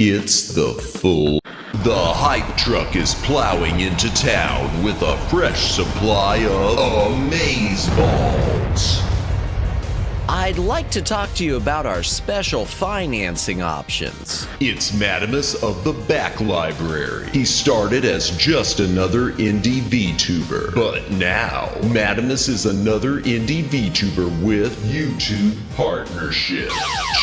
It's the full. The hype truck is plowing into town with a fresh supply of amazeballs. I'd like to talk to you about our special financing options. It's Madamus of the Back Library. He started as just another indie VTuber, but now Madamus is another indie VTuber with YouTube partnership.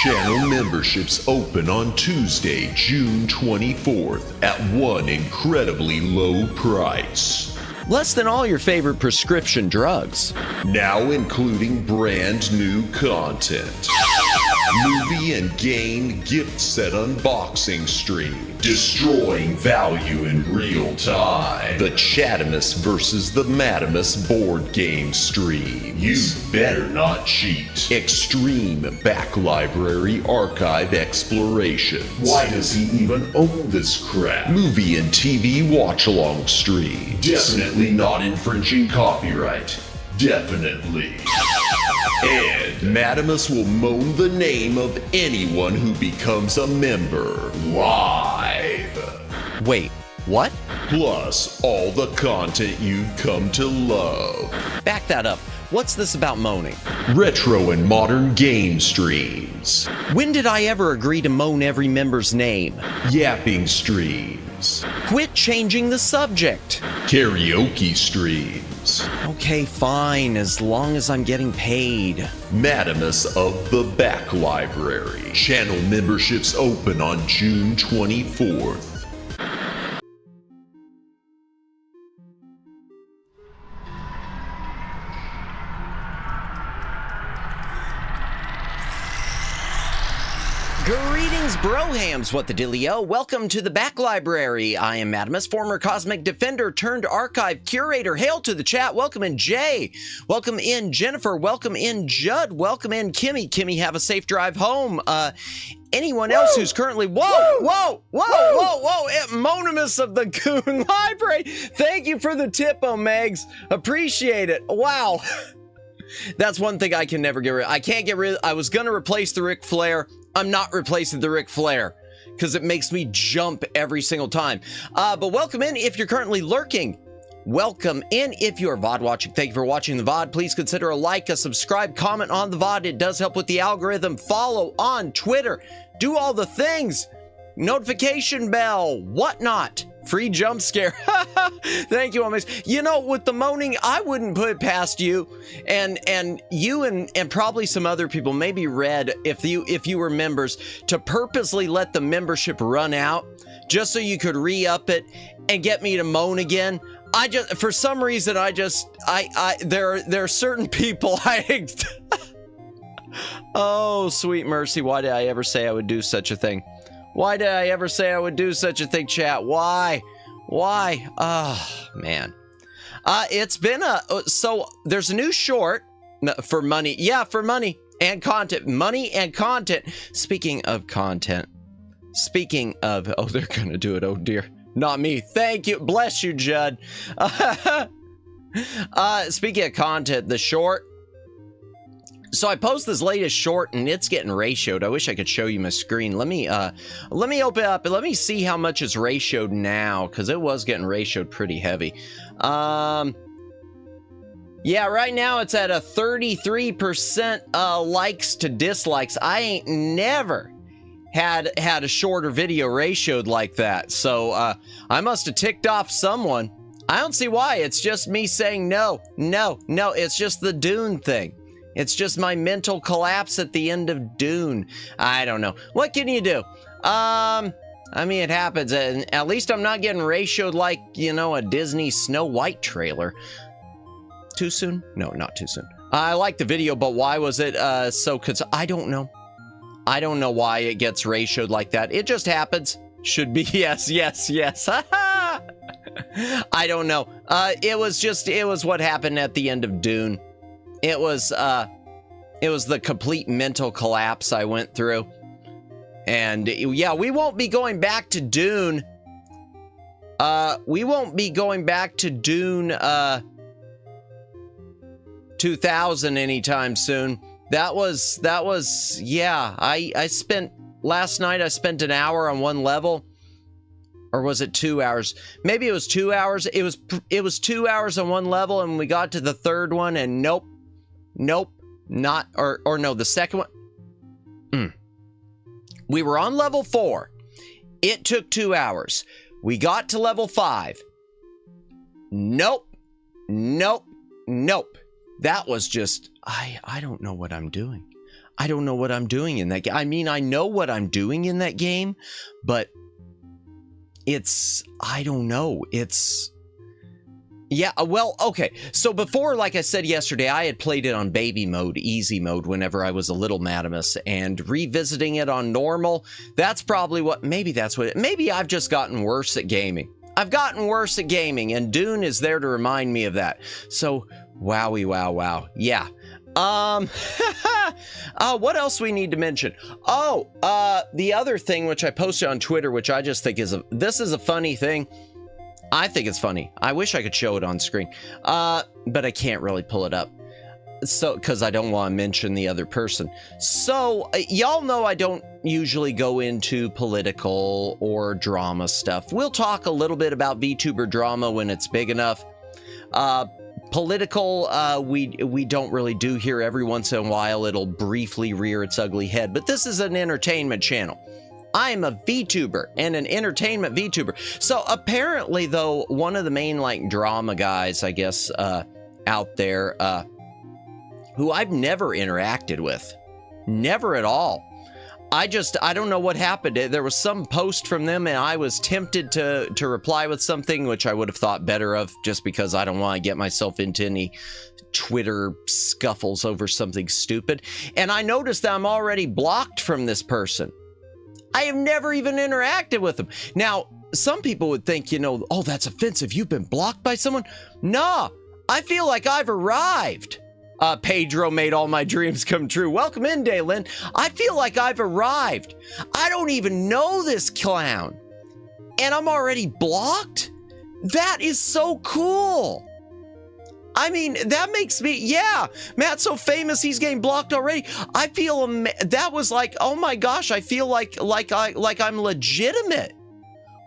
Channel memberships open on Tuesday, June 24th at one incredibly low price. Less than all your favorite prescription drugs. Now including brand new content. Movie and game gift set unboxing stream. Destroying value in real time. The Chatamus versus the Madamus board game stream. You better not cheat. Extreme Back Library archive exploration. Why does he even own this crap? Movie and TV watch-along stream. Definitely not infringing copyright. Definitely. And Madamus will moan the name of anyone who becomes a member live. Wait, what? Plus, all the content you've come to love. Back that up. What's this about moaning? Retro and modern game streams. When did I ever agree to moan every member's name? Yapping streams. Quit changing the subject. Karaoke streams. Okay, fine, as long as I'm getting paid. Madamus of the Back Library. Channel memberships open on June 24th. Greetings, brohams, what the dealio? Welcome to the Back Library. I am Madamus, former Cosmic Defender turned archive curator. Hail to the chat. Welcome in Jay. Welcome in Jennifer. Welcome in Judd. Welcome in Kimmy. Kimmy, have a safe drive home. Anyone else who's currently... Whoa! Monimus of the Goon Library. Thank you for the tip, Omegs. Appreciate it. Wow. That's one thing I can never get rid of. I can't get rid of... I was going to replace the Ric Flair. I'm not replacing the Ric Flair because it makes me jump every single time. But welcome in if you're currently lurking. Welcome in if you're VOD watching. Thank you for watching the VOD. Please consider a like, a subscribe, comment on the VOD. It does help with the algorithm. Follow on Twitter. Do all the things. Notification bell, whatnot. Free jump scare. Thank you, Omegs. You know, with the moaning, I wouldn't put it past you, and you and probably some other people, maybe Red, if you were members, to purposely let the membership run out just so you could re-up it and get me to moan again. I just, for some reason, there are certain people Oh, sweet mercy! Why did I ever say I would do such a thing? Why did I ever say I would do such a thing, chat? Why? Oh, man. It's been so there's a new short for money. Yeah, for money and content. Money and content. Speaking of content. Speaking of, oh, they're going to do it. Oh, dear. Not me. Thank you. Bless you, Judd. Speaking of content, the short. So I post this latest short and it's getting ratioed. I wish I could show you my screen. Let me open it up and let me see how much is ratioed now, because it was getting ratioed pretty heavy. Yeah, right now it's at a 33% likes to dislikes. I ain't never had a shorter video ratioed like that. So I must have ticked off someone. I don't see why. It's just me saying no. It's just the Dune thing. It's just my mental collapse at the end of Dune. I don't know. What can you do? I mean, it happens. And at least I'm not getting ratioed like, you know, a Disney Snow White trailer. Too soon? No, not too soon. I like the video, but why was it so... I don't know. I don't know why it gets ratioed like that. It just happens. Should be yes. I don't know. It was what happened at the end of Dune. It was the complete mental collapse I went through. And yeah, we won't be going back to Dune. We won't be going back to Dune 2000 anytime soon. That was, yeah, I spent last night I spent an hour on one level. Or was it 2 hours? Maybe it was 2 hours. It was 2 hours on one level, and we got to the third one, and nope, not, or no, the second one. We were on level 4. It took 2 hours. We got to level 5. Nope. That was just, I don't know what I'm doing. I don't know what I'm doing in that game. I mean, I know what I'm doing in that game, but I don't know. Yeah, well, okay. So before, like I said yesterday, I had played it on baby mode, easy mode, whenever I was a little Madamus, and revisiting it on normal, that's probably maybe I've just gotten worse at gaming. I've gotten worse at gaming, and Dune is there to remind me of that. So, wowie, wow. Yeah. What else we need to mention? The other thing which I posted on Twitter, which I just think this is a funny thing. I think it's funny. I wish I could show it on screen. But I can't really pull it up. So, because I don't want to mention the other person. So, y'all know I don't usually go into political or drama stuff. We'll talk a little bit about VTuber drama when it's big enough. Political, we don't really do here. Every once in a while, it'll briefly rear its ugly head. But this is an entertainment channel. I am a VTuber and an entertainment VTuber. So apparently, though, one of the main drama guys, I guess, out there, who I've never interacted with, never at all. I don't know what happened. There was some post from them, and I was tempted to reply with something, which I would have thought better of, just because I don't want to get myself into any Twitter scuffles over something stupid. And I noticed that I'm already blocked from this person. I have never even interacted with them. Now, some people would think, oh, that's offensive. You've been blocked by someone? Nah, I feel like I've arrived. Pedro made all my dreams come true. Welcome in, Daylin. I feel like I've arrived. I don't even know this clown. And I'm already blocked? That is so cool. I mean, that makes me, yeah, Matt's so famous, he's getting blocked already. I feel, that was like, oh my gosh, I feel like I'm legitimate.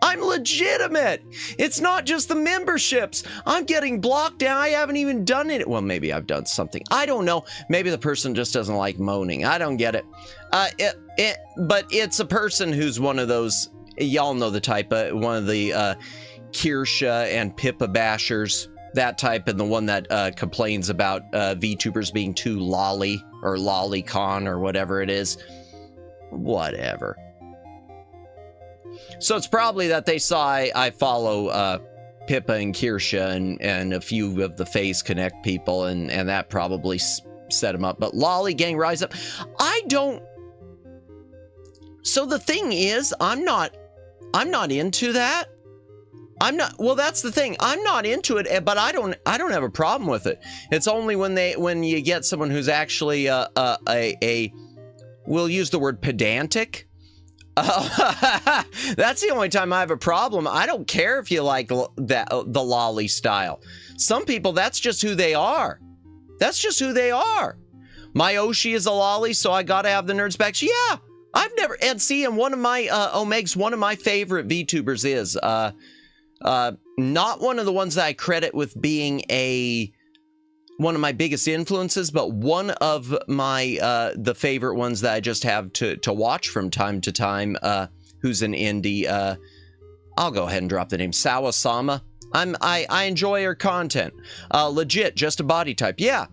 I'm legitimate. It's not just the memberships. I'm getting blocked and I haven't even done it. Well, maybe I've done something. I don't know. Maybe the person just doesn't like moaning. I don't get it. But it's a person who's one of those, y'all know the type, one of the Kirsha and Pippa bashers, that type, and the one that complains about VTubers being too lolly or lolicon or whatever it is. Whatever. So it's probably that they saw I follow Pippa and Kirsha and a few of the Phase Connect people, and that probably set them up. But Lolly Gang Rise Up, I don't. So the thing is, I'm not into that. I'm not. Well, that's the thing. I'm not into it, but I don't have a problem with it. It's only when you get someone who's actually we'll use the word pedantic. That's the only time I have a problem. I don't care if you like the lolly style. Some people, that's just who they are. That's just who they are. My Oshi is a lolly, so I gotta have the nerds back. Yeah, I've never, and see, and one of my Omegs, one of my favorite VTubers is not one of the ones that I credit with being one of my biggest influences, but one of my the favorite ones that I just have to watch from time to time, who's an indie. I'll go ahead and drop the name, Sawa-sama. I enjoy her content. Legit, just a body type. Yeah.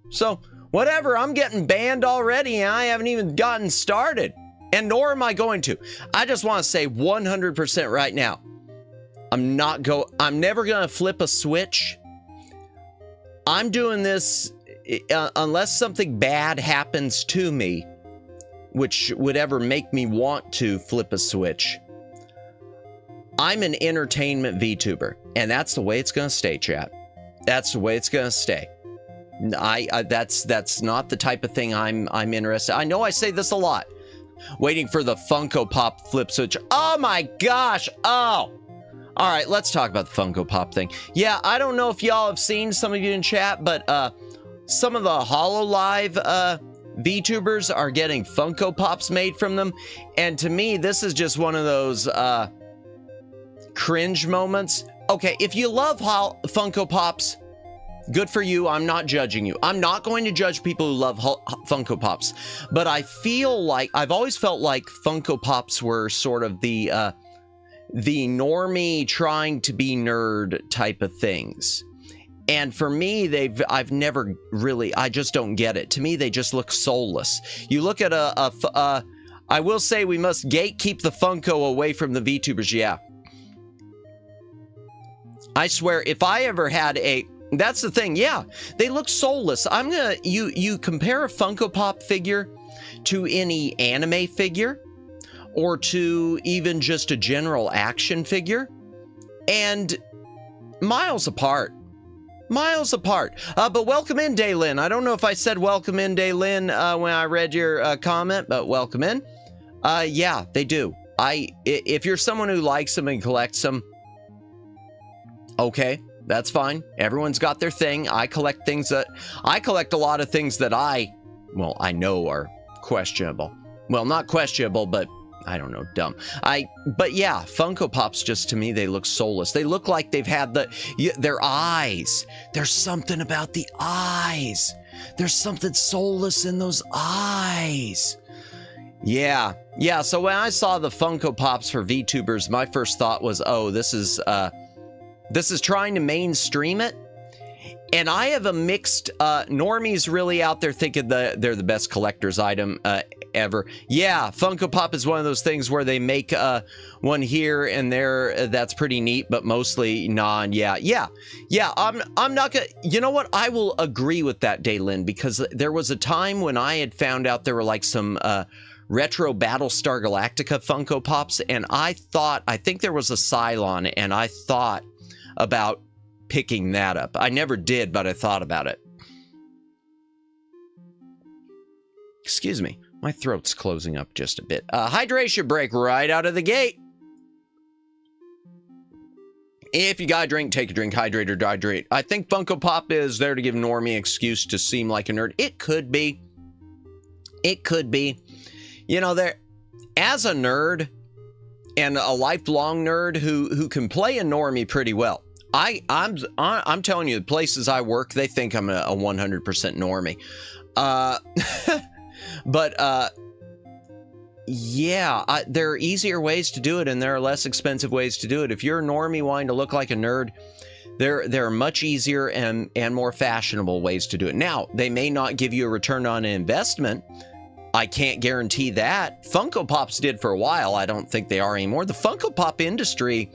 So whatever, I'm getting banned already and I haven't even gotten started. And nor am I going to. I just want to say 100% right now. I'm never going to flip a switch. I'm doing this unless something bad happens to me, which would ever make me want to flip a switch. I'm an entertainment VTuber, and that's the way it's going to stay, chat. That's the way it's going to stay. That's not the type of thing I'm interested. I know I say this a lot. Waiting for the Funko Pop flip switch. Oh my gosh. Oh. All right, let's talk about the Funko Pop thing. Yeah, I don't know if y'all have seen, some of you in chat, but some of the HoloLive VTubers are getting Funko Pops made from them. And to me, this is just one of those cringe moments. Okay, if you love Funko Pops, good for you. I'm not judging you. I'm not going to judge people who love Funko Pops. But I feel like, I've always felt like Funko Pops were sort of the normie trying to be nerd type of things. And for me, I've never really, I just don't get it. To me, they just look soulless. You look at I will say we must gatekeep the Funko away from the VTubers. Yeah. I swear, if I ever had that's the thing. Yeah, they look soulless. You compare a Funko Pop figure to any anime figure or to even just a general action figure, and miles apart. Miles apart. But welcome in, Daylin. I don't know if I said welcome in, Daylin, when I read your comment, but welcome in. Yeah, they do. If you're someone who likes them and collects them, okay, that's fine. Everyone's got their thing. I collect a lot of things that I know are questionable. Well, not questionable, but I don't know, dumb. But yeah, Funko Pops, just to me, they look soulless. They look like they've had their eyes. There's something about the eyes. There's something soulless in those eyes. Yeah. Yeah, so when I saw the Funko Pops for VTubers, my first thought was, oh, this is trying to mainstream it. And I have a mixed, normies really out there thinking they're the best collector's item ever. Yeah, Funko Pop is one of those things where they make one here and there that's pretty neat, but mostly non. Yeah, I'm not gonna, you know what? I will agree with that, Daylin, because there was a time when I had found out there were like some retro Battlestar Galactica Funko Pops, and I think there was a Cylon, and I thought about picking that up. I never did, but I thought about it. Excuse me, my throat's closing up just a bit. Hydration break right out of the gate. If you gotta drink, take a drink, hydrate or dehydrate. I think Funko Pop is there to give normie excuse to seem like a nerd. It could be. It could be. You know, as a nerd, and a lifelong nerd who can play a normie pretty well. I'm telling you, the places I work, they think I'm a 100% normie. But yeah, there are easier ways to do it, and there are less expensive ways to do it. If you're a normie wanting to look like a nerd, there are much easier and more fashionable ways to do it. Now, they may not give you a return on investment. I can't guarantee that. Funko Pops did for a while. I don't think they are anymore. The Funko Pop industry,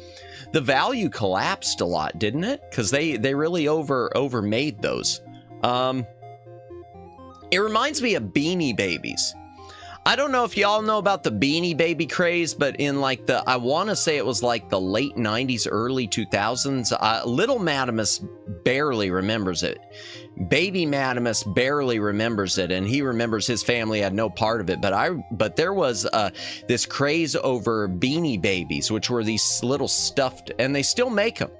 the value collapsed a lot, didn't it? Because they really overmade those. It reminds me of Beanie Babies. I don't know if y'all know about the Beanie Baby craze, but in like I want to say it was like the late 90s, early 2000s. Little Madamus barely remembers it. Baby Madamus barely remembers it, and he remembers his family had no part of it. But there was this craze over Beanie Babies, which were these little stuffed, and they still make them,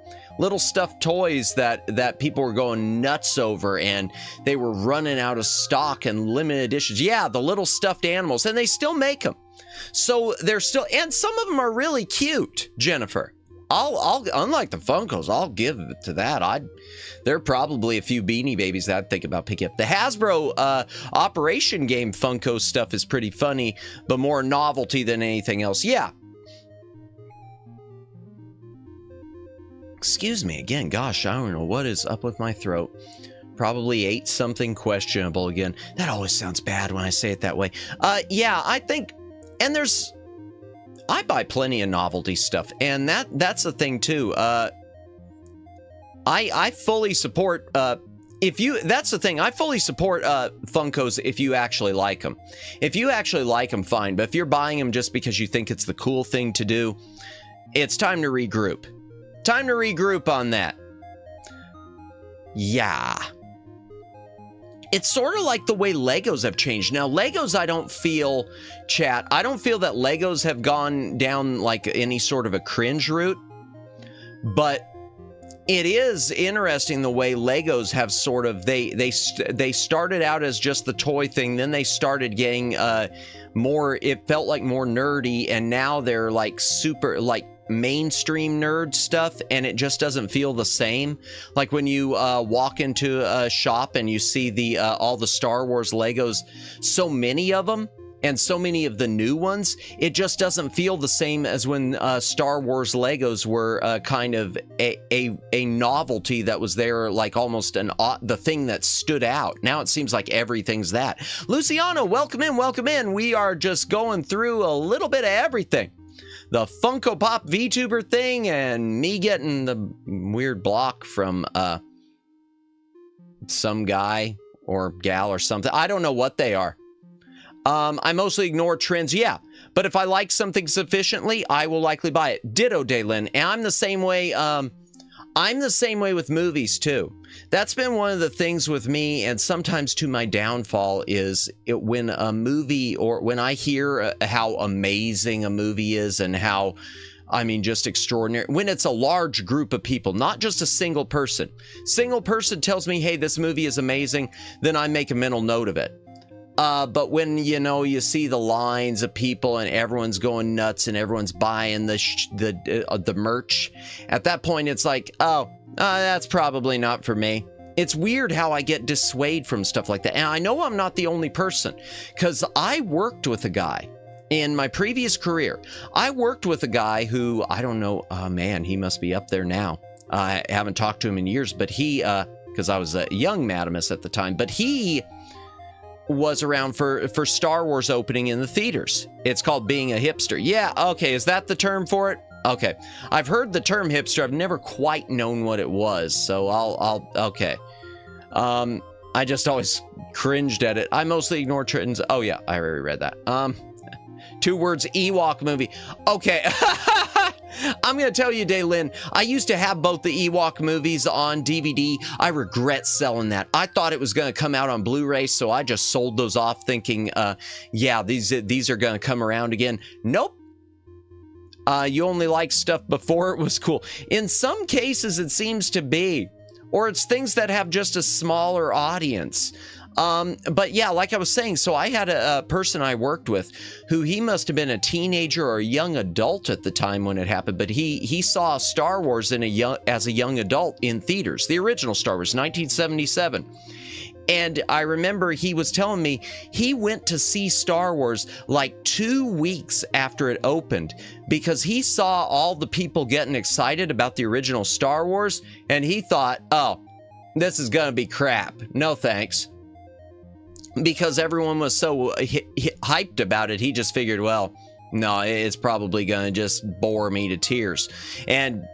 little stuffed toys that people were going nuts over, and they were running out of stock and limited editions. Yeah, the little stuffed animals, and they still make them. So they're still, and some of them are really cute, Jennifer. I'll unlike the Funkos, I'll give it to that. There are probably a few Beanie Babies that I'd think about picking up. The Hasbro Operation Game Funko stuff is pretty funny, but more novelty than anything else. Yeah. Excuse me again. Gosh, I don't know what is up with my throat. Probably ate something questionable again. That always sounds bad when I say it that way. Yeah, I think, and I buy plenty of novelty stuff, and that's the thing too. I fully support, that's the thing, I fully support Funkos if you actually like them. If you actually like them, fine, but if you're buying them just because you think it's the cool thing to do, it's time to regroup. Time to regroup on that. Yeah. It's sort of like the way Legos have changed. Now, Legos, I don't feel, chat, I don't feel that Legos have gone down like any sort of a cringe route, but It is interesting the way Legos have sort of they started out as just the toy thing, then they started getting more, it felt like more nerdy, and now they're like super like mainstream nerd stuff, and it just doesn't feel the same. Like when you walk into a shop and you see the all the Star Wars Legos, so many of them, and so many of the new ones, it just doesn't feel the same as when Star Wars Legos were kind of a novelty that was there, like almost the thing that stood out. Now it seems like everything's that. Luciano, welcome in, welcome in. We are just going through a little bit of everything. The Funko Pop VTuber thing, and me getting the weird block from some guy or gal or something. I don't know what they are. I mostly ignore trends, yeah. But if I like something sufficiently, I will likely buy it. Ditto, Daylin. And I'm the same way. I'm the same way with movies too. That's been one of the things with me, and sometimes to my downfall, is when a movie, or when I hear how amazing a movie is and how, I mean, just extraordinary. When it's a large group of people, not just a single person. Single person tells me, hey, this movie is amazing, then I make a mental note of it. But when, you know, you see the lines of people and everyone's going nuts and everyone's buying the merch, at that point it's like, oh, that's probably not for me. It's weird how I get dissuaded from stuff like that. And I know I'm not the only person, because I worked with a guy in my previous career. I worked with a guy who, I don't know, man, he must be up there now. I haven't talked to him in years, but he, because I was a young Madamus at the time, but he was around for Star Wars opening in the theaters. It's called being a hipster. Yeah, okay, is that the term for it? Okay, I've heard the term hipster. I've never quite known what it was, so okay. I just always cringed at it. I mostly ignore trends. Oh yeah, I already read that. 2 words, Ewok movie. Okay. I'm going to tell you, Daylin, I used to have both the Ewok movies on DVD. I regret selling that. I thought it was going to come out on Blu-ray, so I just sold those off thinking, yeah, these are going to come around again. Nope. You only like stuff before it was cool. In some cases, it seems to be. Or it's things that have just a smaller audience. But yeah, like I was saying, so I had a person I worked with who, he must have been a teenager or a young adult at the time when it happened, but he saw Star Wars as a young adult in theaters, the original Star Wars, 1977. And I remember he was telling me he went to see Star Wars like 2 weeks after it opened, because he saw all the people getting excited about the original Star Wars, and he thought, oh, this is gonna be crap. No thanks. Because everyone was so hyped about it, he just figured, well, no, it's probably going to just bore me to tears. And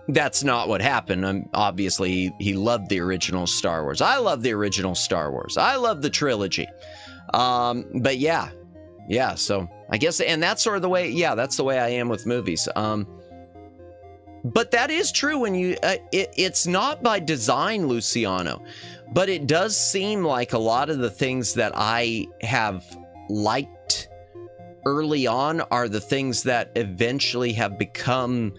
that's not what happened. Obviously, he loved the original Star Wars. I love the original Star Wars. I love the trilogy. But yeah, so I guess, and that's sort of the way, yeah, that's the way I am with movies. But that is true when you, it's not by design, Luciano. But it does seem like a lot of the things that I have liked early on are the things that eventually have become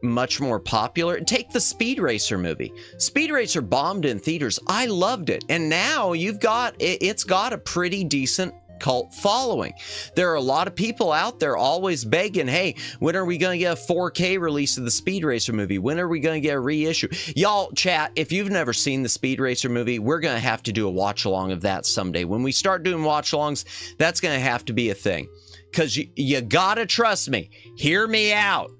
much more popular. Take the Speed Racer movie. Speed Racer bombed in theaters. I loved it. And now it's got a pretty decent cult following. There are a lot of people out there always begging, hey, when are we going to get a 4K release of the Speed Racer movie? When are we going to get a reissue? Y'all, chat, if you've never seen the Speed Racer movie, we're going to have to do a watch along of that someday. When we start doing watch alongs, that's going to have to be a thing. Because you gotta trust me. Hear me out.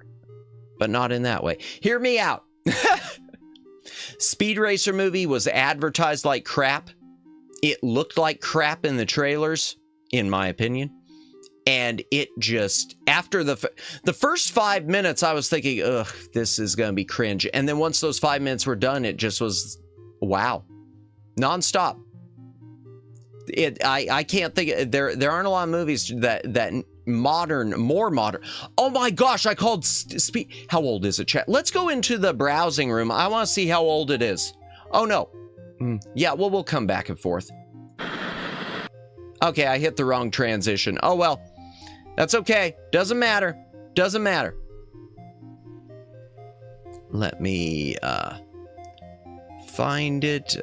But not in that way. Hear me out. Speed Racer movie was advertised like crap. It looked like crap in the trailers, in my opinion. And it just, after the first 5 minutes, I was thinking, ugh, this is going to be cringe. And then once those 5 minutes were done, it just was, wow. Nonstop. I can't think, there aren't a lot of movies that more modern. Oh my gosh, I called Speed. How old is it, chat? Let's go into the browsing room. I want to see how old it is. Oh no. Yeah, well, we'll come back and forth. Okay, I hit the wrong transition. Oh well. That's okay. Doesn't matter. Doesn't matter. Let me find it.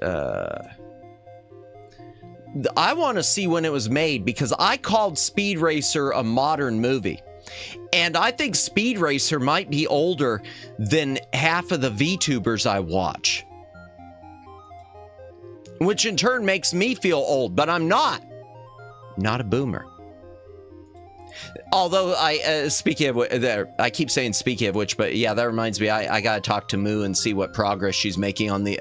I want to see when it was made, because I called Speed Racer a modern movie. And I think Speed Racer might be older than half of the VTubers I watch. Which in turn makes me feel old, but I'm not. Not a boomer. Although speaking of I keep saying speaking of which, but yeah, that reminds me, I gotta talk to Moo and see what progress she's making on the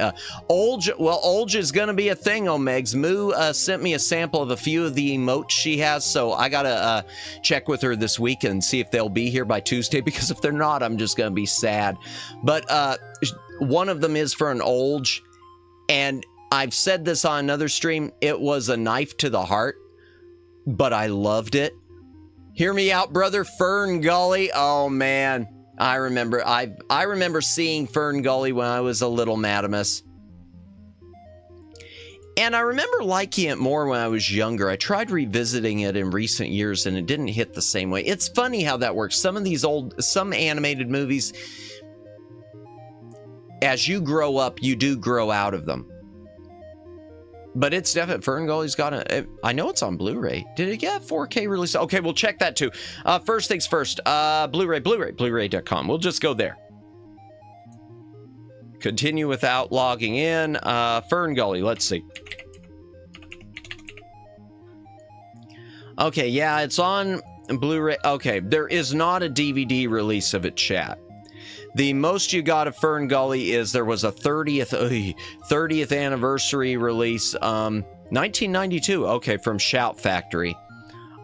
Olge. Well, Olge is gonna be a thing, Omegs. Moo sent me a sample of a few of the emotes she has, so I gotta check with her this week and see if they'll be here by Tuesday, because if they're not, I'm just gonna be sad. But one of them is for an Olge, and I've said this on another stream, it was a knife to the heart, but I loved it. Hear me out, brother. Fern Gully. Oh man, I remember seeing Fern Gully when I was a little Madamus, and I remember liking it more when I was younger. I tried revisiting it in recent years, and it didn't hit the same way. It's funny how that works. Some animated movies, as you grow up, you do grow out of them. But it's definitely, Fern Gully's got I know it's on Blu-ray. Did it get a 4K release? Okay, we'll check that too. First things first, Blu-ray.com. We'll just go there. Continue without logging in. Fern Gully, let's see. Okay, yeah, it's on Blu-ray. Okay, there is not a DVD release of it, chat. The most you got of Fern Gully is there was a 30th anniversary release, 1992. Okay, from Shout Factory.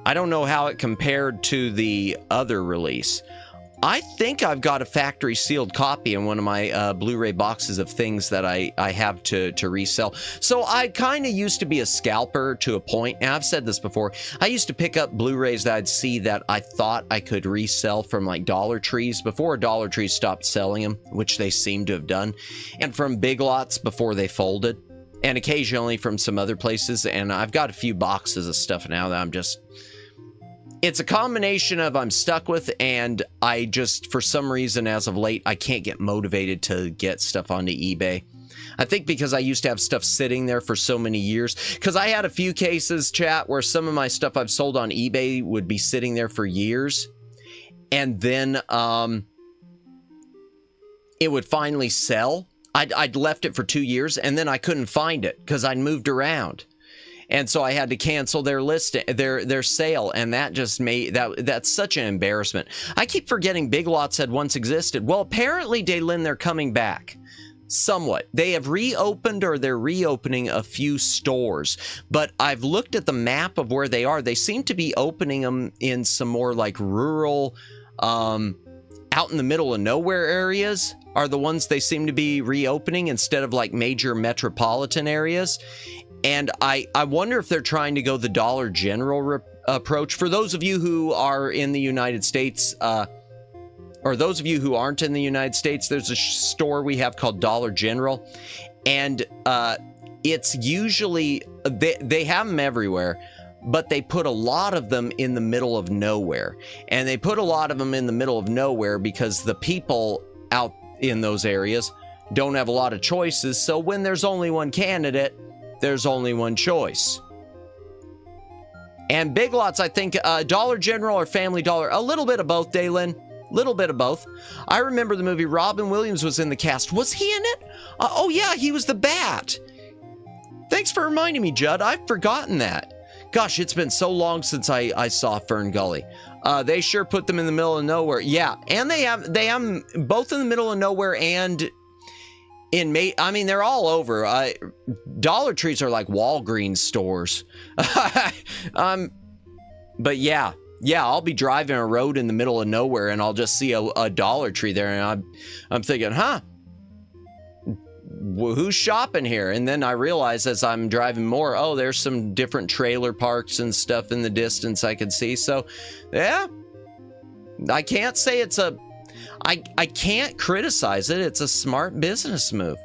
I don't know how it compared to the other release. I think I've got a factory sealed copy in one of my Blu-ray boxes of things that I have to resell. So I kind of used to be a scalper to a point. And I've said this before. I used to pick up Blu-rays that I'd see that I thought I could resell from like Dollar Trees before Dollar Tree stopped selling them, which they seem to have done, and from Big Lots before they folded, and occasionally from some other places. And I've got a few boxes of stuff now that I'm just... It's a combination of I'm stuck with, and I just, for some reason, as of late, I can't get motivated to get stuff onto eBay. I think because I used to have stuff sitting there for so many years. Because I had a few cases, chat, where some of my stuff I've sold on eBay would be sitting there for years. And then it would finally sell. I'd left it for 2 years, and then I couldn't find it because I'd moved around. And so I had to cancel their their sale, and that just made that's such an embarrassment. I keep forgetting Big Lots had once existed. Well, apparently, Daylin, they're coming back. Somewhat. They have reopened, or they're reopening a few stores, but I've looked at the map of where they are. They seem to be opening them in some more like rural, out in the middle of nowhere areas are the ones they seem to be reopening instead of like major metropolitan areas. And I wonder if they're trying to go the Dollar General approach. For those of you who are in the United States, or those of you who aren't in the United States, there's a store we have called Dollar General. And it's usually, they have them everywhere, but they put a lot of them in the middle of nowhere. And they put a lot of them in the middle of nowhere because the people out in those areas don't have a lot of choices. So when there's only one candidate, there's only one choice. And Big Lots, I think, Dollar General or Family Dollar, a little bit of both, Daylin. Little bit of both. I remember the movie. Robin Williams was in the cast. Was he in it? Oh yeah, he was the Bat. Thanks for reminding me, Judd. I've forgotten that. Gosh, it's been so long since I saw Fern Gully. They sure put them in the middle of nowhere. Yeah, and they have both in the middle of nowhere and I mean, they're all over. Dollar Trees are like Walgreens stores. But yeah, I'll be driving a road in the middle of nowhere and I'll just see a Dollar Tree there, and I'm thinking, huh, who's shopping here? And then I realize as I'm driving more, oh, there's some different trailer parks and stuff in the distance I could see. So yeah, I can't say it's I can't criticize it. It's a smart business move.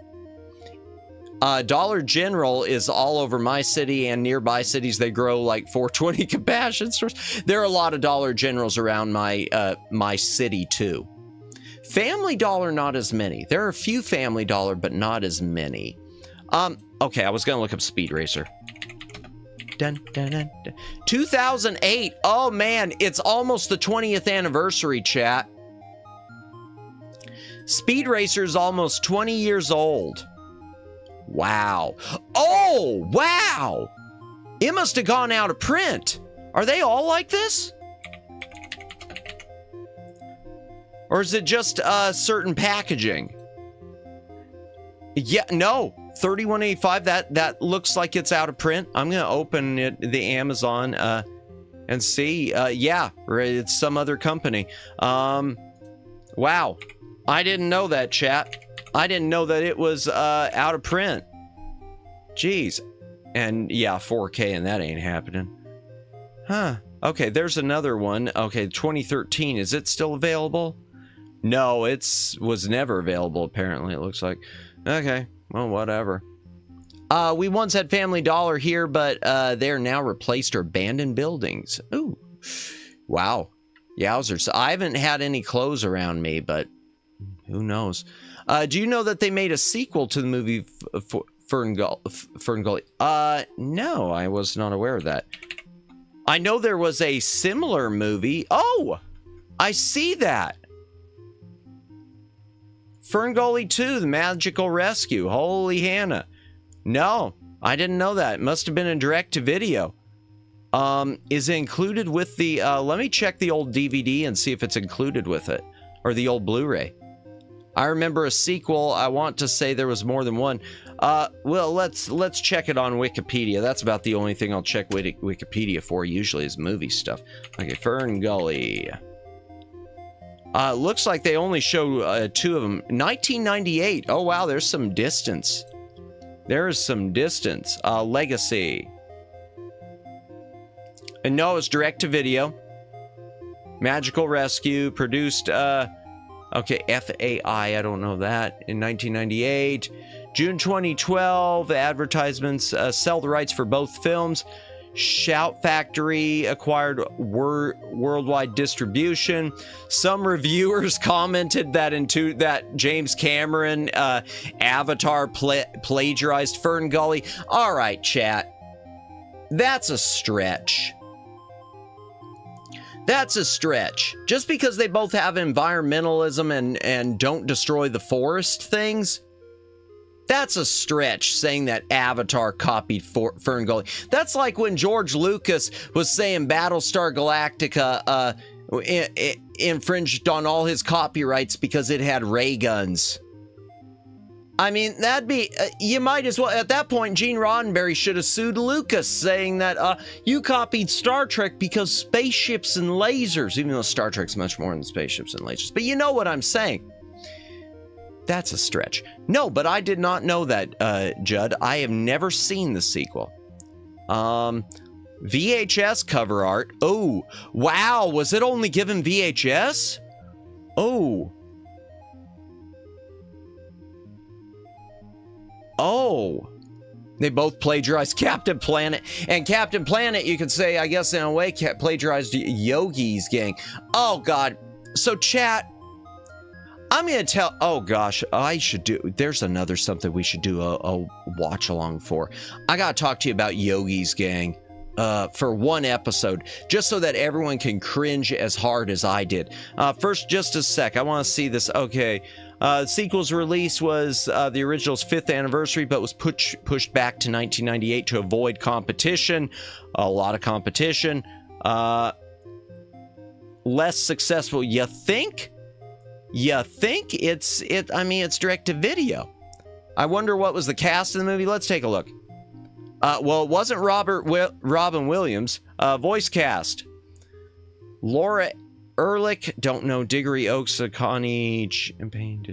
Dollar General is all over my city and nearby cities. They grow like 420 compassion stores. There are a lot of Dollar Generals around my city too. Family Dollar, not as many. There are a few Family Dollar, but not as many. Okay, I was gonna look up Speed Racer. Dun, dun, dun, dun. 2008. Oh man, it's almost the 20th anniversary, chat. Speed Racer is almost 20 years old. Wow. Oh, wow. It must have gone out of print. Are they all like this? Or is it just certain packaging? Yeah, no. 3185, that looks like it's out of print. I'm going to open it, the Amazon, and see. Yeah, it's some other company. Wow. I didn't know that, chat. I didn't know that it was out of print. Jeez. And yeah, 4K, and that ain't happening. Huh. Okay, there's another one. Okay, 2013. Is it still available? No, was never available, apparently, it looks like. Okay, well, whatever. We once had Family Dollar here, but they're now replaced or abandoned buildings. Ooh. Wow. Yowzers. I haven't had any clothes around me, but who knows? Do you know that they made a sequel to the movie Ferngully? No, I was not aware of that. I know there was a similar movie. Oh, I see that. Ferngully 2, The Magical Rescue. Holy Hannah. No, I didn't know that. It must have been a direct-to-video. Is it included with the... let me check the old DVD and see if it's included with it. Or the old Blu-ray. I remember a sequel. I want to say there was more than one. Well, let's check it on Wikipedia. That's about the only thing I'll check Wikipedia for usually is movie stuff. Okay, Ferngully. Looks like they only show 2 of them. 1998. Oh, wow, there's some distance. There is some distance. Legacy. And no, it's direct-to-video. Magical Rescue, produced... Okay, FAI, I don't know that. In 1998. June 2012, advertisements sell the rights for both films. Shout Factory acquired worldwide distribution. Some reviewers commented that that James Cameron Avatar plagiarized Ferngully. All right, chat. That's a stretch. That's a stretch. Just because they both have environmentalism and don't destroy the forest things, that's a stretch saying that Avatar copied Ferngully. That's like when George Lucas was saying Battlestar Galactica infringed on all his copyrights because it had ray guns. I mean, that'd be, you might as well, at that point, Gene Roddenberry should have sued Lucas, saying that you copied Star Trek because spaceships and lasers, even though Star Trek's much more than spaceships and lasers. But you know what I'm saying. That's a stretch. No, but I did not know that, Judd. I have never seen the sequel. VHS cover art. Oh, wow. Was it only given VHS? Oh. Oh, they both plagiarized Captain Planet. And Captain Planet, you could say, I guess in a way, plagiarized Yogi's gang. Oh, God. So, chat, I'm going to tell... Oh, gosh, I should do... There's another something we should do a watch-along for. I got to talk to you about Yogi's gang for one episode, just so that everyone can cringe as hard as I did. First, just a sec. I want to see this. Okay. The sequel's release was the original's 5th anniversary, but was pushed back to 1998 to avoid competition. A lot of competition. Less successful. You think? You think? I mean, it's direct to video. I wonder what was the cast of the movie. Let's take a look. Well, it wasn't Robin Williams. Voice cast. Laura Ehrlich, don't know. Diggory Oaks, Connie Champagne.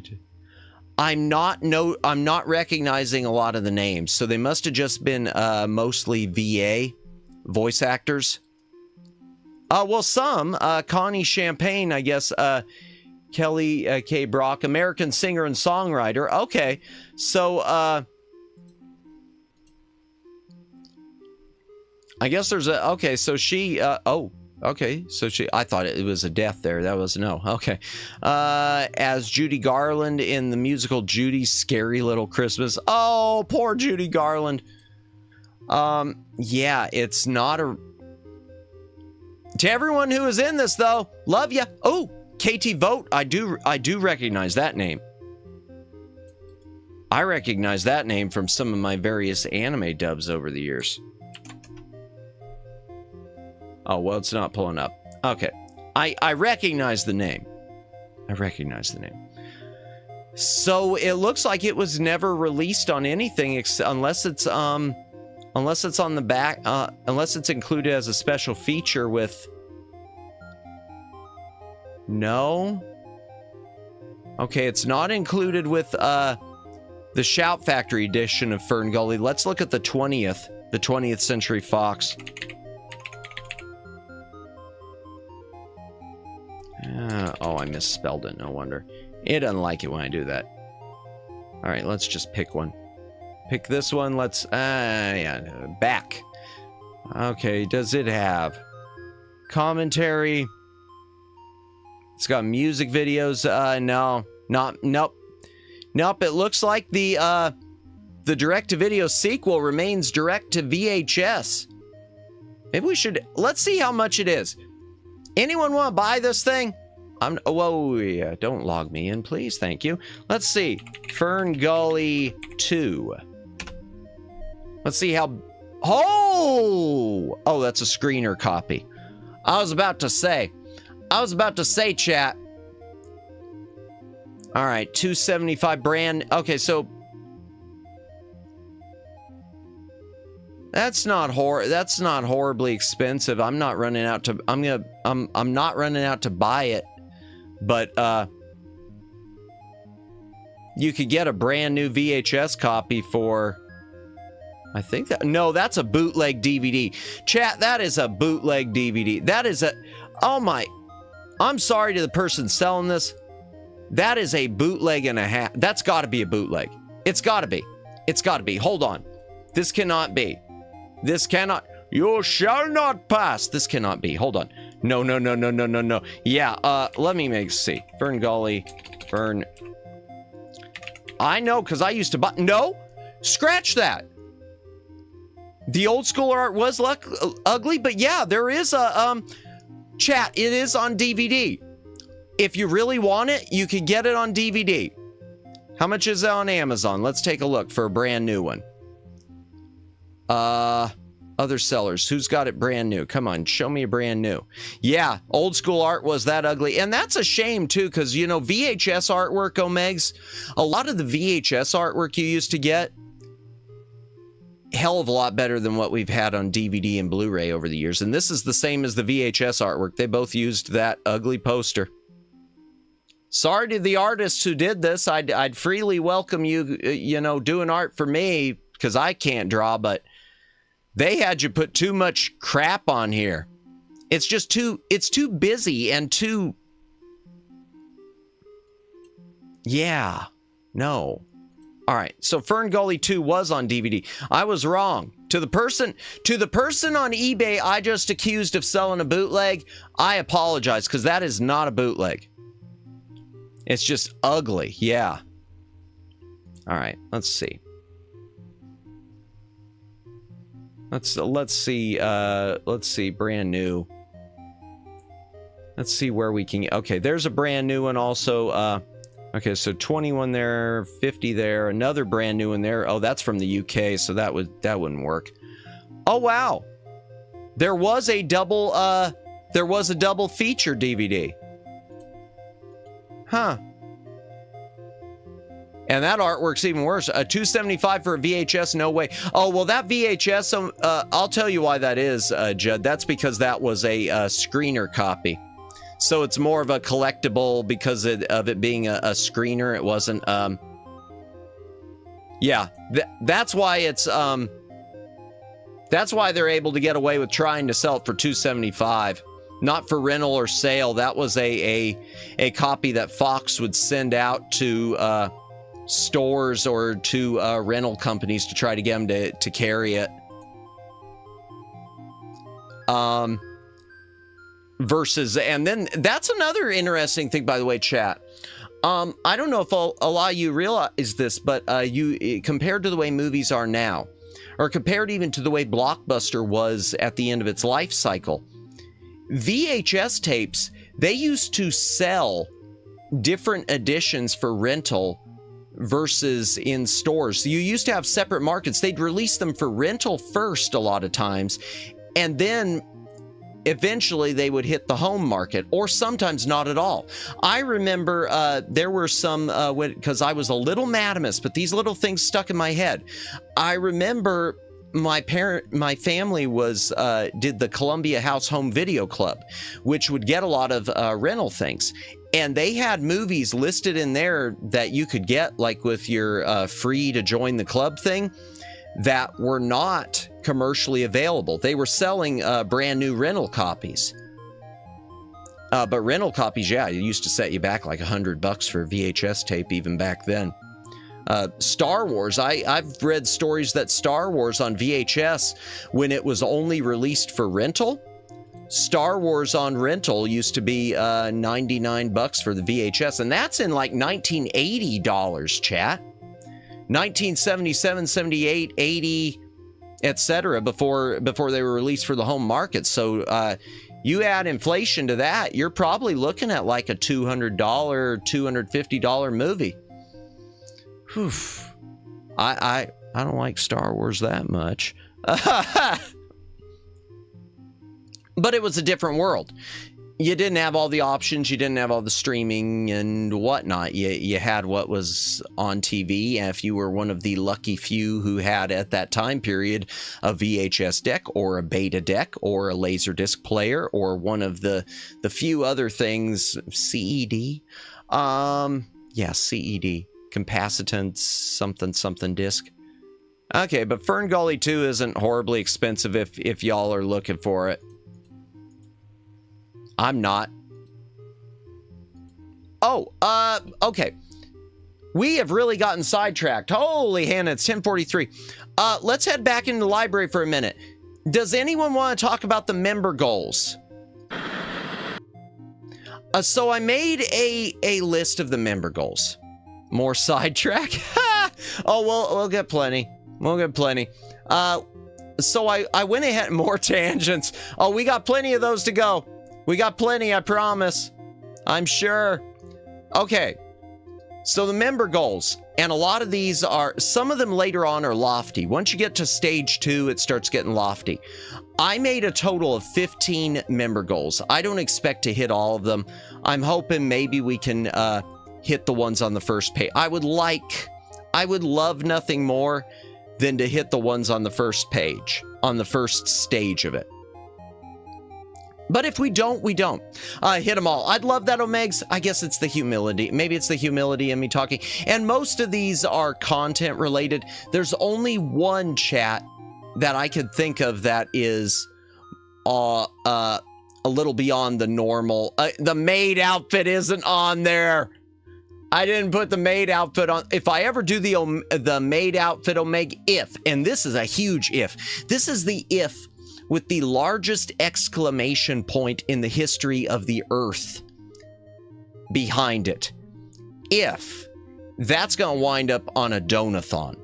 I'm not recognizing a lot of the names, so they must have just been mostly VA voice actors. Well, some Connie Champagne, I guess. Kelly K. Brock, American singer and songwriter. Okay, so I guess there's a... Okay, so she... oh, Okay, so I thought it was a death there. That was no. Okay. As Judy Garland in the musical Judy's Scary Little Christmas. Oh, poor Judy Garland. Yeah, it's not a... To everyone who is in this, though, love ya. Oh, KT Vote. I do recognize that name. I recognize that name from some of my various anime dubs over the years. Oh, well, it's not pulling up. Okay. I recognize the name. I recognize the name. So it looks like it was never released on anything unless it's on the back, unless it's included as a special feature with... No. Okay, it's not included with the Shout Factory edition of Fern Gully. Let's look at the 20th Century Fox. Oh, I misspelled it. No wonder. It doesn't like it when I do that. All right, let's just pick one. Pick this one. Let's, yeah, back. Okay, does it have commentary? It's got music videos. No, nope. It looks like the direct-to-video sequel remains direct to VHS. Maybe we should, let's see how much it is. Anyone want to buy this thing? Whoa, yeah, don't log me in, please. Thank you. Let's see. Fern Gully 2. Let's see how... Oh, that's a screener copy. I was about to say, chat. All right, $275 brand. Okay, so that's not horribly expensive. I'm not running out to I'm not running out to buy it, but you could get a brand new VHS copy for, I think that, no, that's a bootleg DVD. Chat, that is a bootleg DVD. That is a, oh my, I'm sorry to the person selling this. That is a bootleg and a half. That's got to be a bootleg. It's got to be. It's got to be. Hold on. This cannot be. This cannot. You shall not pass. This cannot be. Hold on. No. Yeah, let me see. Fern Gully. Fern. I know, because I used to buy. No. Scratch that. The old school art was ugly, but yeah, there is a, chat, it is on DVD. If you really want it, you can get it on DVD. How much is it on Amazon? Let's take a look for a brand new one. Other sellers. Who's got it brand new? Come on, show me a brand new. Yeah, old school art was that ugly. And that's a shame, too, because, you know, VHS artwork, Omegs, a lot of the VHS artwork you used to get, hell of a lot better than what we've had on DVD and Blu-ray over the years. And this is the same as the VHS artwork. They both used that ugly poster. Sorry to the artists who did this. I'd freely welcome you, you know, doing art for me, because I can't draw, but they had you put too much crap on here. It's just it's too busy and too... Yeah. No. All right, so Fern Gully 2 was on DVD. I was wrong. To the person on eBay I just accused of selling a bootleg, I apologize, because that is not a bootleg. It's just ugly, yeah. All right, let's see. Let's see, brand new. Let's see where we can, okay, there's a brand new one also, okay, so 21 there, 50 there, another brand new one there. Oh, that's from the UK, so that wouldn't work. Oh wow. There was a double feature DVD. Huh. And that artwork's even worse. $275 for a VHS, no way. Oh, well, that VHS, I'll tell you why that is, Judd. That's because that was a screener copy. So it's more of a collectible because of it being a screener. It wasn't, yeah, that's why it's, that's why they're able to get away with trying to sell it for $275. Not for rental or sale. That was a copy that Fox would send out to stores or to rental companies to try to get them to carry it. versus, and then that's another interesting thing, by the way, chat. I don't know if a lot of you realize this, but you compared to the way movies are now, or compared even to the way Blockbuster was at the end of its life cycle, VHS tapes, they used to sell different editions for rental versus in stores. So you used to have separate markets. They'd release them for rental first a lot of times, and then eventually they would hit the home market, or sometimes not at all. I remember there were some, because I was a little madamus, but these little things stuck in my head. I remember my family was did the Columbia House Home Video Club, which would get a lot of rental things. And they had movies listed in there that you could get, like with your free to join the club thing, that were not commercially available. They were selling brand new rental copies. But rental copies, yeah, it used to set you back like $100 for a VHS tape even back then. Star Wars, I've read stories that Star Wars on VHS, when it was only released for rental, Star Wars on rental used to be $99 for the VHS, and that's in like $1980, chat. 1977, 78, 80, etc. before they were released for the home market. So you add inflation to that, you're probably looking at like a $200, $250 movie. Whew. I don't like Star Wars that much. But it was a different world. You didn't have all the options. You didn't have all the streaming and whatnot. You had what was on TV. And if you were one of the lucky few who had at that time period a VHS deck or a beta deck or a Laserdisc player or one of the few other things, CED. Yeah, CED. Capacitance something disc. Okay, but Fern Gully 2 isn't horribly expensive if y'all are looking for it. I'm not. Oh, okay. We have really gotten sidetracked. Holy Hannah, it's 10:43. Let's head back into the library for a minute. Does anyone want to talk about the member goals? So I made a list of the member goals. More sidetrack? Oh, we'll get plenty. We'll get plenty. So I went ahead, more tangents. Oh, we got plenty of those to go. We got plenty, I promise. I'm sure. Okay. So the member goals, and a lot of these are, some of them later on are lofty. Once you get to stage 2, it starts getting lofty. I made a total of 15 member goals. I don't expect to hit all of them. I'm hoping maybe we can hit the ones on the first page. I would love nothing more than to hit the ones on the first page, on the first stage of it. But if we don't, we don't. Hit them all. I'd love that, Omegs. I guess it's the humility. Maybe it's the humility in me talking. And most of these are content related. There's only one chat that I could think of that is a little beyond the normal. The maid outfit isn't on there. I didn't put the maid outfit on. If I ever do the maid outfit, Omega, if, and this is a huge if. This is the if with the largest exclamation point in the history of the earth behind it. If that's going to wind up on a donathon.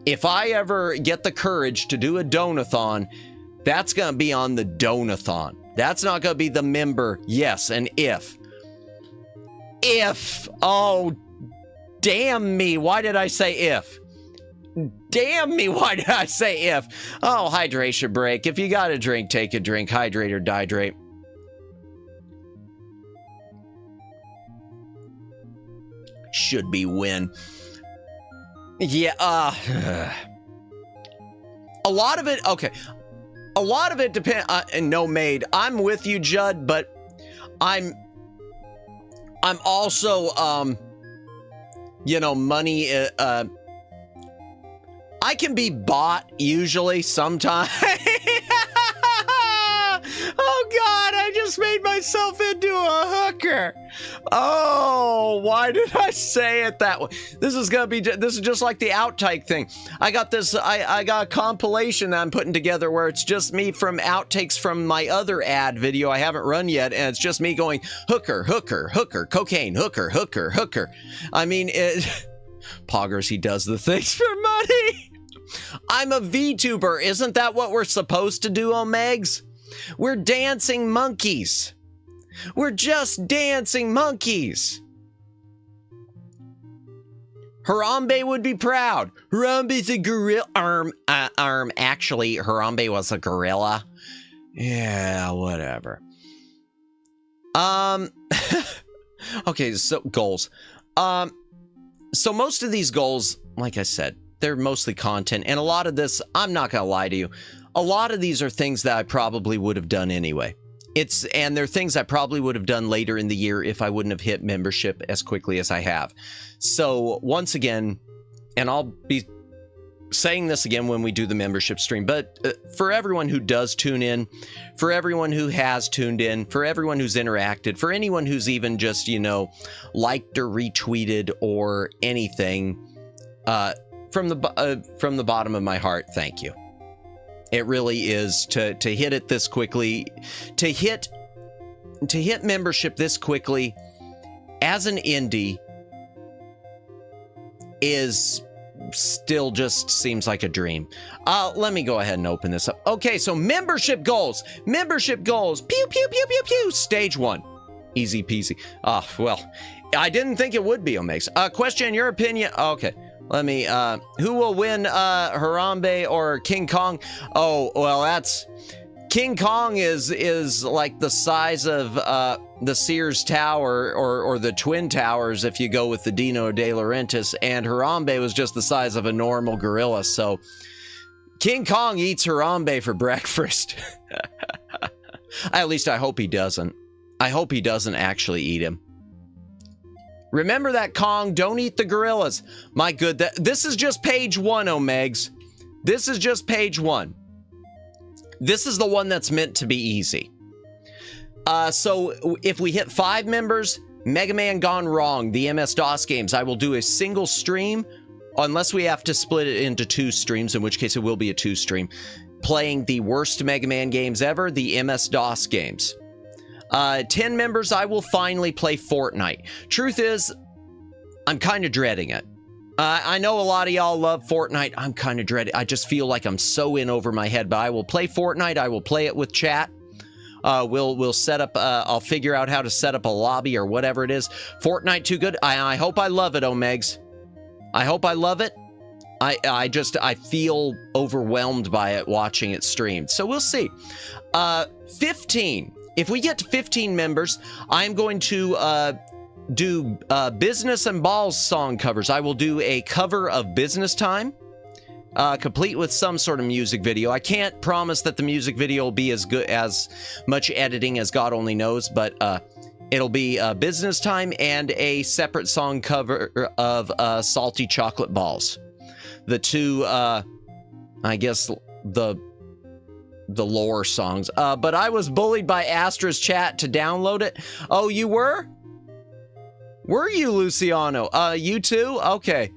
If I ever get the courage to do a donathon, that's going to be on the donathon. That's not going to be the member. Yes, an if. If. Oh, damn me. Why did I say if? Damn me, why did I say if? Oh, hydration break. If you got a drink, take a drink. Hydrate or dihydrate. Should be win. Yeah, a lot of it, okay. A lot of it depends, and no maid. I'm with you, Judd, but I'm also, you know, money, I can be bought usually sometimes. Oh God, I just made myself into a hooker. Oh, why did I say it that way? This is just like the outtake thing. I got this, I got a compilation that I'm putting together where it's just me from outtakes from my other ad video I haven't run yet, and it's just me going, hooker, hooker, hooker, cocaine, hooker, hooker, hooker. I mean, Poggers, he does the things for money. I'm a VTuber. Isn't that what we're supposed to do on Megs? We're dancing monkeys. We're just dancing monkeys. Harambe would be proud. Harambe's a gorilla. Actually, Harambe was a gorilla. Yeah, whatever. Okay, so goals. So most of these goals, like I said, they're mostly content, and a lot of this, I'm not gonna lie to you, a lot of these are things that I probably would have done anyway. And they're things I probably would have done later in the year if I wouldn't have hit membership as quickly as I have. So once again, and I'll be saying this again when we do the membership stream, but for everyone who does tune in, for everyone who has tuned in, for everyone who's interacted, for anyone who's even just, you know, liked or retweeted or anything, from the bottom of my heart, thank you. It really is to hit it this quickly, to hit membership this quickly as an indie is still just seems like a dream. Let me go ahead and open this up. Okay, so membership goals. Membership goals. Pew, pew, pew, pew, pew. Stage 1. Easy peasy. Well, I didn't think it would be, Omegs. Question, in your opinion. Okay. Let me, who will win, Harambe or King Kong? Oh, well, that's, King Kong is like the size of, the Sears Tower or the Twin Towers if you go with the Dino De Laurentiis, and Harambe was just the size of a normal gorilla, so King Kong eats Harambe for breakfast. At least I hope he doesn't. I hope he doesn't actually eat him. Remember that, Kong, don't eat the gorillas. My good, this is just page 1, Omegs. This is just page 1. This is the one that's meant to be easy. So if we hit 5 members, Mega Man Gone Wrong, the MS-DOS games, I will do a single stream, unless we have to split it into 2 streams, in which case it will be a 2 stream, playing the worst Mega Man games ever, the MS-DOS games. 10 members, I will finally play Fortnite. Truth is, I'm kind of dreading it. I know a lot of y'all love Fortnite. I'm kind of dreading. I just feel like I'm so in over my head, but I will play Fortnite. I will play it with chat. We'll set up, I'll figure out how to set up a lobby or whatever it is. Fortnite too good. I hope I love it, Omegs. I hope I love it. I feel overwhelmed by it watching it streamed. So we'll see. 15. If we get to 15 members, I'm going to do Business and Balls song covers. I will do a cover of Business Time, complete with some sort of music video. I can't promise that the music video will be as much editing as God only knows, but it'll be Business Time and a separate song cover of Salty Chocolate Balls. The two, I guess, the lore songs. But I was bullied by Astra's chat to download it. Oh, you were? Were you, Luciano? You too? Okay.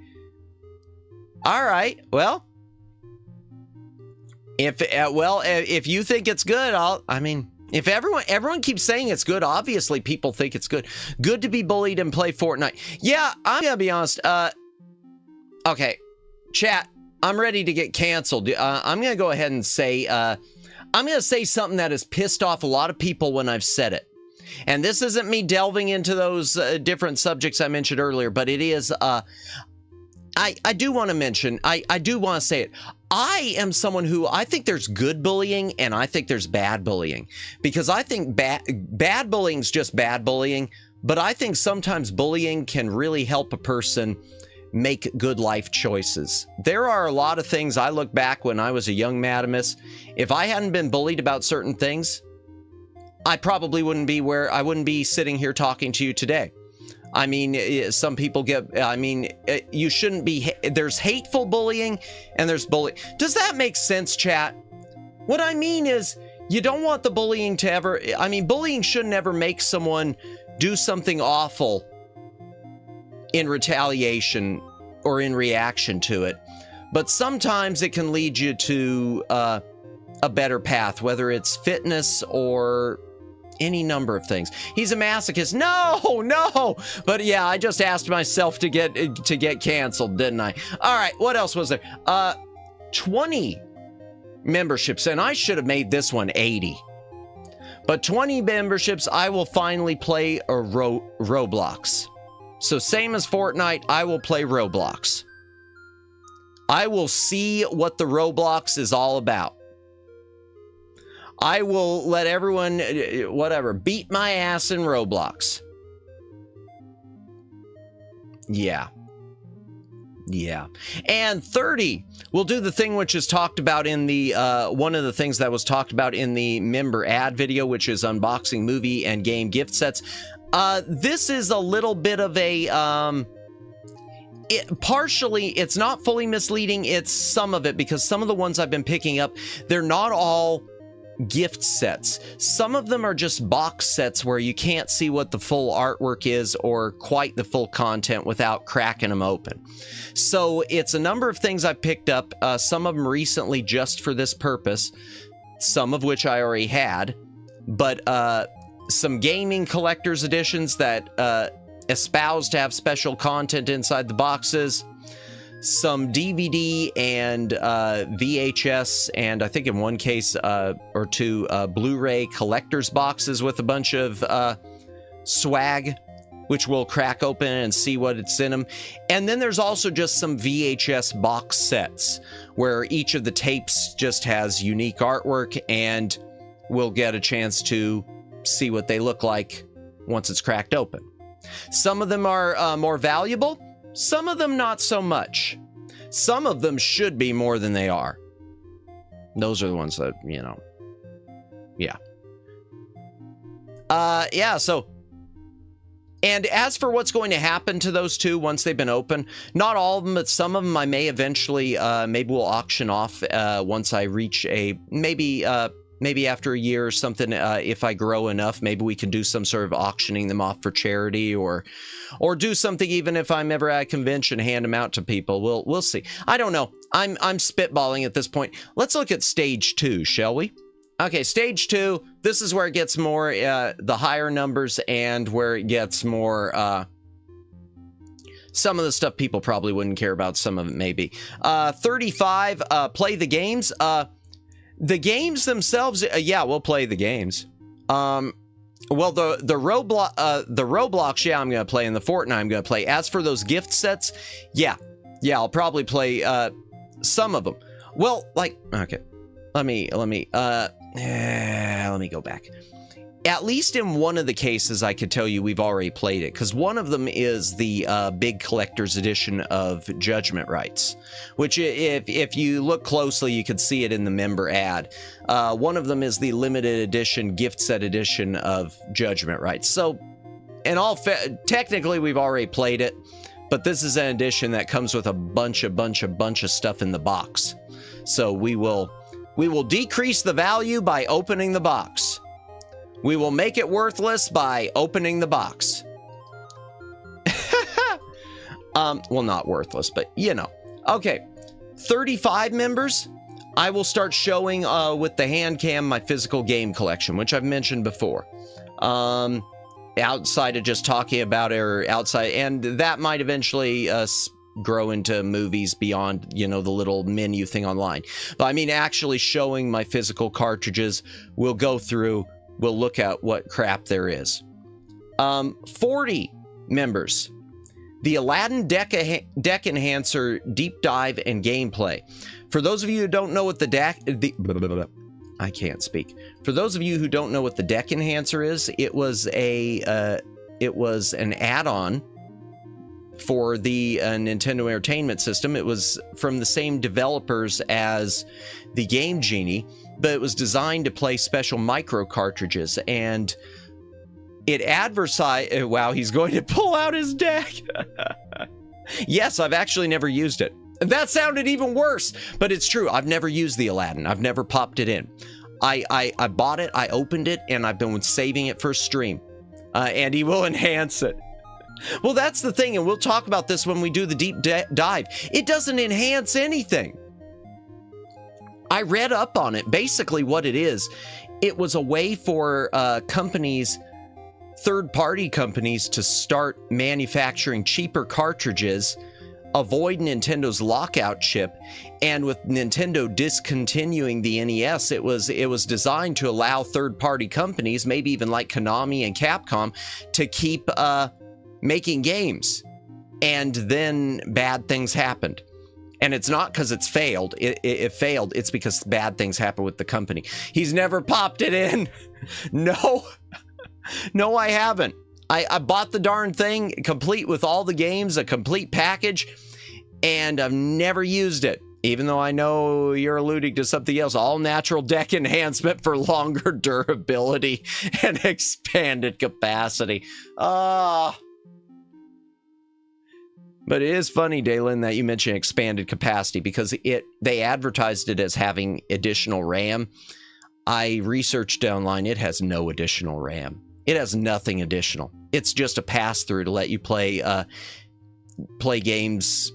All right. Well, if you think it's good, if everyone keeps saying it's good, obviously people think it's good. Good to be bullied and play Fortnite. Yeah, I'm gonna be honest. Okay, chat, I'm ready to get canceled. I'm gonna go ahead and say, I'm gonna say something that has pissed off a lot of people when I've said it. And this isn't me delving into those different subjects I mentioned earlier, but it is, I do want to mention, I do want to say it. I am someone who, I think there's good bullying and I think there's bad bullying. Because I think bad bullying is just bad bullying, but I think sometimes bullying can really help a person make good life choices. There are a lot of things I look back when I was a young Madamus. If I hadn't been bullied about certain things, I probably wouldn't be where I wouldn't be sitting here talking to you today. I mean, some people get, I mean, you shouldn't be, there's hateful bullying and there's bullying. Does that make sense, chat? What I mean is, you don't want the bullying to ever, I mean, bullying shouldn't ever make someone do something awful in retaliation or in reaction to it. But sometimes it can lead you to a better path, whether it's fitness or any number of things. He's a masochist. No. But yeah, I just asked myself to get canceled, didn't I? All right, what else was there? 20 memberships, and I should have made this one 80. But 20 memberships, I will finally play a Roblox. So same as Fortnite, I will play Roblox. I will see what the Roblox is all about. I will let everyone, whatever, beat my ass in Roblox. Yeah. And 30, we'll do the thing which is talked about in the, one of the things that was talked about in the member ad video, which is unboxing movie and game gift sets. This is a little bit of a, partially, it's not fully misleading, it's some of it, because some of the ones I've been picking up, they're not all gift sets. Some of them are just box sets where you can't see what the full artwork is or quite the full content without cracking them open. So it's a number of things I've picked up, some of them recently just for this purpose, some of which I already had, but some gaming collector's editions that espouse to have special content inside the boxes, some DVD and VHS, and I think in one case or two, Blu-ray collector's boxes with a bunch of swag, which we'll crack open and see what it's in them. And then there's also just some VHS box sets where each of the tapes just has unique artwork, and we'll get a chance to see what they look like once it's cracked open. Some of them are more valuable, some of them not so much. Some of them should be more than they are. Those are the ones that, you know, yeah. Yeah, so, and as for what's going to happen to those two once they've been open, not all of them, but some of them I may eventually, maybe we'll auction off once I reach a, maybe after a year or something, if I grow enough, maybe we can do some sort of auctioning them off for charity, or do something, even if I'm ever at a convention, hand them out to people. We'll see. I don't know. I'm spitballing at this point. Let's look at stage 2, shall we? Okay, stage 2. This is where it gets more the higher numbers, and where it gets more some of the stuff people probably wouldn't care about. Some of it maybe. 35. Play the games. The games themselves, yeah, we'll play the games. Well, the Roblox, yeah, I'm gonna play, and the Fortnite I'm gonna play. As for those gift sets, yeah, I'll probably play some of them. Well, like, okay, let me go back. At least in one of the cases, I could tell you we've already played it, because one of them is the big collector's edition of Judgment Rights, which if you look closely, you can see it in the member ad. One of them is the limited edition, gift set edition of Judgment Rights. So, technically, we've already played it, but this is an edition that comes with a bunch of stuff in the box. So we will decrease the value by opening the box. We will make it worthless by opening the box. Well, not worthless, but you know. Okay, 35 members. I will start showing with the hand cam my physical game collection, which I've mentioned before. Outside of just talking about it, or outside, and that might eventually grow into movies beyond, you know, the little menu thing online. But I mean, actually showing my physical cartridges. We'll go through. We'll look at what crap there is. 40 members. The Aladdin Deck Enhancer Deep Dive and Gameplay. For those of you who don't know what I can't speak. For those of you who don't know what the Deck Enhancer is, it was an add-on for the Nintendo Entertainment System. It was from the same developers as the Game Genie, but it was designed to play special micro cartridges, and it advertised. Wow, he's going to pull out his deck. Yes, I've actually never used it. That sounded even worse, but it's true. I've never used the Aladdin. I've never popped it in. I bought it, I opened it, and I've been saving it for a stream. and he will enhance it. Well, that's the thing, and we'll talk about this when we do the deep dive. It doesn't enhance anything. I read up on it. Basically what it is, it was a way for companies, third-party companies, to start manufacturing cheaper cartridges, avoid Nintendo's lockout chip, and with Nintendo discontinuing the NES, it was designed to allow third-party companies, maybe even like Konami and Capcom, to keep making games. And then bad things happened. And it's not because it's failed. It failed. It's because bad things happen with the company. He's never popped it in. No. No, I haven't. I bought the darn thing complete with all the games, a complete package, and I've never used it. Even though I know you're alluding to something else. All natural deck enhancement for longer durability and expanded capacity. But it is funny, Dalen, that you mentioned expanded capacity, because they advertised it as having additional RAM. I researched online. It has no additional RAM. It has nothing additional. It's just a pass-through to let you play games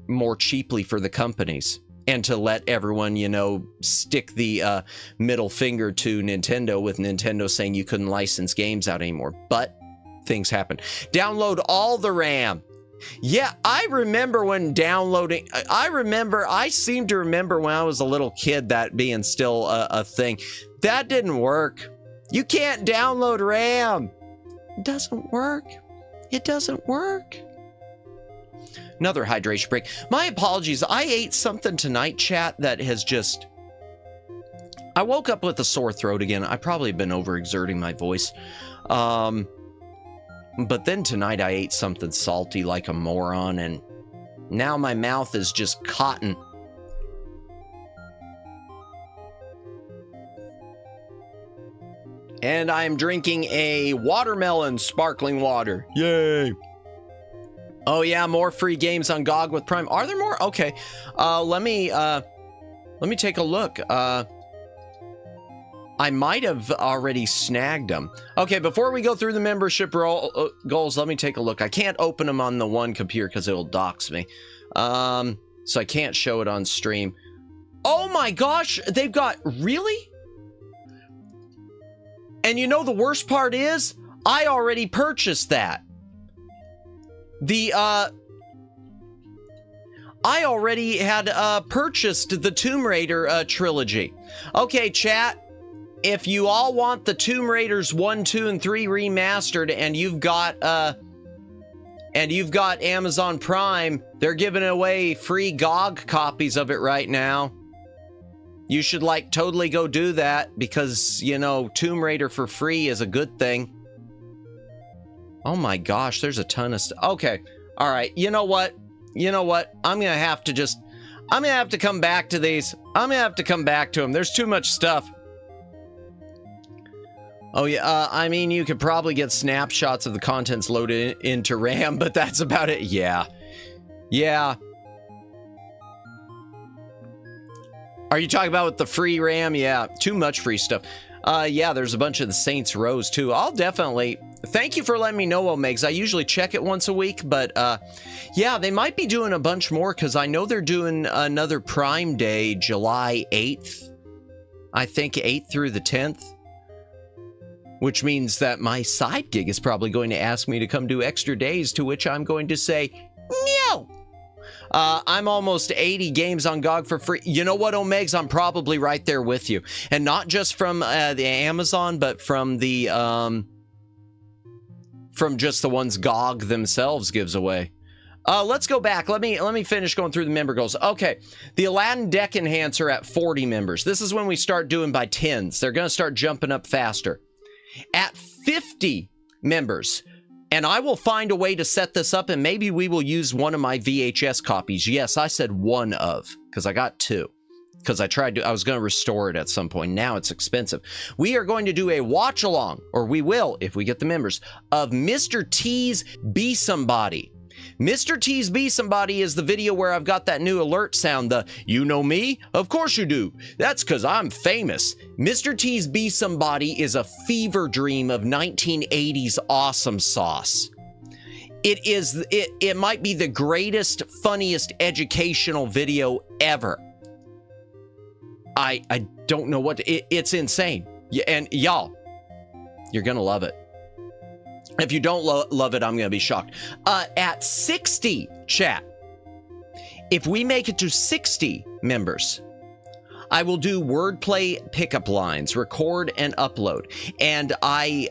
more cheaply for the companies, and to let everyone, you know, stick the middle finger to Nintendo, with Nintendo saying you couldn't license games out anymore. But things happen. Download all the RAM. Yeah, I remember when downloading, I seem to remember when I was a little kid that being still a thing. That didn't work. You can't download RAM. It doesn't work. It doesn't work. Another hydration break. My apologies. I ate something tonight, chat, that has just... I woke up with a sore throat again. I've probably been overexerting my voice. But then tonight I ate something salty like a moron, and now my mouth is just cotton. And I'm drinking a watermelon sparkling water. Yay! Oh yeah, more free games on GOG with Prime. Are there more? Okay. Let me take a look. I might have already snagged them. Okay, before we go through the membership goals, let me take a look. I can't open them on the one computer because it'll dox me. So I can't show it on stream. Oh my gosh, they've got... Really? And you know the worst part is, I already purchased that. I already had purchased the Tomb Raider trilogy. Okay, chat. If you all want the Tomb Raiders 1, 2, and 3 remastered, and you've got Amazon Prime, they're giving away free GOG copies of it right now. You should like totally go do that, because, you know, Tomb Raider for free is a good thing. Oh my gosh, there's a ton of stuff. Okay, all right. You know what? I'm gonna have to come back to these. I'm gonna have to come back to them. There's too much stuff. Oh yeah, I mean, you could probably get snapshots of the contents loaded into RAM, but that's about it. Yeah. Yeah. Are you talking about with the free RAM? Yeah, too much free stuff. Yeah, there's a bunch of the Saints Rows too. I'll definitely... Thank you for letting me know, Omegs. I usually check it once a week, but yeah, they might be doing a bunch more, because I know they're doing another Prime Day, July 8th. I think 8th through the 10th. Which means that my side gig is probably going to ask me to come do extra days, to which I'm going to say, no! I'm almost 80 games on GOG for free. You know what, Omegs? I'm probably right there with you. And not just from the Amazon, but from the... from just the ones GOG themselves gives away. Let's go back. Let me finish going through the member goals. Okay, the Aladdin deck enhancer at 40 members. This is when we start doing by 10s. They're going to start jumping up faster. At 50 members, and I will find a way to set this up, and maybe we will use one of my VHS copies. Yes, I said one of, because I got two. Because I was going to restore it at some point. Now it's expensive. We are going to do a watch along, or we will, if we get the members, of Mr. T's Be Somebody. Mr. T's Be Somebody is the video where I've got that new alert sound, the "you know me? Of course you do. That's because I'm famous." Mr. T's Be Somebody is a fever dream of 1980s awesome sauce. It might be the greatest, funniest educational video ever. I don't know what, it's insane. And y'all, you're gonna love it. If you don't love it, I'm gonna be shocked. At 60, chat, if we make it to 60 members, I will do wordplay pickup lines, record and upload. And I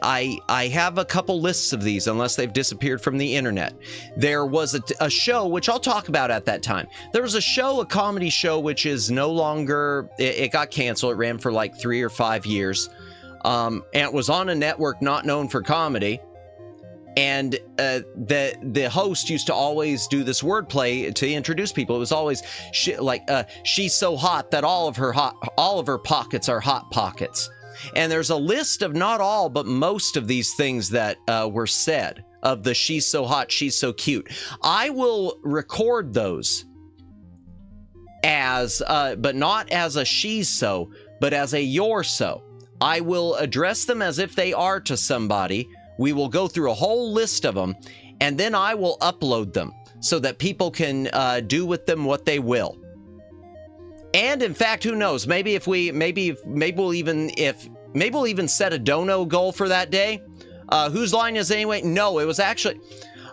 have a couple lists of these, unless they've disappeared from the internet. There was a show, which I'll talk about at that time. There was a show, a comedy show, which is no longer, it got canceled. It ran for like 3 or 5 years. And it was on a network not known for comedy. And the host used to always do this wordplay to introduce people. It was always she's so hot that all of her pockets are hot pockets. And there's a list of not all but most of these things that were said of the "she's so hot, she's so cute." I will record those as but not as a "she's so," but as a "you're so." I will address them as if they are to somebody. We will go through a whole list of them, and then I will upload them so that people can do with them what they will. And in fact, who knows? Maybe we'll even set a dono goal for that day. Whose line is it anyway? No, it was actually,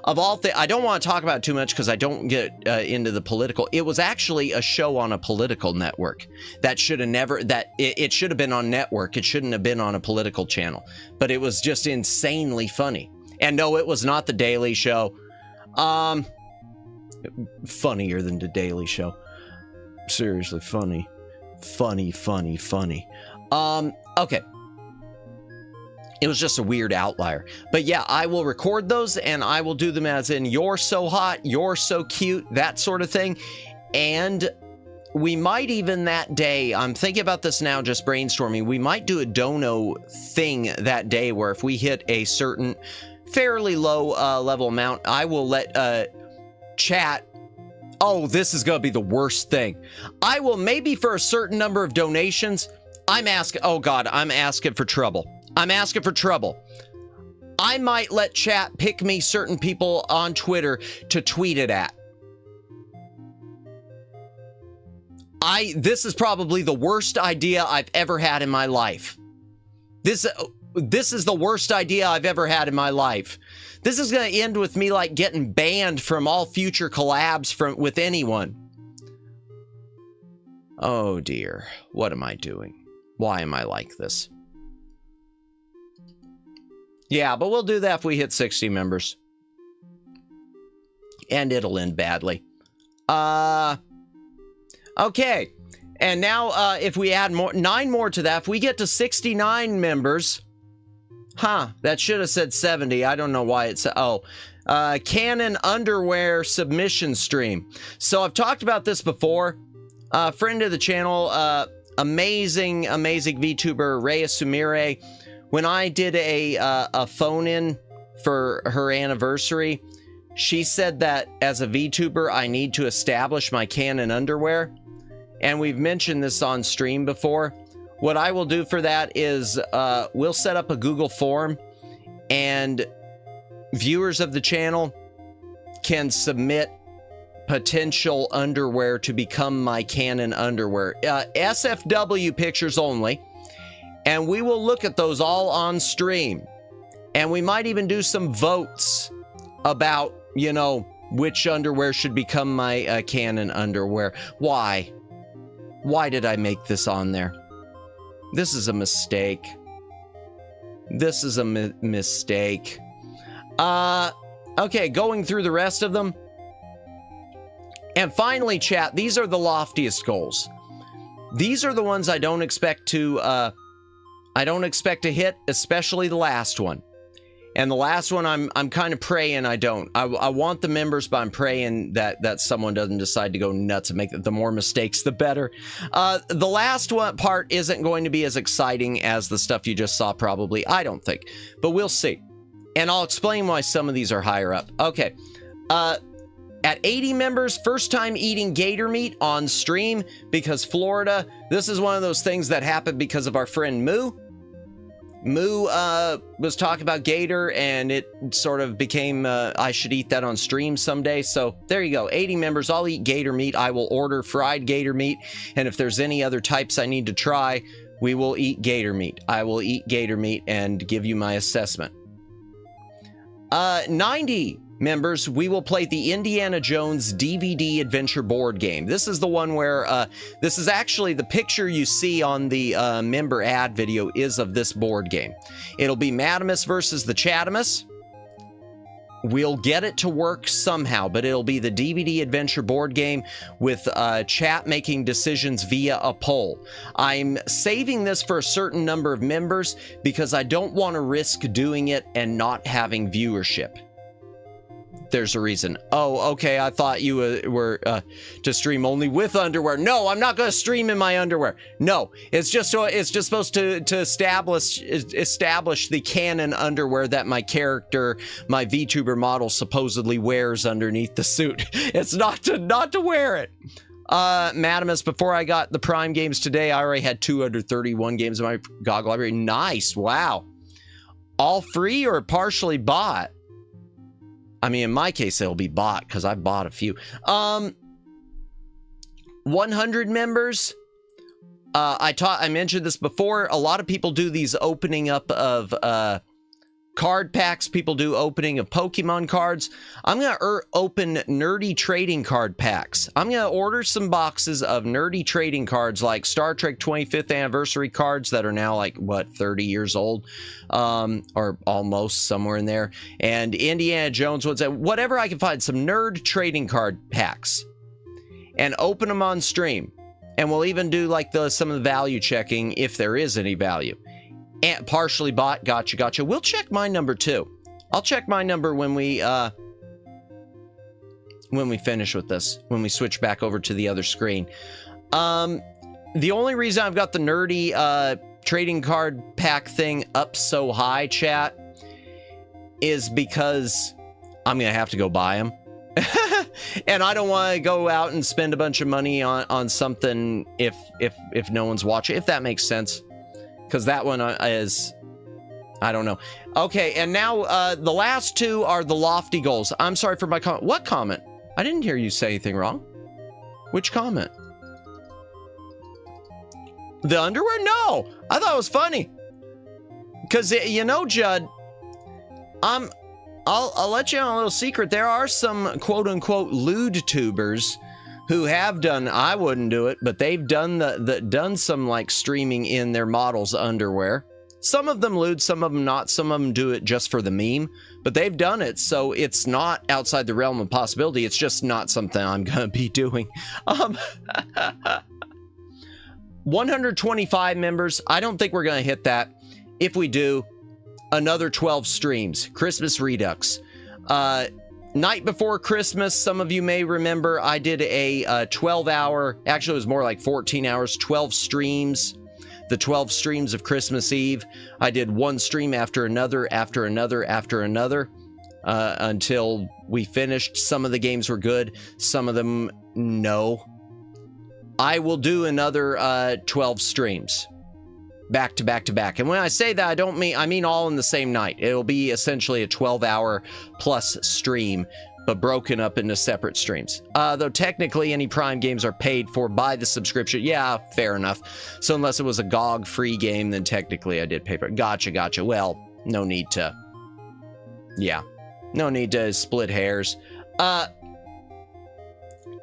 of all things, I don't want to talk about it too much because I don't get into the political. It was actually a show on a political network that should have never, it should have been on network. It shouldn't have been on a political channel, but it was just insanely funny. And no, it was not The Daily Show. Funnier than The Daily Show. Seriously, funny. Funny. Okay. It was just a weird outlier. But yeah, I will record those and I will do them as in "you're so hot, you're so cute," that sort of thing. And we might even that day, I'm thinking about this now, just brainstorming, we might do a dono thing that day where if we hit a certain fairly low level amount, I will let chat. Oh, this is going to be the worst thing. I will, maybe for a certain number of donations, I'm asking for trouble. I'm asking for trouble. I might let chat pick me certain people on Twitter to tweet it at. This is probably the worst idea I've ever had in my life. This is the worst idea I've ever had in my life. This is going to end with me like getting banned from all future collabs with anyone. Oh dear, what am I doing? Why am I like this? Yeah, but we'll do that if we hit 60 members. And it'll end badly. Okay. And now, if we add 9 more to that, if we get to 69 members... that should have said 70. I don't know why it said... Canon underwear submission stream. So I've talked about this before. Friend of the channel, amazing VTuber, Rhea Sumire. When I did a phone-in for her anniversary, she said that as a VTuber, I need to establish my Canon underwear. And we've mentioned this on stream before. What I will do for that is we'll set up a Google form, and viewers of the channel can submit potential underwear to become my Canon underwear. SFW pictures only. And we will look at those all on stream. And we might even do some votes about, you know, which underwear should become my Canon underwear. Why? Why did I make this on there? This is a mistake. This is a mistake. Okay, going through the rest of them. And finally, chat, these are the loftiest goals. These are the ones I don't expect to hit, especially the last one. And the last one, I'm kind of praying I don't. I want the members, but I'm praying that someone doesn't decide to go nuts and make the more mistakes, the better. The last one part isn't going to be as exciting as the stuff you just saw, probably. I don't think. But we'll see. And I'll explain why some of these are higher up. Okay. At 80 members, first time eating gator meat on stream because Florida. This is one of those things that happened because of our friend Moo. Moo was talking about gator, and it sort of became I should eat that on stream someday. So there you go. 80 members, I'll eat gator meat. I will order fried gator meat, and if there's any other types I need to try, we will eat gator meat. I will eat gator meat and give you my assessment. 90 members, we will play the Indiana Jones DVD adventure board game. This is the one where, this is actually the picture you see on the member ad video is of this board game. It'll be Madamus versus the Chatamus. We'll get it to work somehow, but it'll be the DVD adventure board game with chat making decisions via a poll. I'm saving this for a certain number of members because I don't want to risk doing it and not having viewership. There's a reason. Oh, okay. I thought you were to stream only with underwear. No, I'm not going to stream in my underwear. No, it's just supposed to establish the canon underwear that my character, my VTuber model, supposedly wears underneath the suit. It's not to wear it. Madamus, before I got the Prime games today, I already had 231 games in my GOG library. Nice. Wow. All free or partially bought? I mean, in my case, it'll be bought because I bought a few. 100 members. I mentioned this before. A lot of people do these opening up of card packs. People do opening of Pokemon cards. I'm going to open nerdy trading card packs. I'm going to order some boxes of nerdy trading cards like Star Trek 25th anniversary cards that are now like, what, 30 years old? Or almost somewhere in there. And Indiana Jones ones, whatever I can find, some nerd trading card packs. And open them on stream. And we'll even do like some of the value checking if there is any value. And partially bought, gotcha. We'll check my number too. I'll check my number when we finish with this, when we switch back over to the other screen. The only reason I've got the nerdy trading card pack thing up so high, chat, is because I'm gonna have to go buy them. And I don't want to go out and spend a bunch of money on something if no one's watching, if that makes sense. Because that one is, I don't know. Okay, and now the last two are the lofty goals. I'm sorry for my comment. What comment? I didn't hear you say anything wrong. Which comment? The underwear? No, I thought it was funny. Because, you know, Judd, I'll let you on a little secret. There are some quote-unquote lewd tubers who have done, I wouldn't do it, but they've done done some like streaming in their models' underwear. Some of them lewd, some of them not. Some of them do it just for the meme, but they've done it, so it's not outside the realm of possibility. It's just not something I'm gonna be doing. 125 members. I don't think we're gonna hit that. If we do, another 12 streams. Christmas Redux. Night before Christmas, some of you may remember I did a 12-hour, actually it was more like 14 hours, 12 streams. The 12 streams of Christmas Eve. I did one stream after another, until we finished. Some of the games were good, some of them no. I will do another 12 streams. Back to back to back. And when I say that, I mean all in the same night. It'll be essentially a 12-hour plus stream, but broken up into separate streams. Though technically any Prime games are paid for by the subscription. Yeah, fair enough. So unless it was a GOG free game, then technically I did pay for it. Gotcha. Well, no need to. Yeah, no need to split hairs. And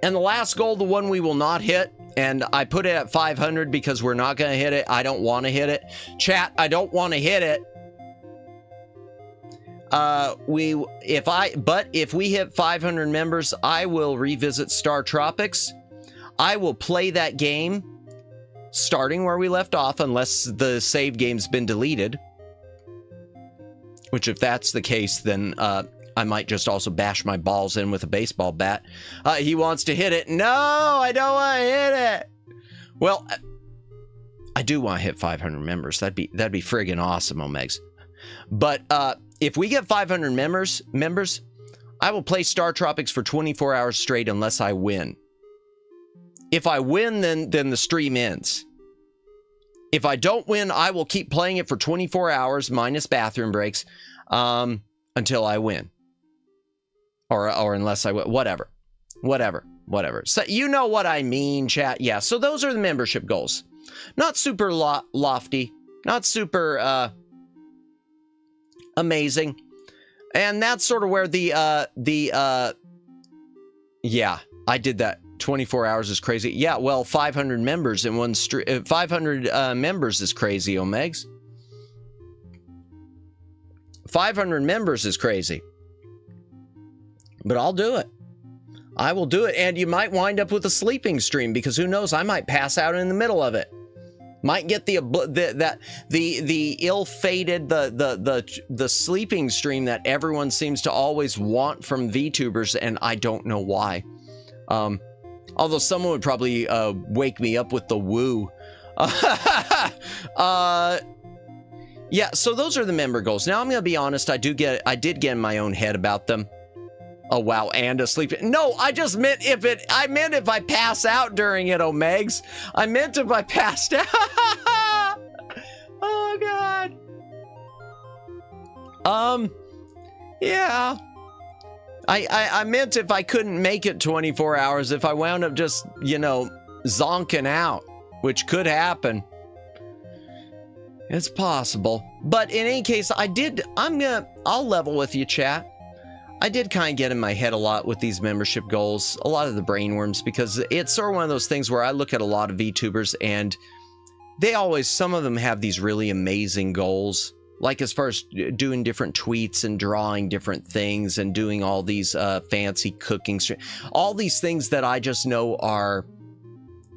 the last goal, the one we will not hit, and I put it at 500 because we're not going to hit it. I don't want to hit it. Chat, I don't want to hit it. If we hit 500 members, I will revisit Star Tropics. I will play that game starting where we left off, unless the save game's been deleted. Which, if that's the case, then I might just also bash my balls in with a baseball bat. He wants to hit it. No, I don't want to hit it. Well, I do want to hit 500 members. That'd be friggin' awesome, Omegs. But if we get 500 members, I will play Star Tropics for 24 hours straight unless I win. If I win, then the stream ends. If I don't win, I will keep playing it for 24 hours minus bathroom breaks until I win. Or unless I win. Whatever. So you know what I mean, chat. Yeah, so those are the membership goals. Not super lofty. Not super amazing. And that's sort of where yeah, I did that. 24 hours is crazy. Yeah, well, 500 members in one stream. 500 members is crazy, Omegs. 500 members is crazy. But I'll do it. I will do it. And you might wind up with a sleeping stream because who knows? I might pass out in the middle of it. Might get the ill-fated the sleeping stream that everyone seems to always want from VTubers, and I don't know why. Although someone would probably wake me up with the woo. Yeah, so those are the member goals. Now I'm gonna be honest, I did get in my own head about them. Oh wow, and a sleep. No, I just meant I meant if I pass out during it, Omegs. I meant if I passed out. Oh god. Yeah. I meant if I couldn't make it 24 hours, if I wound up just, you know, zonking out, which could happen. It's possible. But in any case, I'll level with you, chat. I did kind of get in my head a lot with these membership goals, a lot of the brainworms, because it's sort of one of those things where I look at a lot of VTubers and some of them have these really amazing goals. Like as far as doing different tweets and drawing different things and doing all these fancy cooking, all these things that I just know are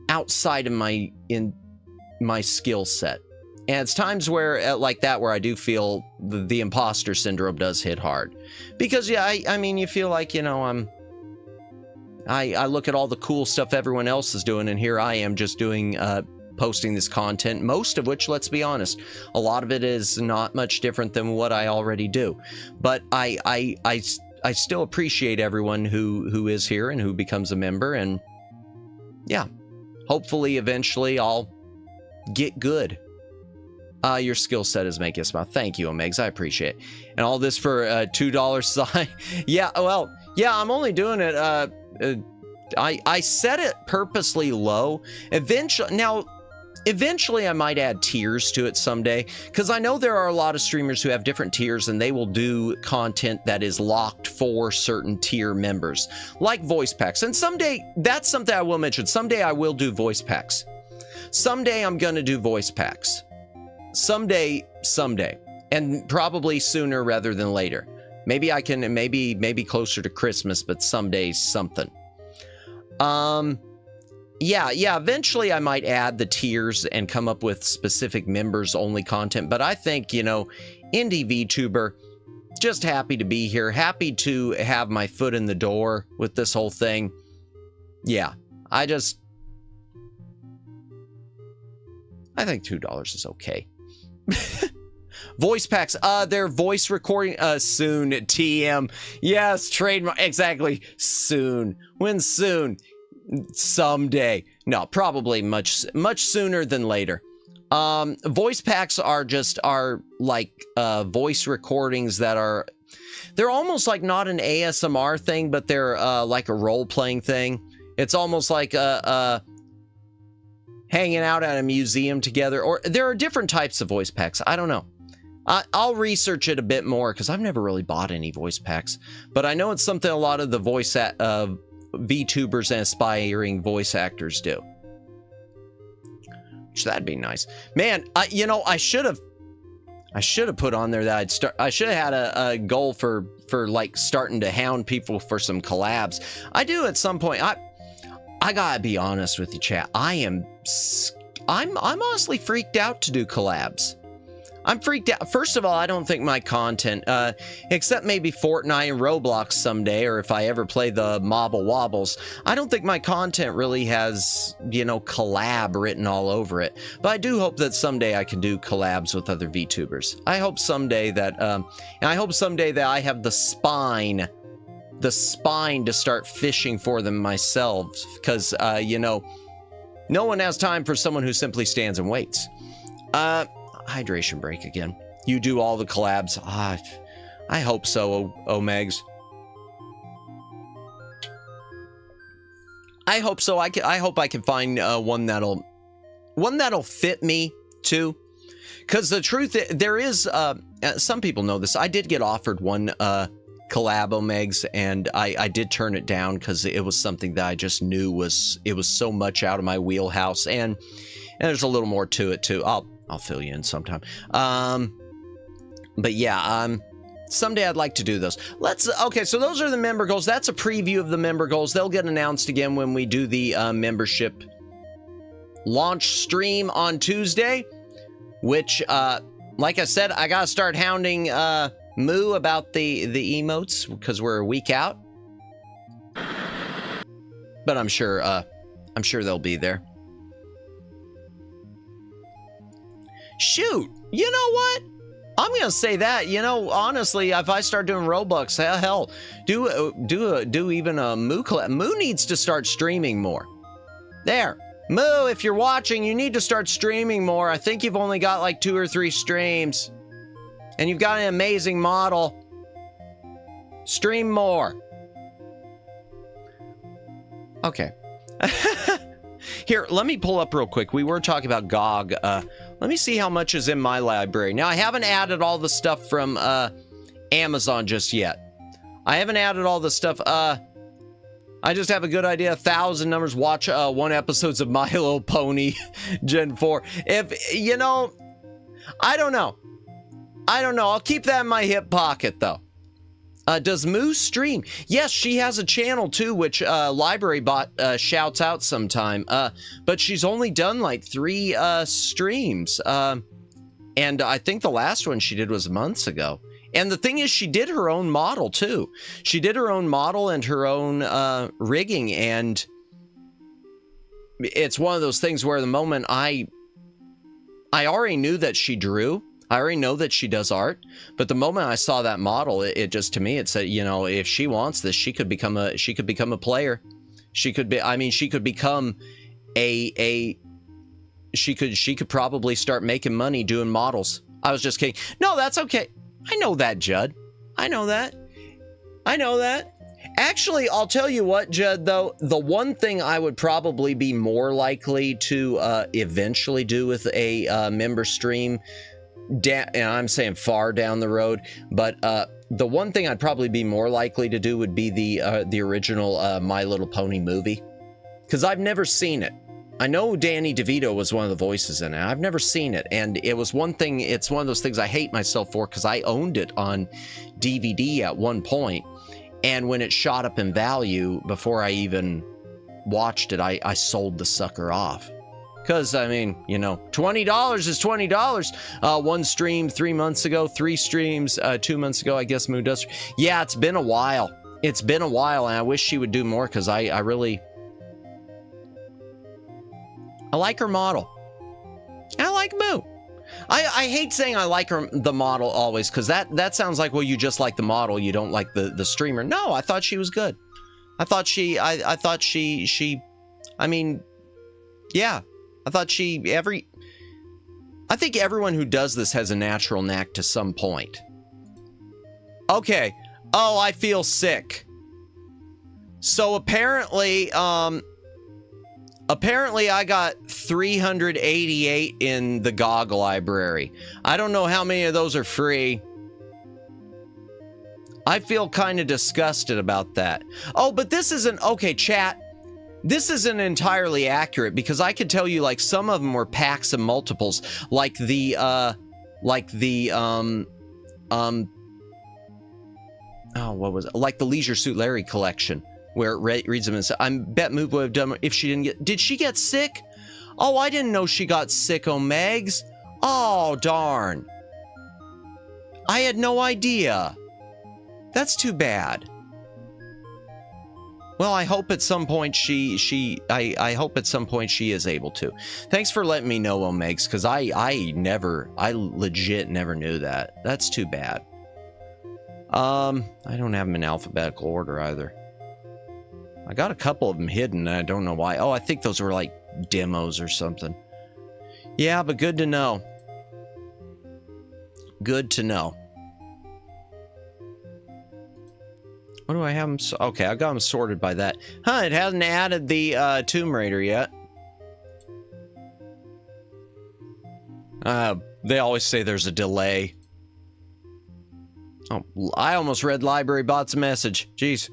outside of my skill set. And it's times where like that where I do feel the imposter syndrome does hit hard, because yeah, I mean you feel like, you know, I look at all the cool stuff everyone else is doing, and here I am just doing posting this content, most of which, let's be honest, a lot of it is not much different than what I already do. But I still appreciate everyone who is here and who becomes a member, and yeah, hopefully eventually I'll get good. Your skill set is making us smile. Thank you, Omegs. I appreciate it. And all this for $2 sign. Yeah, well, yeah, I'm only doing it. I set it purposely low. Eventually, I might add tiers to it someday, because I know there are a lot of streamers who have different tiers, and they will do content that is locked for certain tier members, like voice packs. And someday, that's something I will mention. Someday I will do voice packs. Someday I'm going to do voice packs. Someday, and probably sooner rather than later. Maybe I can, maybe closer to Christmas, but someday something. Yeah, eventually I might add the tiers and come up with specific members only content, but I think, you know, indie VTuber, just happy to be here, happy to have my foot in the door with this whole thing. Yeah, I think $2 is okay. Voice packs, they're voice recording, soon, TM. Yes, trademark, exactly, soon. When soon? Someday. No, probably much sooner than later. Voice packs are like, voice recordings that they're almost like not an ASMR thing, but they're, like a role-playing thing. It's almost like, hanging out at a museum together, or there are different types of voice packs. I don't know. I'll research it a bit more, because I've never really bought any voice packs, but I know it's something a lot of the VTubers and aspiring voice actors do. So that'd be nice, man. You know, I should have put on there that I should have had a goal for like starting to hound people for some collabs. I do at some point. I gotta be honest with you, chat. I'm honestly freaked out to do collabs. I'm freaked out. First of all, I don't think my content, except maybe Fortnite and Roblox someday, or if I ever play the Mobble Wobbles, I don't think my content really has, you know, collab written all over it. But I do hope that someday I can do collabs with other VTubers. I hope someday that, and I hope someday that I have the spine the spine to start fishing for them myself, because, you know, no one has time for someone who simply stands and waits. Hydration break again. You do all the collabs. I hope so, Omegs. I hope so. I hope I can find one that'll fit me too. Because the truth, there is, some people know this. I did get offered one collab Omegs, and I did turn it down because it was something that I just knew was so much out of my wheelhouse, and there's a little more to it too. I'll fill you in sometime. But yeah, someday I'd like to do those. Okay, so those are the member goals. That's a preview of the member goals. They'll get announced again when we do the membership launch stream on Tuesday, which, like I said, I gotta start hounding Moo about the emotes because we're a week out. But I'm sure they'll be there. Shoot, you know what? I'm gonna say that, you know, honestly, if I start doing Robux, hell, do even a Moo collab. Moo needs to start streaming more. There, Moo, if you're watching, you need to start streaming more. I think you've only got like 2 or 3 streams, and you've got an amazing model. Stream more. Okay. Here, let me pull up real quick. We were talking about GOG. Let me see how much is in my library. Now, I haven't added all the stuff from Amazon just yet. I haven't added all the stuff. I just have a good idea. 1,000 numbers. Watch 1 episodes of My Little Pony Gen 4. If, you know, I don't know. I'll keep that in my hip pocket, though. Does Moo stream? Yes, she has a channel too, which Library Bot shouts out sometime. But she's only done like 3 streams. And I think the last one she did was months ago. And the thing is, she did her own model too. She did her own model and her own rigging. And it's one of those things where the moment I already knew that she drew. I already know that she does art, but the moment I saw that model, it just, to me, it said, you know, if she wants this, she could become a player. She could be, I mean, she could become she could probably start making money doing models. I was just kidding. No, that's okay. I know that, Judd. I know that. Actually, I'll tell you what, Judd, though, the one thing I would probably be more likely to eventually do with a member stream, and I'm saying far down the road, but the one thing I'd probably be more likely to do would be the original My Little Pony movie, because I've never seen it. I know Danny DeVito was one of the voices in it. I've never seen it, and it was one thing. It's one of those things I hate myself for, because I owned it on DVD at one point, and when it shot up in value before I even watched it, I sold the sucker off. Because, I mean, you know, $20 is $20. 1 stream 3 months ago, 3 streams 2 months ago, I guess Moo does. Yeah, it's been a while. It's been a while, and I wish she would do more, because I like her model. I like Moo. I hate saying I like the model always, because that sounds like, well, you just like the model, you don't like the streamer. No, I thought she was good. I mean, yeah. I think everyone who does this has a natural knack to some point. Okay. Oh, I feel sick. So apparently I got 388 in the GOG library. I don't know how many of those are free. I feel kind of disgusted about that. Oh, but this isn't, okay, chat. This isn't entirely accurate, because I could tell you, like, some of them were packs and multiples, like the oh, what was it? Like the Leisure Suit Larry collection, where it reads them and says, I bet Moo would have done if she didn't get, did she get sick? Oh, I didn't know she got sick, Omegs. Oh, darn. I had no idea. That's too bad. Well, I hope at some point I hope at some point she is able to. Thanks for letting me know, Omegs, because I legit never knew that. That's too bad. I don't have them in alphabetical order either. I got a couple of them hidden, and I don't know why. Oh, I think those were like demos or something. Yeah, but good to know. Good to know. What do I have them? Okay, I got them sorted by that. Huh, it hasn't added the Tomb Raider yet. They always say there's a delay. Oh, I almost read Library Bot's message. Jeez.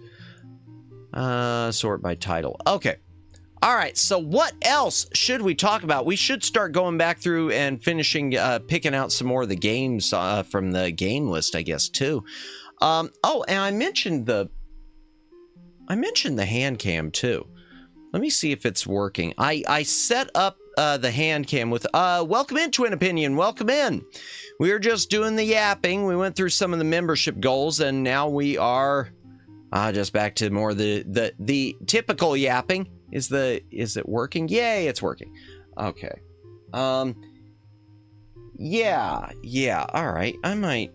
Sort by title. Okay. All right, so what else should we talk about? We should start going back through and finishing, picking out some more of the games from the game list, I guess, too. Oh, and I mentioned the hand cam, too. Let me see if it's working. I set up the hand cam with, welcome in, Twin Opinion, welcome in. We were just doing the yapping. We went through some of the membership goals, and now we are just back to more the typical yapping. Is it working? Yay, it's working. Okay. Yeah, all right. I might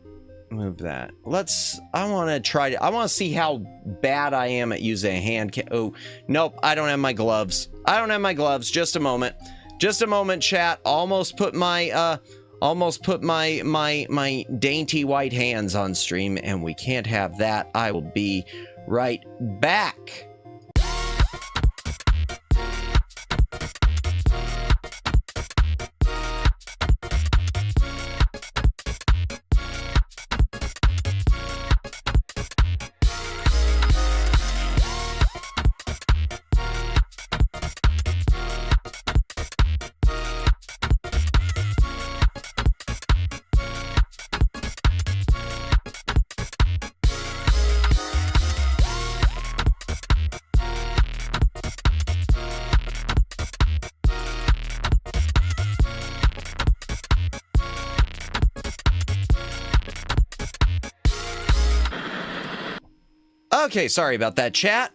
move that. I want to see how bad I am at using a hand cam. Oh, nope, I don't have my gloves. Just a moment. Just a moment, chat. Almost put my dainty white hands on stream, and we can't have that. I will be right back. Okay, sorry about that, chat.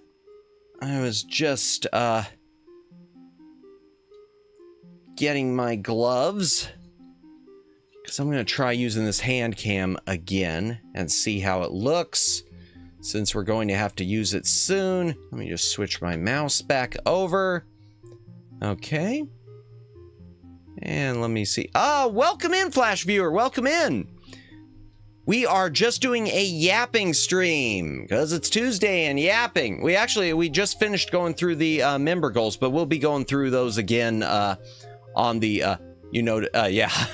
I was just, getting my gloves, because I'm going to try using this hand cam again and see how it looks, since we're going to have to use it soon. Let me just switch my mouse back over. Okay. And let me see. Welcome in, Flash Viewer. Welcome in. We are just doing a yapping stream because it's Tuesday and yapping. We just finished going through the member goals, but we'll be going through those again on the yeah.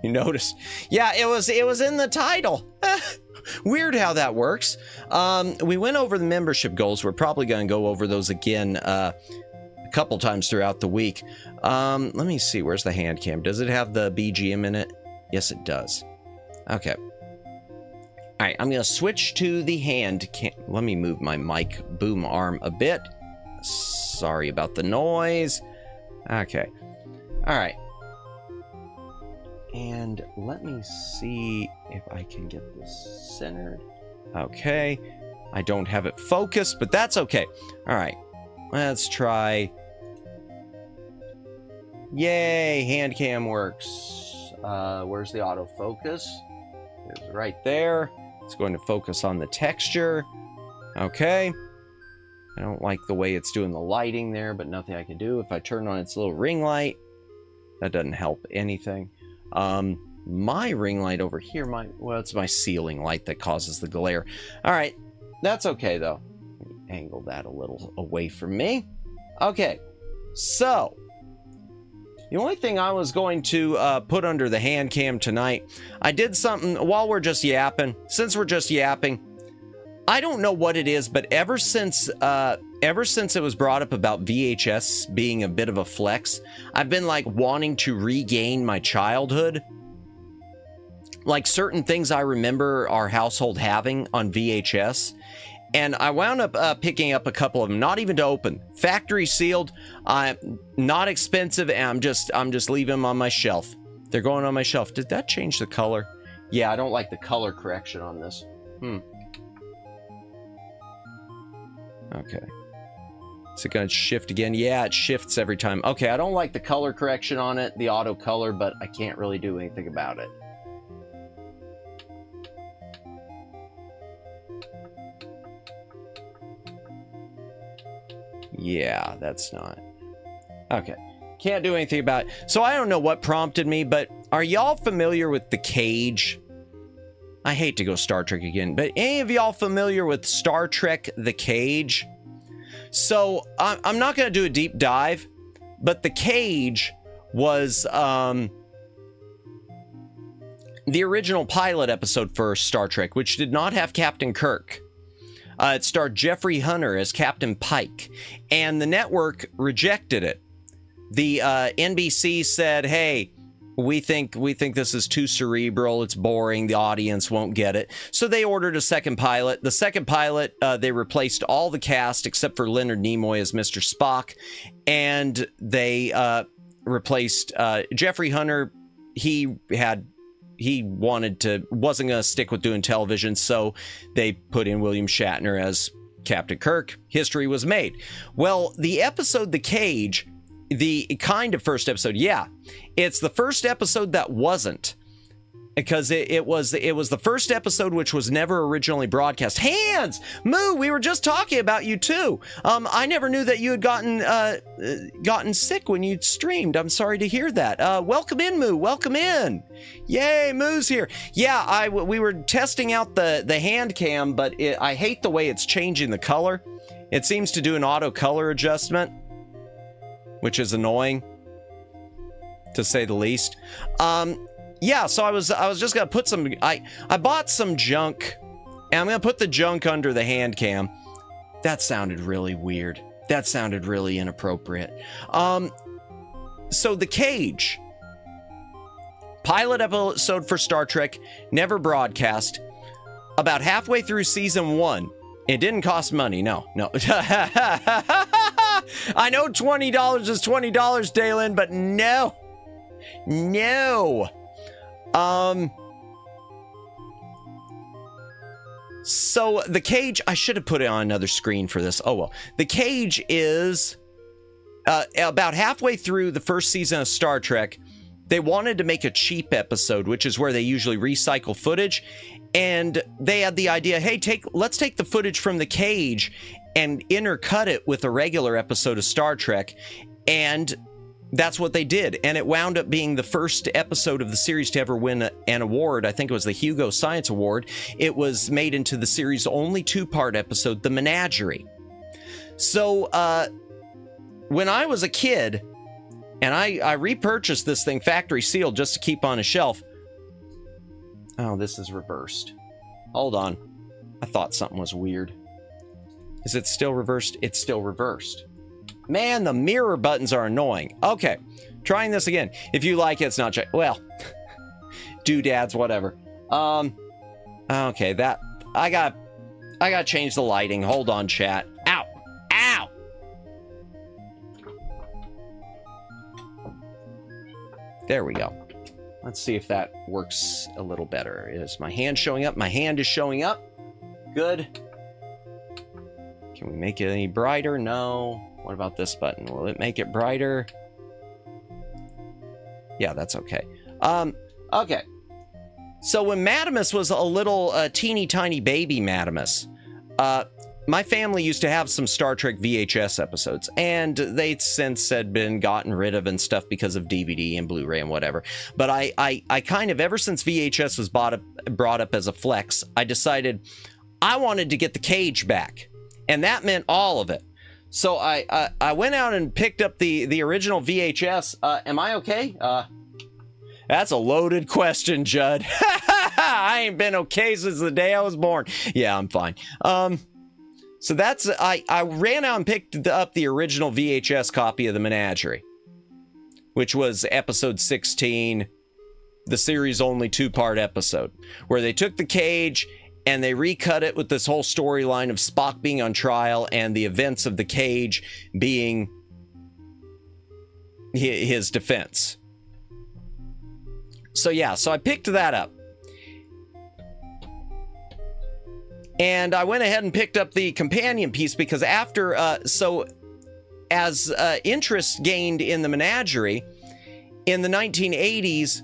You noticed. Yeah, it was in the title. Weird how that works. We went over the membership goals. We're probably going to go over those again a couple times throughout the week. Let me see. Where's the hand cam? Does it have the BGM in it? Yes, it does. Okay. All right, I'm going to switch to the hand cam. Let me move my mic boom arm a bit. Sorry about the noise. Okay. All right. And let me see if I can get this centered. Okay. I don't have it focused, but that's okay. All right. Let's try. Yay, hand cam works. Where's the autofocus? It's right there. It's going to focus on the texture. Okay. I don't like the way it's doing the lighting there, but nothing I can do. If I turn on its little ring light, that doesn't help anything. My ring light over here, well, it's my ceiling light that causes the glare. All right. That's okay, though. Angle that a little away from me. Okay. So, the only thing I was going to put under the hand cam tonight, I did something while we're just yapping. Since we're just yapping, I don't know what it is, but ever since it was brought up about VHS being a bit of a flex, I've been like wanting to regain my childhood. Like certain things I remember our household having on VHS. And I wound up picking up a couple of them, not even to open. Factory sealed, not expensive, and I'm just leaving them on my shelf. They're going on my shelf. Did that change the color? Yeah, I don't like the color correction on this. Okay. Is it going to shift again? Yeah, it shifts every time. Okay, I don't like the color correction on it, the auto color, but I can't really do anything about it. Yeah, that's not. Okay. Can't do anything about it. So I don't know what prompted me, but are y'all familiar with The Cage? I hate to go Star Trek again, but any of y'all familiar with Star Trek The Cage? So I'm not going to do a deep dive, but The Cage was the original pilot episode for Star Trek, which did not have Captain Kirk. It starred Jeffrey Hunter as Captain Pike, and the network rejected it. The NBC said, hey, we think this is too cerebral, it's boring, the audience won't get it. So they ordered a second pilot. The second pilot, they replaced all the cast except for Leonard Nimoy as Mr. Spock, and they replaced Jeffrey Hunter. He wasn't going to stick with doing television, so they put in William Shatner as Captain Kirk. History was made. Well, the episode The Cage, the kind of first episode, yeah, it's the first episode that wasn't, because it was the first episode which was never originally broadcast. Hans, Moo, we were just talking about you too. I never knew that you had gotten sick when you streamed. I'm sorry to hear that. Welcome in, Moo. Welcome in. Yay, Moo's here. Yeah, we were testing out the hand cam, but I hate the way it's changing the color. It seems to do an auto color adjustment, which is annoying, to say the least. Yeah, so I was just gonna put some. I bought some junk, and I'm gonna put the junk under the hand cam. That sounded really weird. That sounded really inappropriate. So The Cage, pilot episode for Star Trek, never broadcast. About halfway through season 1, it didn't cost money. No. I know $20 is $20, Dalen, but no. So The Cage, I should have put it on another screen for this. Oh well. The Cage is about halfway through the first season of Star Trek. They wanted to make a cheap episode, which is where they usually recycle footage, and they had the idea, hey, let's take the footage from The Cage and intercut it with a regular episode of Star Trek, and that's what they did. And it wound up being the first episode of the series to ever win an award. I think it was the Hugo Science Award. It was made into the series' only 2-part episode, The Menagerie. So when I was a kid, and I repurchased this thing factory sealed just to keep on a shelf. Oh, this is reversed. Hold on. I thought something was weird. Is it still reversed? It's still reversed. Man, the mirror buttons are annoying. Okay, trying this again. If you like it, it's not... Well, doodads, whatever. Okay, that... I got to change the lighting. Hold on, chat. Ow! Ow! There we go. Let's see if that works a little better. Is my hand showing up? My hand is showing up. Good. Can we make it any brighter? No. What about this button? Will it make it brighter? Yeah, that's okay. Okay. So when Madamus was a little teeny tiny baby Madamus, my family used to have some Star Trek VHS episodes, and they since had been gotten rid of and stuff because of DVD and Blu-ray and whatever. But I kind of, ever since VHS was brought up as a flex, I decided I wanted to get The Cage back, and that meant all of it. So I went out and picked up the original VHS. Am I okay? That's a loaded question, Judd. I ain't been okay since the day I was born. Yeah, I'm fine. So that's, I ran out and picked up the original VHS copy of The Menagerie, which was episode 16, the series' only 2-part episode, where they took The Cage and they recut it with this whole storyline of Spock being on trial and the events of The Cage being his defense. So yeah, so I picked that up. And I went ahead and picked up the companion piece because after, as interest gained in The Menagerie, in the 1980s,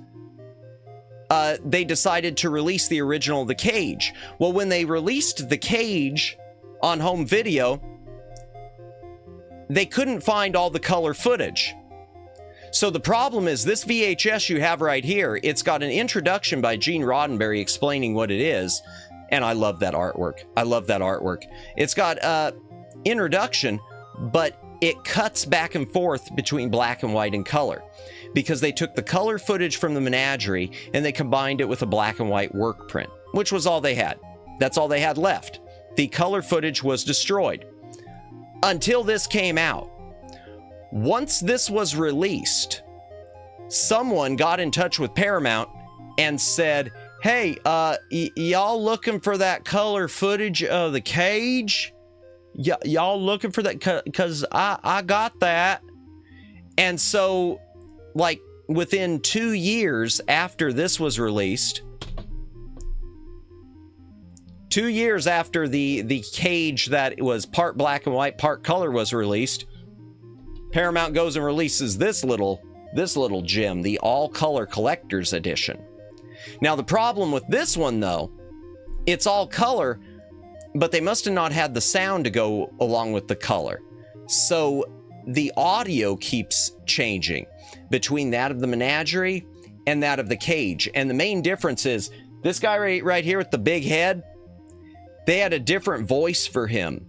they decided to release the original The Cage. Well, when they released The Cage on home video, they couldn't find all the color footage. So the problem is this VHS you have right here, it's got an introduction by Gene Roddenberry explaining what it is. And I love that artwork. I love that artwork. It's got introduction, but it cuts back and forth between black and white and color because they took the color footage from the menagerie and they combined it with a black and white work print, which was all they had. That's all they had left. The color footage was destroyed until this came out. Once this was released, someone got in touch with Paramount and said, hey, y'all looking for that color footage of the cage? Y'all looking for that? Because I got that. And so, like, within 2 years after this was released, 2 years after the cage that was part black and white, part color was released, Paramount goes and releases this little gem, the all-color collector's edition. Now, the problem with this one, though, it's all color, but they must have not had the sound to go along with the color. So the audio keeps changing between that of the menagerie and that of the cage. And the main difference is this guy right here with the big head, they had a different voice for him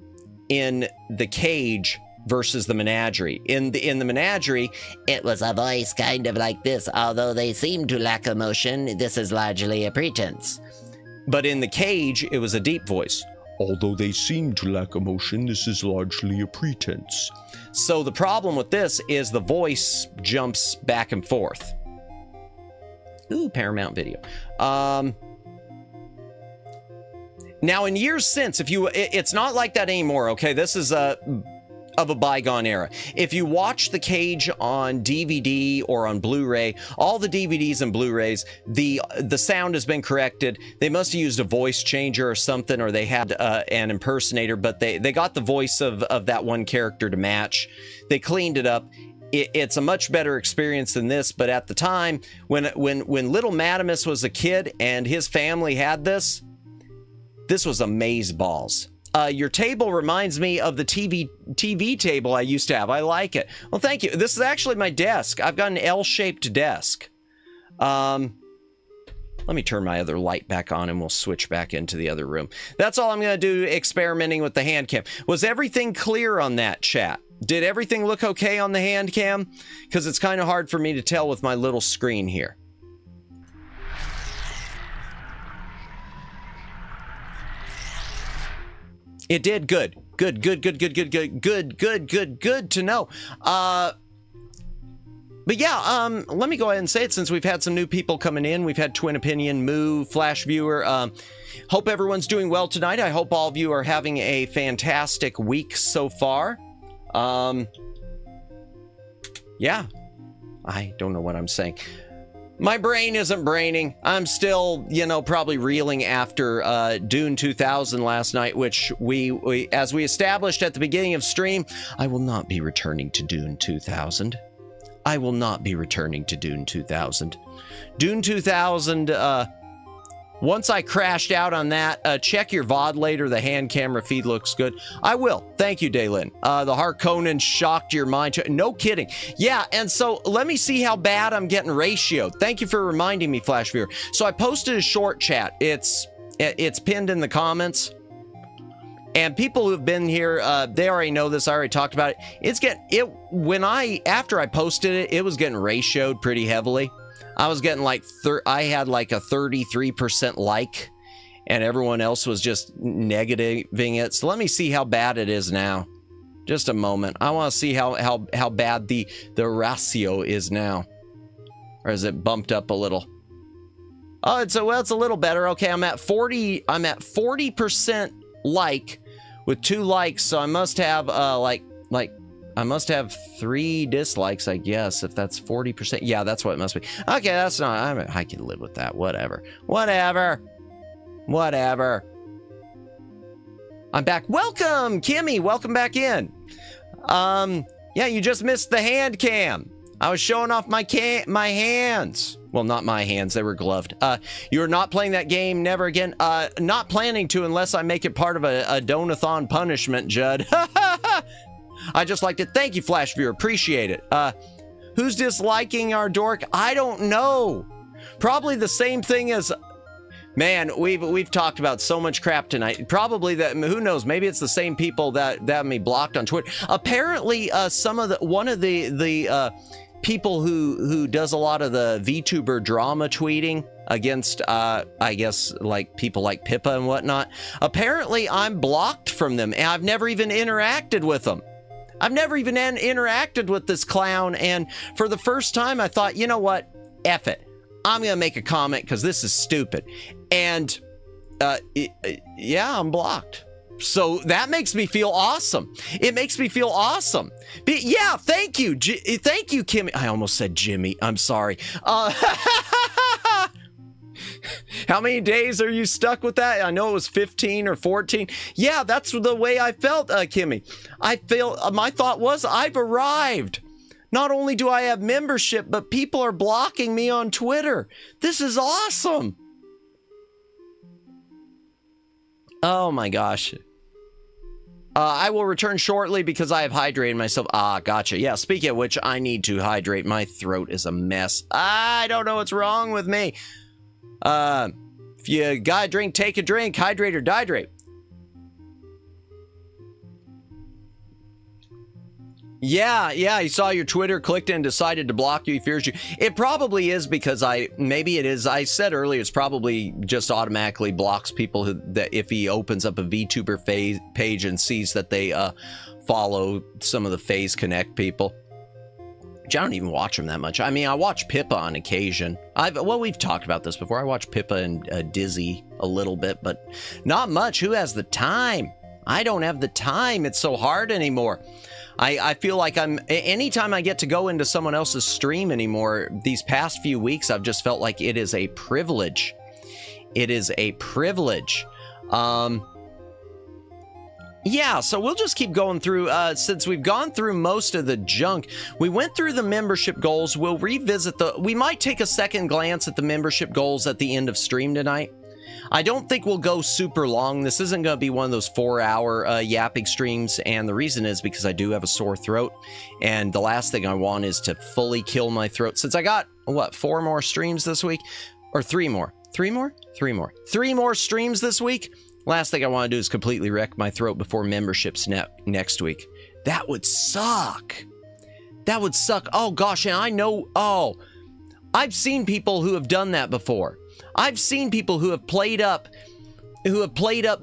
in the cage versus the menagerie. In the menagerie, it was a voice kind of like this. Although they seem to lack emotion, this is largely a pretense. But in the cage, it was a deep voice. Although they seem to lack emotion, this is largely a pretense. So the problem with this is the voice jumps back and forth. Ooh, Paramount Video. Now, in years since, it's not like that anymore, okay? This is of a bygone era. If you watch The Cage on DVD or on Blu-ray, all the DVDs and Blu-rays, the sound has been corrected. They must have used a voice changer or something, or they had an impersonator, but they got the voice of that one character to match. They cleaned it up. It's a much better experience than this, but at the time, when little Madamus was a kid and his family had this was amazeballs. Your table reminds me of the TV table I used to have. I like it. Well, thank you. This is actually my desk. I've got an L-shaped desk. Let me turn my other light back on and we'll switch back into the other room. That's all I'm going to do experimenting with the hand cam. Was everything clear on that, chat? Did everything look okay on the hand cam? Because it's kind of hard for me to tell with my little screen here. It did. Good to know. But yeah, let me go ahead and say it since we've had some new people coming in. We've had Twin Opinion, Moo, Flash Viewer. Hope everyone's doing well tonight. I hope all of you are having a fantastic week so far. Yeah, I don't know what I'm saying. My brain isn't braining. I'm still, probably reeling after Dune 2000 last night, which we as we established at the beginning of stream, I will not be returning to Dune 2000. I will not be returning to Dune 2000. Dune 2000, once I crashed out on that, check your VOD later. The hand camera feed looks good. I will. Thank you, Daylin. The Harkonnen shocked your mind. No kidding. Yeah, and so let me see how bad I'm getting ratioed. Thank you for reminding me, Flash Viewer. So I posted a short chat. It's pinned in the comments. And people who've been here, they already know this. I already talked about it. After I posted it, it was getting ratioed pretty heavily. I was getting I had like a 33% like, and everyone else was just negativing it. So let me see how bad it is now. Just a moment. I want to see how bad the ratio is now. Or is it bumped up a little? Oh, it's a little better. Okay, I'm at 40% like with 2 likes, so I must have I must have 3 dislikes, I guess, if that's 40%. Yeah, that's what it must be. Okay, that's not... I can live with that. Whatever. I'm back. Welcome, Kimmy. Welcome back in. Yeah, you just missed the hand cam. I was showing off my hands. Well, not my hands. They were gloved. You're not playing that game. Never again. Not planning to unless I make it part of a Donathon punishment, Judd. I just liked it. Thank you, Flash Viewer. Appreciate it. Who's disliking our dork? I don't know. Probably the same thing as... Man, we've talked about so much crap tonight. Probably that, who knows, maybe it's the same people that have me blocked on Twitter. Apparently, one of the people who does a lot of the VTuber drama tweeting against, I guess, like people like Pippa and whatnot. Apparently, I'm blocked from them, and I've never even interacted with them. I've never even interacted with this clown, and for the first time, I thought, you know what? F it. I'm going to make a comment because this is stupid. And, yeah, I'm blocked. So that makes me feel awesome. It makes me feel awesome. But yeah, thank you. Thank you, Kimmy. I almost said Jimmy. I'm sorry. How many days are you stuck with that? I know it was 15 or 14. Yeah, that's the way I felt, Kimmy. My thought was, I've arrived. Not only do I have membership, but people are blocking me on Twitter. This is awesome. Oh my gosh. I will return shortly because I have hydrated myself. Ah, gotcha. Yeah, speaking of which, I need to hydrate. My throat is a mess. I don't know what's wrong with me. If you gotta drink, take a drink. Hydrate or dihydrate. Yeah, he saw your Twitter, clicked and decided to block you. He fears you. It probably is because maybe it is. I said earlier, it's probably just automatically blocks people that if he opens up a VTuber page and sees that they follow some of the Phase Connect people. Which I don't even watch them that much. I mean, I watch Pippa on occasion. We've talked about this before. I watch Pippa and Dizzy a little bit, but not much. Who has the time? I don't have the time. It's so hard anymore. I feel like anytime I get to go into someone else's stream anymore, these past few weeks, I've just felt like it is a privilege. It is a privilege. Yeah, so we'll just keep going through, since we've gone through most of the junk. We went through the membership goals. We'll revisit we might take a second glance at the membership goals at the end of stream tonight. I don't think we'll go super long. This isn't going to be one of those 4-hour yapping streams, and the reason is because I do have a sore throat, and the last thing I want is to fully kill my throat. Since I got, 4 more streams this week? Or 3 more? 3 more? 3 more. 3 more streams this week? Last thing I want to do is completely wreck my throat before memberships next week. That would suck. That would suck. Oh, gosh, and I know... Oh, I've seen people who have done that before. I've seen people who have played up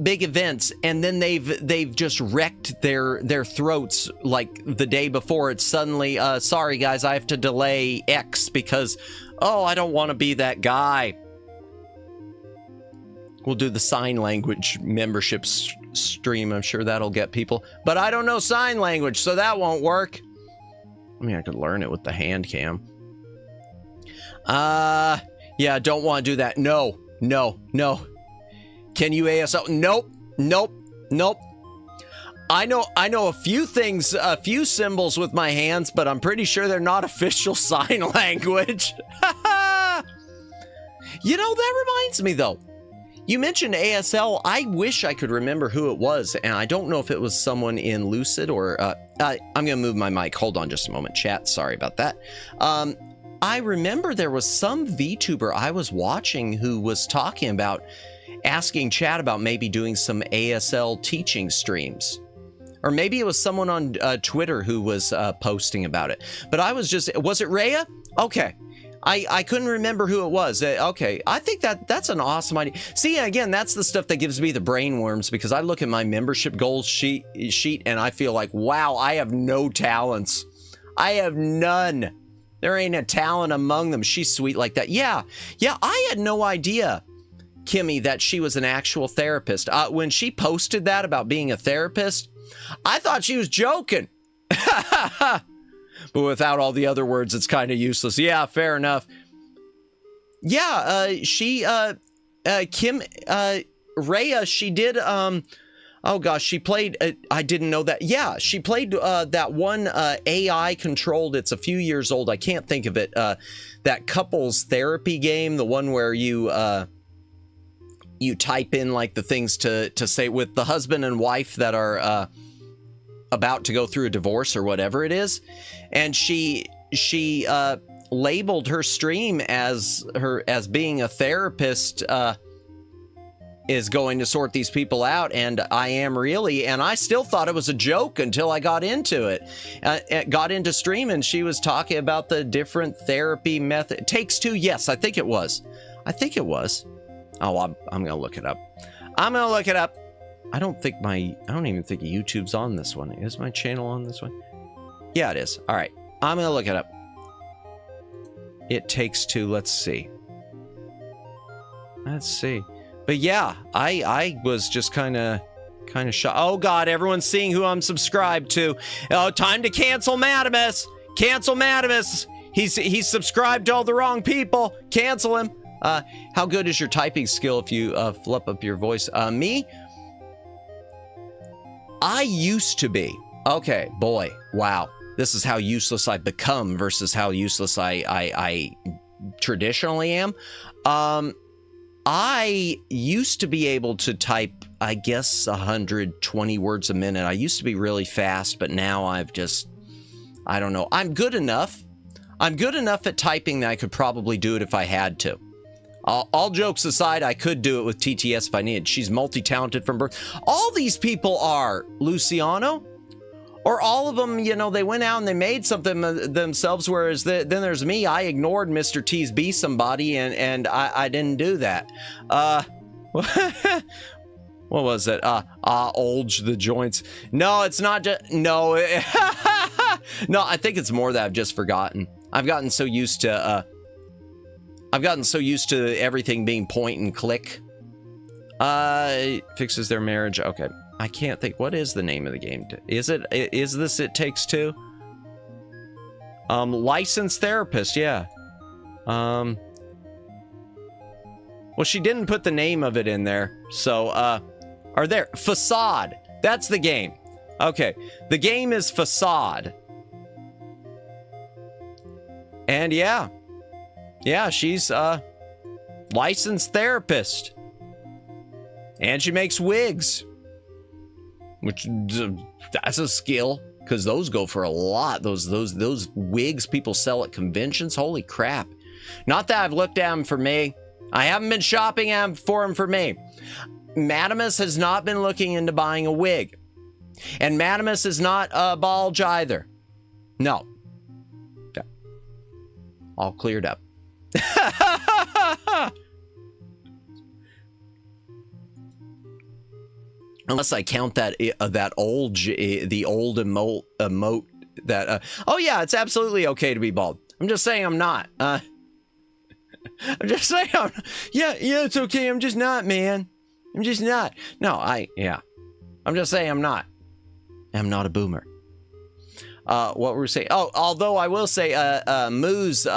big events, and then they've just wrecked their throats like the day before. It's suddenly, sorry guys, I have to delay X because, oh, I don't want to be that guy. We'll do the sign language membership stream. I'm sure that'll get people, but I don't know sign language, so that won't work. I mean, I could learn it with the hand cam. Yeah, don't want to do that. No. Can you ASL? Nope. I know a few things, a few symbols with my hands, but I'm pretty sure they're not official sign language. You know, that reminds me though. You mentioned ASL. I wish I could remember who it was, and I don't know if it was someone in Lucid or, I'm gonna move my mic. Hold on just a moment, chat. Sorry about that. I remember there was some VTuber I was watching who was talking about asking chat about maybe doing some ASL teaching streams. Or maybe it was someone on Twitter who was posting about it. But I was just... Was it Rhea? Okay. I couldn't remember who it was. Okay. I think that's an awesome idea. See, again, that's the stuff that gives me the brain worms, because I look at my membership goals sheet and I feel like, wow, I have no talents. I have none. There ain't a talent among them. She's sweet like that. Yeah, I had no idea, Kimmy, that she was an actual therapist. When she posted that about being a therapist, I thought she was joking. But without all the other words, it's kind of useless. Yeah, fair enough. Yeah, Rhea, she did, oh gosh, she played, I didn't know that. Yeah, she played that one AI controlled, it's a few years old, I can't think of it, that couples therapy game, the one where you type in like the things to say with the husband and wife that are, about to go through a divorce or whatever it is, and she labeled her stream as being a therapist is going to sort these people out, and I am really, and I still thought it was a joke until I got into it. Got into stream, and she was talking about the different therapy method. Takes Two, yes, I think it was. Oh, I'm gonna look it up. I don't even think YouTube's on this one. Is my channel on this one? Yeah, it is. All right, I'm gonna look it up. It Takes Two. Let's see. But yeah, I was just kind of shocked. Oh God, everyone's seeing who I'm subscribed to. Oh, time to cancel Madamus. Cancel Madamus. He's subscribed to all the wrong people. Cancel him. How good is your typing skill if you flip up your voice? Me? I used to be. Okay, boy, wow. This is how useless I've become versus how useless I traditionally am. I used to be able to type, I guess, 120 words a minute. I used to be really fast, but now I don't know. I'm good enough. I'm good enough at typing that I could probably do it if I had to. All jokes aside, I could do it with TTS if I needed. She's multi-talented from birth. All these people are, Luciano. Or all of them, you know, they went out and they made something themselves, whereas then there's me. I ignored Mr. T's Be Somebody, and I didn't do that. What was it? Olge the joints. No, it's not just, no. No, I think it's more that I've just forgotten. I've gotten so used to everything being point and click. Fixes their marriage. Okay. I can't think. What is the name of the game? Is this It Takes Two? Licensed therapist, yeah. Well, she didn't put the name of it in there. So, Facade. That's the game. Okay. The game is Facade. And yeah. Yeah, she's licensed therapist. And she makes wigs. Which, that's a skill, because those go for a lot. Those wigs people sell at conventions, holy crap. Not that I've looked at them for me. I haven't been shopping for them for me. Madamus has not been looking into buying a wig. And Madamus is not a bulge either. No. Okay. All cleared up. Unless I count that old the old emote that oh yeah, it's absolutely okay to be bald. I'm just saying I'm not. I'm just saying yeah, it's okay. I'm just not, man. I'm just not. No, I'm just saying I'm not. I'm not a boomer. What were we saying? Oh, although I will say Moo's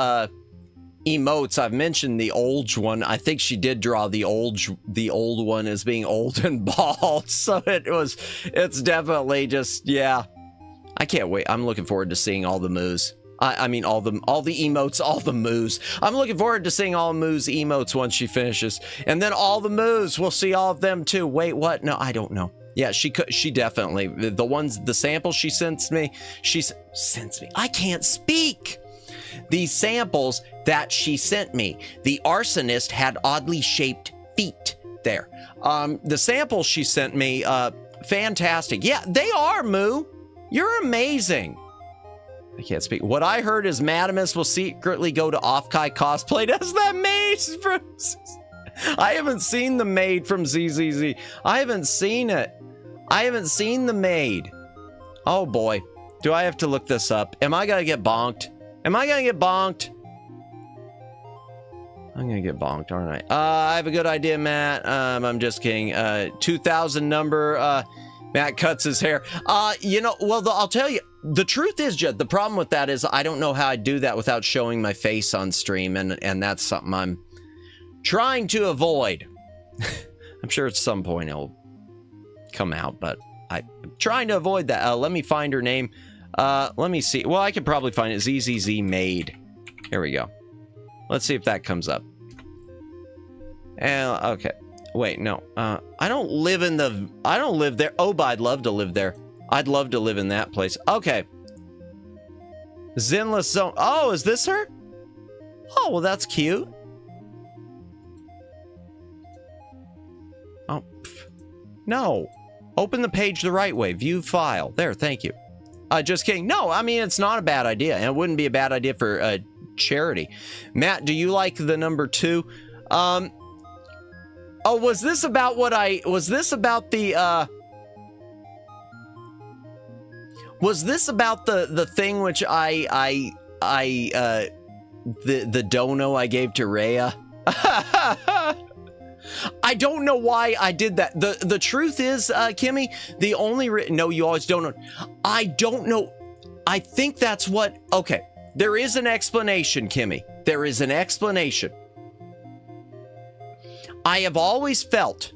emotes, I've mentioned the old one. I think she did draw the old one as being old and bald, so it's definitely just, yeah. I can't wait. I'm looking forward to seeing all the Moos. I mean all the emotes, all the Moos. I'm looking forward to seeing all Moo's emotes once she finishes, and then all the Moos, we'll see all of them too. Wait, what? No, I don't know. Yeah, she definitely, the samples she sends me, I can't speak. These samples that she sent me, the arsonist had oddly shaped feet there. The samples she sent me, fantastic. Yeah, they are, Moo. You're amazing. I can't speak. What I heard is Madamus will secretly go to Offkai cosplay as that maid from... I haven't seen the maid from ZZZ. I haven't seen it. I haven't seen the maid. Oh boy. Do I have to look this up? Am I gonna get bonked? Am I gonna get bonked? I'm gonna get bonked, aren't I? I have a good idea, Matt. I'm just kidding. 2000 number. Matt cuts his hair. You know, well, I'll tell you. The truth is, Jed, the problem with that is I don't know how I do that without showing my face on stream, and that's something I'm trying to avoid. I'm sure at some point it'll come out, but I'm trying to avoid that. Let me find her name. Let me see. Well, I could probably find it. ZZZ Maid. Here we go. Let's see if that comes up. Okay. Wait, no. I don't live there. Oh, but I'd love to live there. I'd love to live in that place. Okay. Zenless Zone. Oh, is this her? Oh, well, that's cute. Oh, no. Open the page the right way. View file. There, thank you. Just kidding. No, I mean, it's not a bad idea. And it wouldn't be a bad idea for charity. Matt, do you like the number 2? Oh, was this about what was this about the, was this about the thing which the dono I gave to Rhea? I don't know why I did that. The truth is, Kimmy, the only no, you always don't know. I don't know. I think that's what. Okay, there is an explanation, Kimmy. There is an explanation. I have always felt,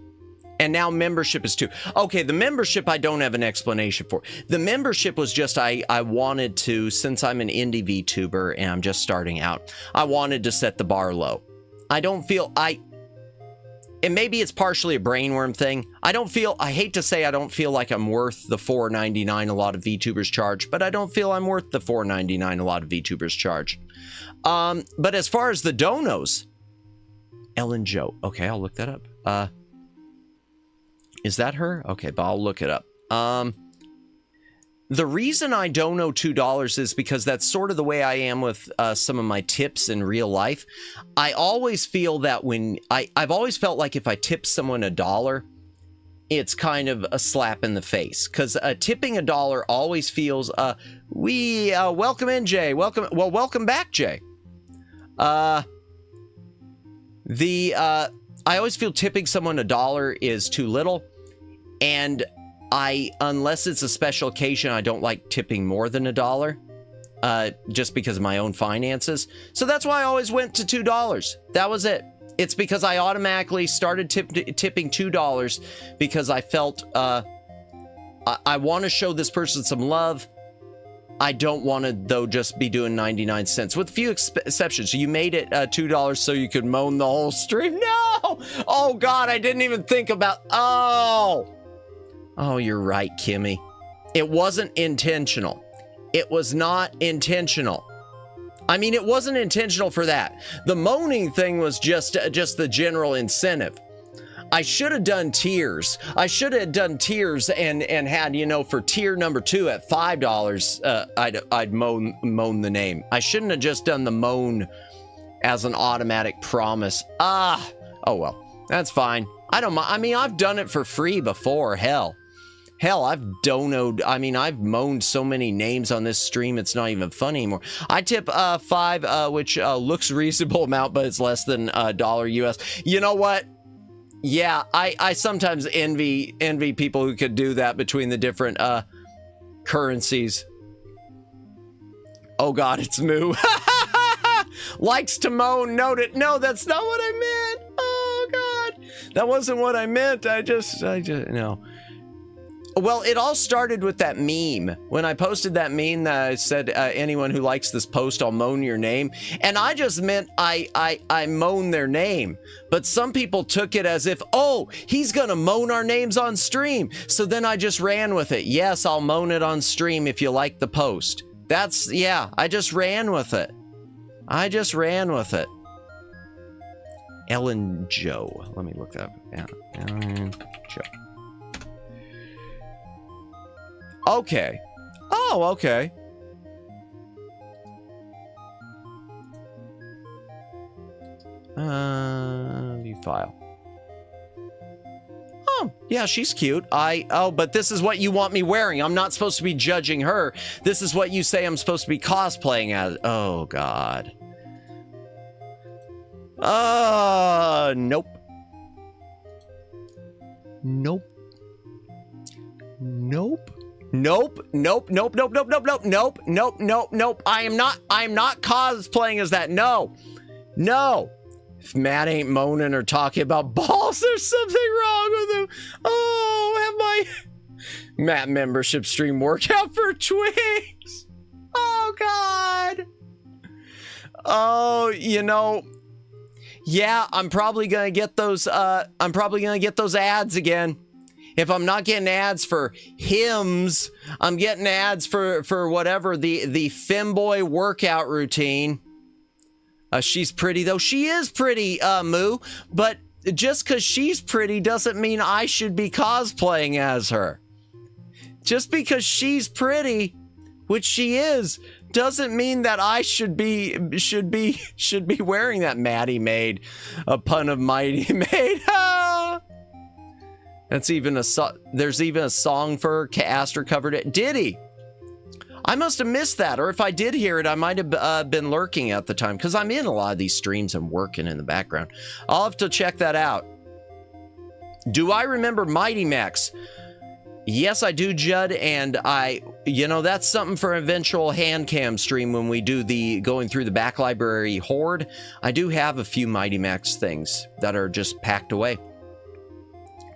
and now membership is too. Okay, the membership I don't have an explanation for. The membership was just I wanted to, since I'm an indie VTuber and I'm just starting out, I wanted to set the bar low. I don't feel and maybe it's partially a brainworm thing. I hate to say I don't feel like I'm worth the $4.99 a lot of VTubers charge, but I don't feel I'm worth the $4.99 a lot of VTubers charge. But as far as the donos, Ellen Joe. Okay, I'll look that up. Is that her? Okay, but I'll look it up. The reason I dono $2 is because that's sort of the way I am with some of my tips in real life. I always feel that when I've always felt like if I tip someone $1, it's kind of a slap in the face, because tipping $1 always feels welcome in, Jay. Welcome back, Jay. I always feel tipping someone $1 is too little, and unless it's a special occasion, I don't like tipping more than $1, just because of my own finances. So that's why I always went to $2. That was it. It's because I automatically started tipping $2 because I felt I want to show this person some love. I don't want to, though, just be doing 99 cents, with a few exceptions. You made it $2 so you could moan the whole stream. No! Oh, God, I didn't even think about... Oh, you're right, Kimmy. It wasn't intentional. It was not intentional. I mean, it wasn't intentional for that. The moaning thing was just the general incentive. I should have done tiers. I should have done tiers and had, for tier number 2 at $5, I'd moan the name. I shouldn't have just done the moan as an automatic promise. Oh well, that's fine. I don't mind. I mean, I've done it for free before. Hell, I've donoed. I mean, I've moaned so many names on this stream, it's not even funny anymore. I tip 5, which looks reasonable amount, but it's less than $1 US. You know what? Yeah, I sometimes envy people who could do that between the different currencies. Oh God, it's Moo. Likes to moan, note it. No, that's not what I meant. Oh God, that wasn't what I meant. I just no. Well, it all started with that meme. When I posted that meme that I said, anyone who likes this post, I'll moan your name. And I just meant I moan their name. But some people took it as if, oh, he's gonna moan our names on stream. So then I just ran with it. Yes, I'll moan it on stream if you like the post. Yeah, I just ran with it. Ellen Joe. Let me look that up. Yeah, Ellen Joe. Okay. Oh, okay. View file. Oh, yeah, she's cute. But this is what you want me wearing. I'm not supposed to be judging her. This is what you say I'm supposed to be cosplaying as. Oh, God. Nope. Nope. Nope. Nope, nope, nope, nope, nope, nope, nope, nope, nope, nope, nope. I am not cosplaying as that. No. If Matt ain't moaning or talking about balls, there's something wrong with him. Oh, have my Matt membership stream workout for Twix. Oh God. Oh, yeah, I'm probably gonna get those ads again. If I'm not getting ads for hymns, I'm getting ads for whatever, the femboy workout routine. She's pretty, though. She is pretty, Moo. But just because she's pretty doesn't mean I should be cosplaying as her. Just because she's pretty, which she is, doesn't mean that I should be wearing that. Maddie made a pun of Mighty Maid. That's even there's even a song for her. Castor covered it. Did he? I must have missed that, or if I did hear it, I might have been lurking at the time, because I'm in a lot of these streams and working in the background. I'll have to check that out. Do I remember Mighty Max? Yes, I do, Judd, and that's something for an eventual hand cam stream when we do the going through the back library horde. I do have a few Mighty Max things that are just packed away.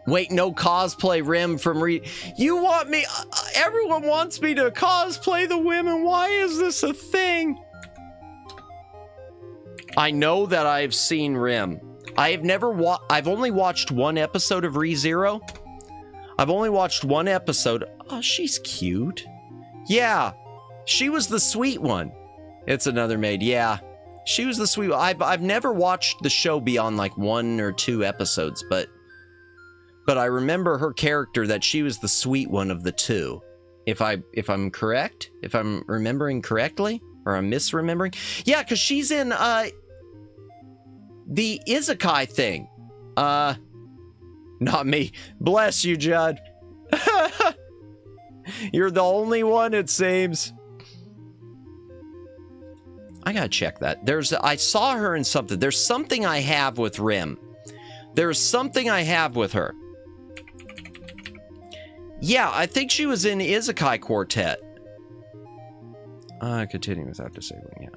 Wait, no cosplay Rim from You want me? Everyone wants me to cosplay the women. Why is this a thing? I know that I've seen Rim. I've only watched one episode of ReZero. I've only watched one episode. Oh, she's cute. Yeah, she was the sweet one. It's another maid. Yeah, she was the sweet one. I've never watched the show beyond like 1 or 2 episodes, but I remember her character, that she was the sweet one of the two. If I'm correct, if I'm remembering correctly, or I'm misremembering. Yeah, because she's in the Isekai thing. Not me. Bless you, Judd. You're the only one, it seems. I gotta check that. I saw her in something. There's something I have with Rim. There's something I have with her. Yeah, I think she was in Isekai Quartet. Continuing without disabling, yeah.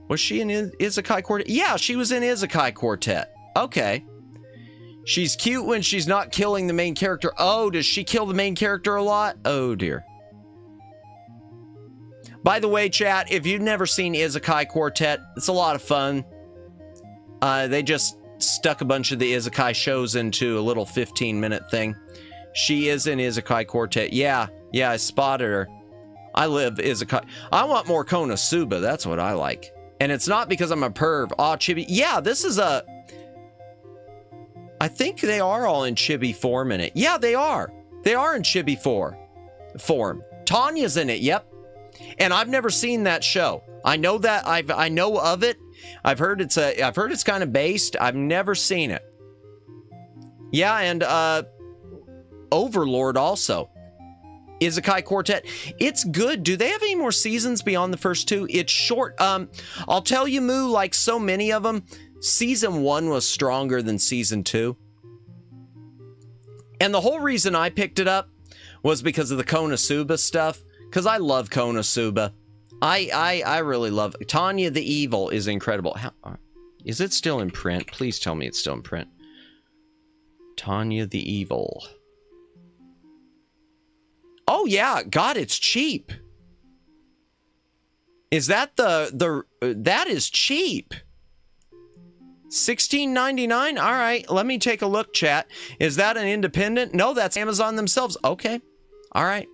Was she in Isekai Quartet? Yeah, she was in Isekai Quartet. Okay. She's cute when she's not killing the main character. Oh, does she kill the main character a lot? Oh, dear. By the way, chat, if you've never seen Isekai Quartet, it's a lot of fun. They just stuck a bunch of the Isekai shows into a little 15-minute thing. She is in Isekai Quartet. Yeah, I spotted her. I live Isekai. I want more Konosuba. That's what I like. And it's not because I'm a perv. Oh, chibi. Yeah, this is a... I think they are all in chibi form in it. Yeah, they are. They are in chibi form. Tanya's in it, yep. And I've never seen that show. I know that I know of it. I've heard it's kind of based. I've never seen it. Yeah, and Overlord also. Isekai Quartet. It's good. Do they have any more seasons beyond the first 2? It's short. I'll tell you, Moo, like so many of them, Season 1 was stronger than Season 2. And the whole reason I picked it up was because of the Konosuba stuff. Because I love Konosuba. I really love it. Tanya the Evil is incredible. Is it still in print? Please tell me it's still in print. Tanya the Evil. Oh yeah, God, it's cheap. Is that that is cheap. $16.99. All right, let me take a look, chat. Is that an independent? No, that's Amazon themselves. Okay. All right.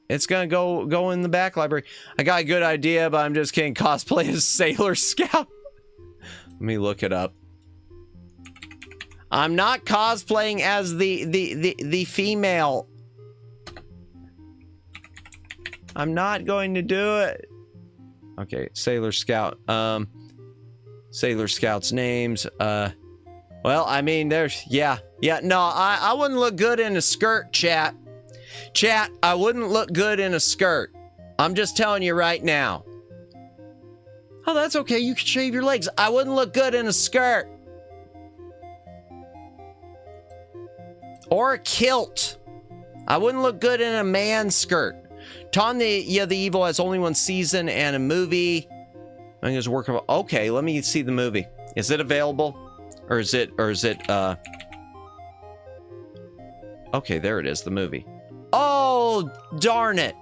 It's gonna go in the back library. I got a good idea, but I'm just kidding. Cosplay as Sailor Scout. Let me look it up. I'm not cosplaying as the female. I'm not going to do it. Okay, Sailor Scout. Sailor Scout's names. Well, I mean, there's yeah. No, I wouldn't look good in a skirt, chat. Chat, I wouldn't look good in a skirt. I'm just telling you right now. Oh, that's okay. You can shave your legs. I wouldn't look good in a skirt. Or a kilt. I wouldn't look good in a man skirt. Tanya the Evil has only 1 season and a movie. I think it's working. Okay, let me see the movie. Is it available? Or is it okay, there it is, the movie. Oh, darn it.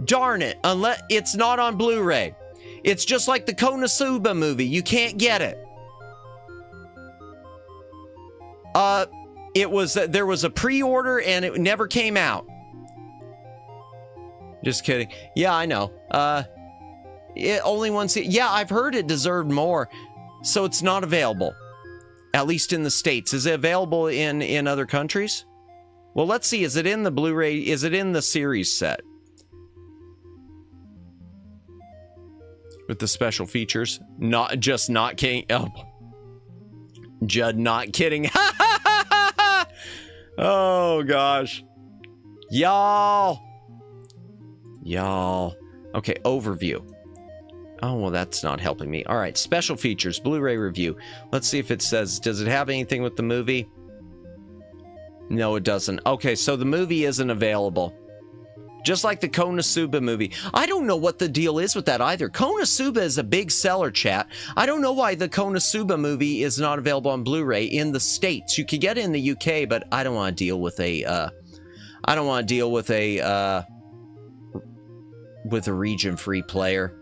Darn it. Unless it's not on Blu-ray. It's just like the Konosuba movie. You can't get it. there was a pre-order and it never came out. Just kidding. Yeah, I know. It only one season. Yeah, I've heard it deserved more, so it's not available. At least in the States. Is it available in other countries? Well, let's see. Is it in the Blu-ray? Is it in the series set? With the special features? Not kidding. Oh. Judd, not kidding. Oh, gosh. Y'all. Okay, overview. Oh, well, that's not helping me. All right, special features, Blu-ray review. Let's see if it says, does it have anything with the movie? No, it doesn't. Okay, so the movie isn't available. Just like the Konosuba movie. I don't know what the deal is with that either. Konosuba is a big seller, chat. I don't know why the Konosuba movie is not available on Blu-ray in the States. You could get it in the UK, but I don't want to deal with a, with a region-free player.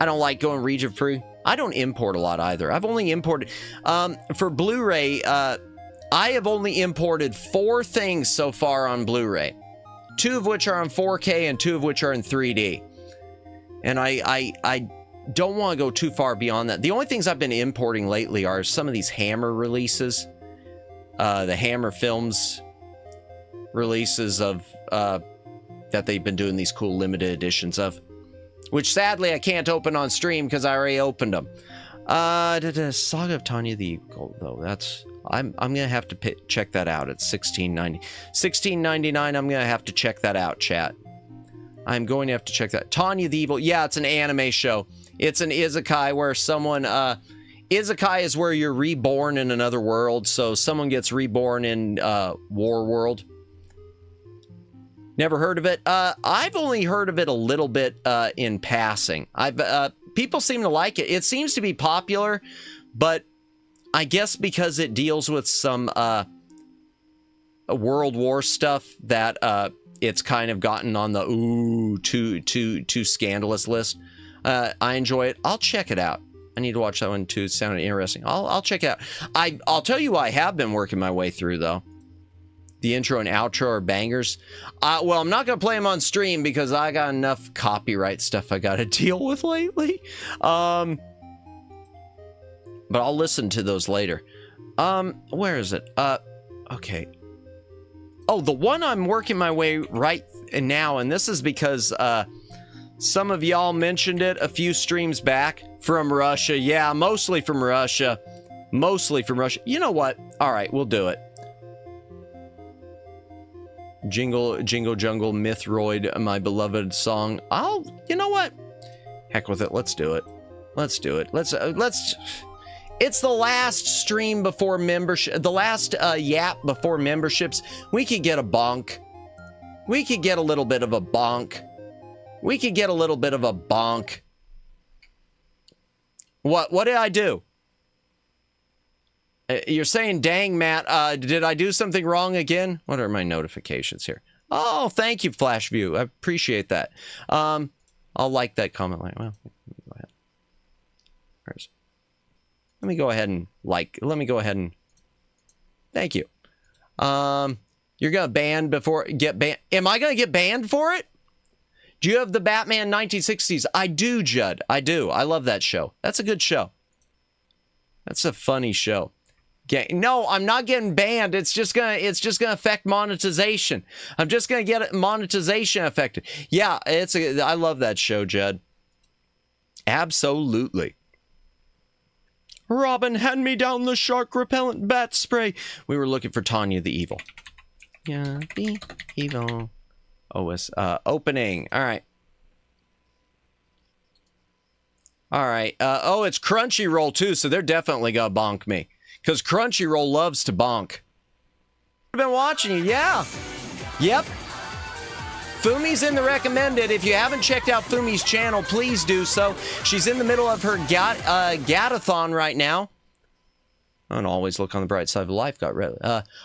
I don't like going region-free. I don't import a lot either. I've only imported... for Blu-ray, I have only imported 4 things so far on Blu-ray. 2 of which are on 4K and 2 of which are in 3D. And I don't want to go too far beyond that. The only things I've been importing lately are some of these Hammer releases. The Hammer Films releases of... that they've been doing these cool limited editions of. Which sadly I can't open on stream because I already opened them. Saga of Tanya the Eagle, though. That's... I'm gonna have to check that out. It's $16.90. $16.99. I'm gonna have to check that out, chat. I'm going to have to check that. Tanya the Evil. Yeah, it's an anime show. It's an isekai where someone... isekai is where you're reborn in another world. So someone gets reborn in War World. Never heard of it. I've only heard of it a little bit in passing. People seem to like it. It seems to be popular, but I guess because it deals with some World War stuff that it's kind of gotten on the too scandalous list. I enjoy it. I'll check it out. I need to watch that one too. It sounded interesting. I'll check it out. I'll tell you, I have been working my way through though. The intro and outro are bangers. Well, I'm not going to play them on stream because I got enough copyright stuff I got to deal with lately. But I'll listen to those later. Where is it? Okay. Oh, the one I'm working my way right now, and this is because some of y'all mentioned it a few streams back, from Russia. Yeah, mostly from Russia. Mostly from Russia. You know what? All right, we'll do it. Jingle Jungle Mythroid, my beloved song. You know what? Heck with it. Let's do it. Let's do it. Let's it's the last stream before membership, the last yap before memberships. We could get a bonk. We could get a little bit of a bonk. We could get a little bit of a bonk. What did I do? You're saying, dang, Matt, did I do something wrong again? What are my notifications here? Oh, thank you, Flashview. I appreciate that. I'll like that comment. Well, go ahead. Let me go ahead and thank you. You're going to ban before, get banned. Am I going to get banned for it? Do you have the Batman 1960s? I do, Judd. I do. I love that show. That's a good show. That's a funny show. No, I'm not getting banned. It's just gonna affect monetization. I'm just gonna get monetization affected. Yeah, I love that show, Judd. Absolutely. Robin, hand me down the shark repellent bat spray. We were looking for Tanya the Evil. Yeah, the evil. OS opening. All right. All right. Oh, it's Crunchyroll too, so they're definitely gonna bonk me. Because Crunchyroll loves to bonk. I've been watching you, yeah. Yep. Fumi's in the recommended. If you haven't checked out Fumi's channel, please do so. She's in the middle of her Gatathon right now. And always look on the bright side of life.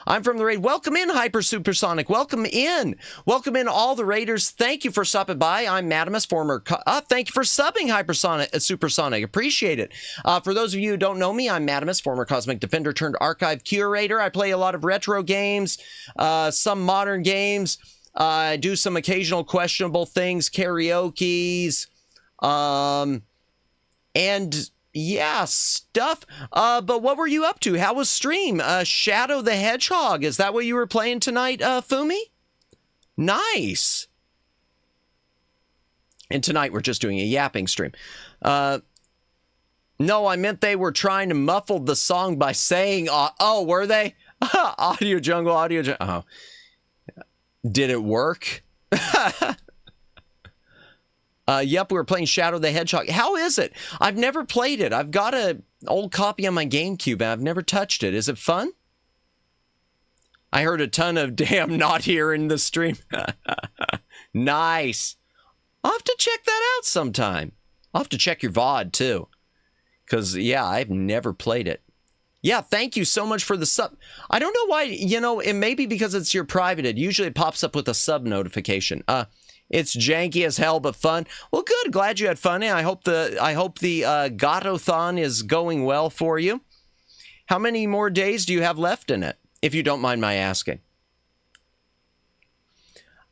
I'm from the raid. Welcome in, Hyper Supersonic. Welcome in. Welcome in, all the raiders. Thank you for stopping by. I'm Madamus, former... thank you for subbing, Supersonic. Appreciate it. For those of you who don't know me, I'm Madamus, former Cosmic Defender turned archive curator. I play a lot of retro games, some modern games. I do some occasional questionable things, karaoke's, and... yeah, stuff. But what were you up to? How was stream? Shadow the Hedgehog. Is that what you were playing tonight, Fumi? Nice. And tonight we're just doing a yapping stream. No, I meant they were trying to muffle the song by saying, oh, were they? Audio Jungle, oh. Did it work? Yep, we were playing Shadow the Hedgehog. How is it? I've never played it. I've got an old copy on my GameCube, and I've never touched it. Is it fun? I heard a ton of damn not here in the stream. Nice. I'll have to check that out sometime. I'll have to check your VOD, too. Because, yeah, I've never played it. Yeah, thank you so much for the sub. I don't know why, it may be because it's your privated. Usually it pops up with a sub notification. It's janky as hell, but fun. Well, good. Glad you had fun. And I hope the Gotothon is going well for you. How many more days do you have left in it, if you don't mind my asking?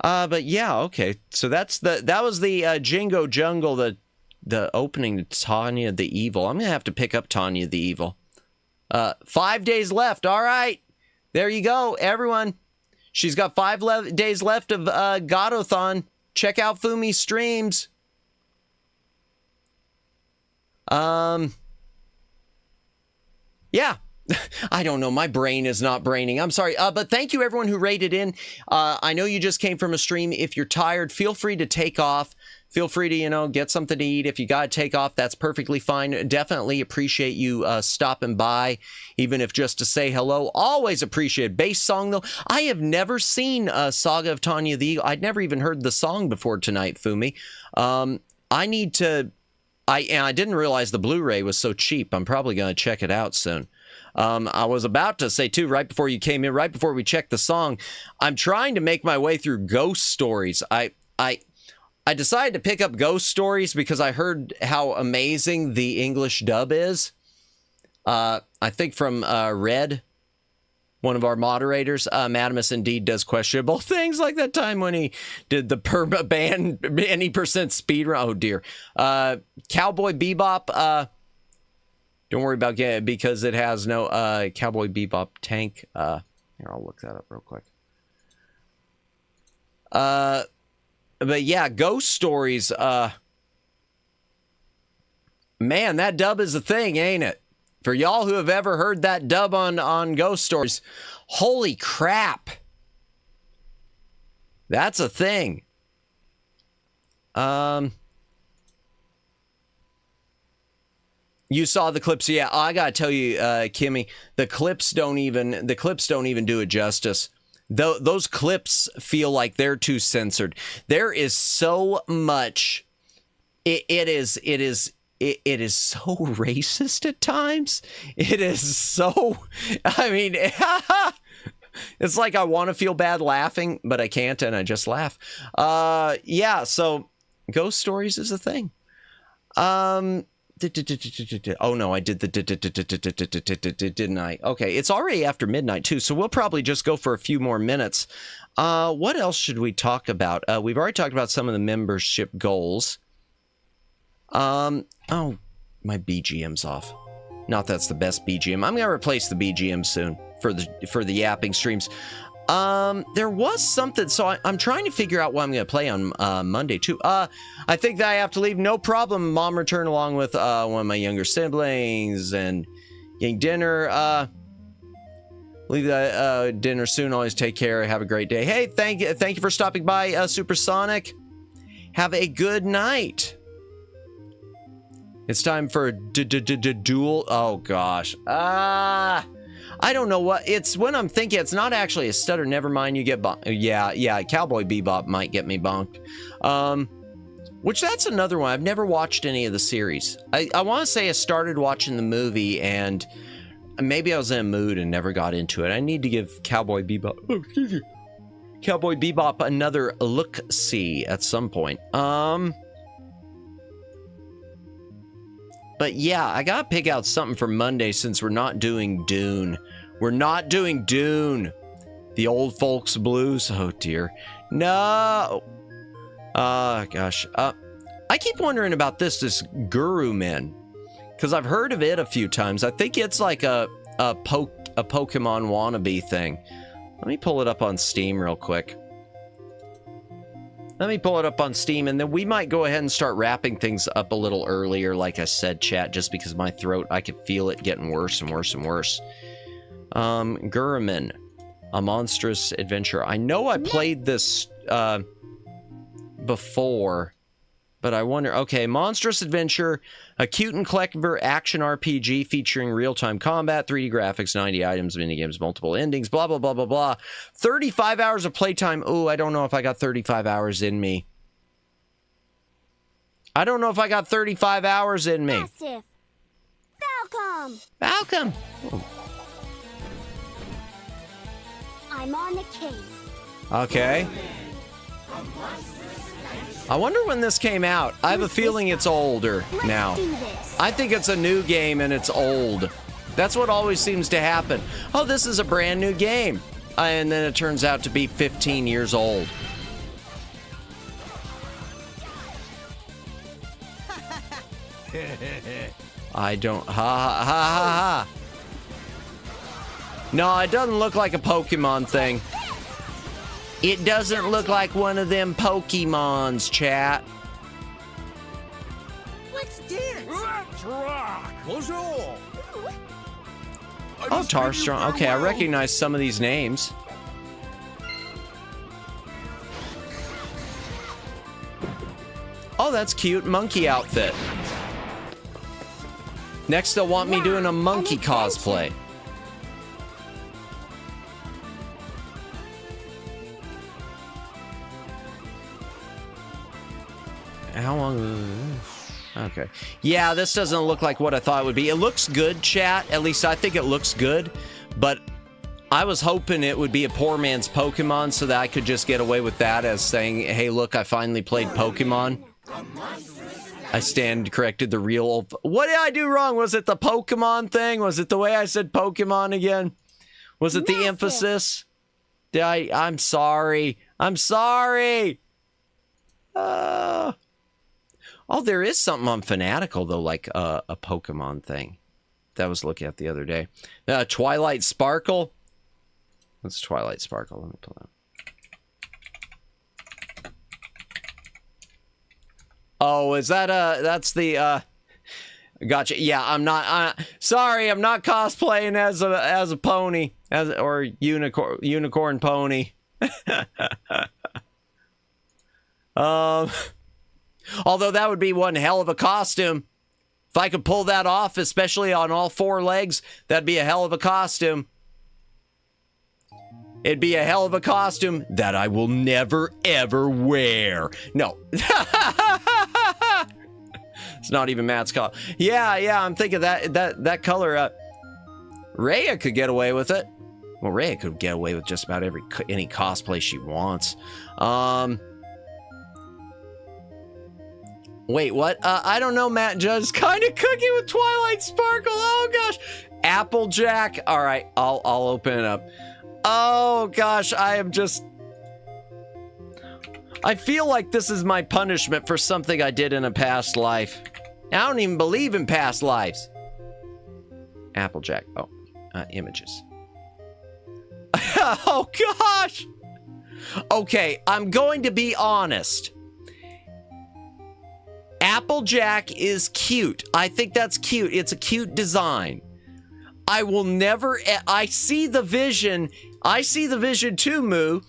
But yeah, okay. So that was the Jingo Jungle, the opening to Tanya the Evil. I'm gonna have to pick up Tanya the Evil. 5 days left. All right, there you go, everyone. She's got 5 days left of Gotothon. Check out Fumi's streams. Yeah. I don't know. My brain is not braining. I'm sorry. But thank you, everyone who rated in. I know you just came from a stream. If you're tired, feel free to take off. Feel free to, get something to eat. If you got to take off, that's perfectly fine. Definitely appreciate you stopping by, even if just to say hello. Always appreciate bass song, though. I have never seen Saga of Tanya the Eagle. I'd never even heard the song before tonight, Fumi. I need to... I didn't realize the Blu-ray was so cheap. I'm probably going to check it out soon. I was about to say, too, right before you came in, right before we checked the song, I'm trying to make my way through Ghost Stories. I decided to pick up Ghost Stories because I heard how amazing the English dub is. I think from Red, one of our moderators, Madamus indeed does questionable things, like that time when he did the perma ban any % speed run. Oh dear. Cowboy Bebop. Don't worry about it because it has no Cowboy Bebop tank. Here, I'll look that up real quick. But yeah, Ghost Stories, man, that dub is a thing, ain't it? For y'all who have ever heard that dub on Ghost Stories, holy crap. That's a thing. You saw the clips, yeah. I gotta tell you, Kimmy, the clips don't even do it justice. Those clips feel like they're too censored. There is so much. It is so racist at times. It is so. I mean, it's like I want to feel bad laughing, but I can't, and I just laugh. Yeah. So, Ghost Stories is a thing. Oh no, I did didn't I? Okay, it's already after midnight too, so we'll probably just go for a few more minutes. What else should we talk about? We've already talked about some of the membership goals. Oh, my BGM's off. Not that's the best BGM. I'm gonna replace the BGM soon for the yapping streams. There was something, so I'm trying to figure out what I'm going to play on Monday, too. I think that I have to leave. No problem. Mom returned along with one of my younger siblings and getting dinner. Leave that dinner soon. Always take care. Have a great day. Hey, thank you for stopping by, Supersonic. Have a good night. It's time for duel. Oh, gosh. I don't know what it's when I'm thinking it's not actually a stutter. Never mind, you get bonked. Yeah, Cowboy Bebop might get me bonked. Which that's another one. I've never watched any of the series. I want to say I started watching the movie and maybe I was in a mood and never got into it. I need to give Cowboy Bebop, oh, excuse me, Cowboy Bebop another look-see at some point. But yeah, I gotta pick out something for Monday since we're not doing Dune. We're not doing Dune. The old folks blues. Oh dear. No. Gosh. I keep wondering about this Guru Men, because I've heard of it a few times. I think it's like a Pokemon wannabe thing. Let me pull it up on Steam real quick. Let me pull it up on Steam, and then we might go ahead and start wrapping things up a little earlier, like I said, chat, just because my throat, I could feel it getting worse and worse and worse. Gurman, A Monstrous Adventure. I know I played this before, but I wonder, okay, Monstrous Adventure, a cute and clever action RPG featuring real-time combat, 3D graphics, 90 items, minigames, multiple endings, blah, blah, blah, blah, blah. 35 hours of playtime. Ooh, I don't know if I got 35 hours in me. I don't know if I got 35 hours in me. Massive. Falcom. Falcom. Ooh. I'm on the case. Okay. I wonder when this came out. I have a feeling it's older now. I think it's a new game and it's old. That's what always seems to happen. Oh, this is a brand new game. And then it turns out to be 15 years old. I don't... Ha ha ha ha ha. No, it doesn't look like a Pokemon thing. It doesn't look like one of them Pokemons, chat. Let's dance. Let's rock. Let's roll. Oh, Tarstrong. Okay, I recognize some of these names. Oh, that's cute. Monkey outfit. Next, they'll want me doing a monkey cosplay. How long? Okay. Yeah, this doesn't look like what I thought it would be. It looks good, chat. At least I think it looks good. But I was hoping it would be a poor man's Pokemon so that I could just get away with that as saying, hey, look, I finally played Pokemon. I stand corrected. The real... What did I do wrong? Was it the Pokemon thing? Was it the way I said Pokemon again? Was it the emphasis? Did I'm sorry. I'm sorry. Oh, there is something on Fanatical, though, like a Pokemon thing that I was looking at the other day. Twilight Sparkle. What's Twilight Sparkle? Let me pull that. Oh, is that that's the gotcha. Yeah, I'm not sorry, I'm not cosplaying as a pony, or unicorn pony. Although that would be one hell of a costume. If I could pull that off, especially on all four legs, that'd be a hell of a costume. It'd be a hell of a costume that I will never, ever wear. No. It's not even Matt's color. Yeah, I'm thinking that color. Rhea could get away with it. Well, Rhea could get away with just about any cosplay she wants. Wait, what? I don't know, Matt Judge. Kind of cooking with Twilight Sparkle. Oh, gosh. Applejack. All right, I'll open it up. Oh, gosh, I feel like this is my punishment for something I did in a past life. I don't even believe in past lives. Applejack. Oh, images. Oh, gosh. Okay, I'm going to be honest. Applejack is cute. I think that's cute. It's a cute design. I will never... I see the vision. I see the vision too, Moo.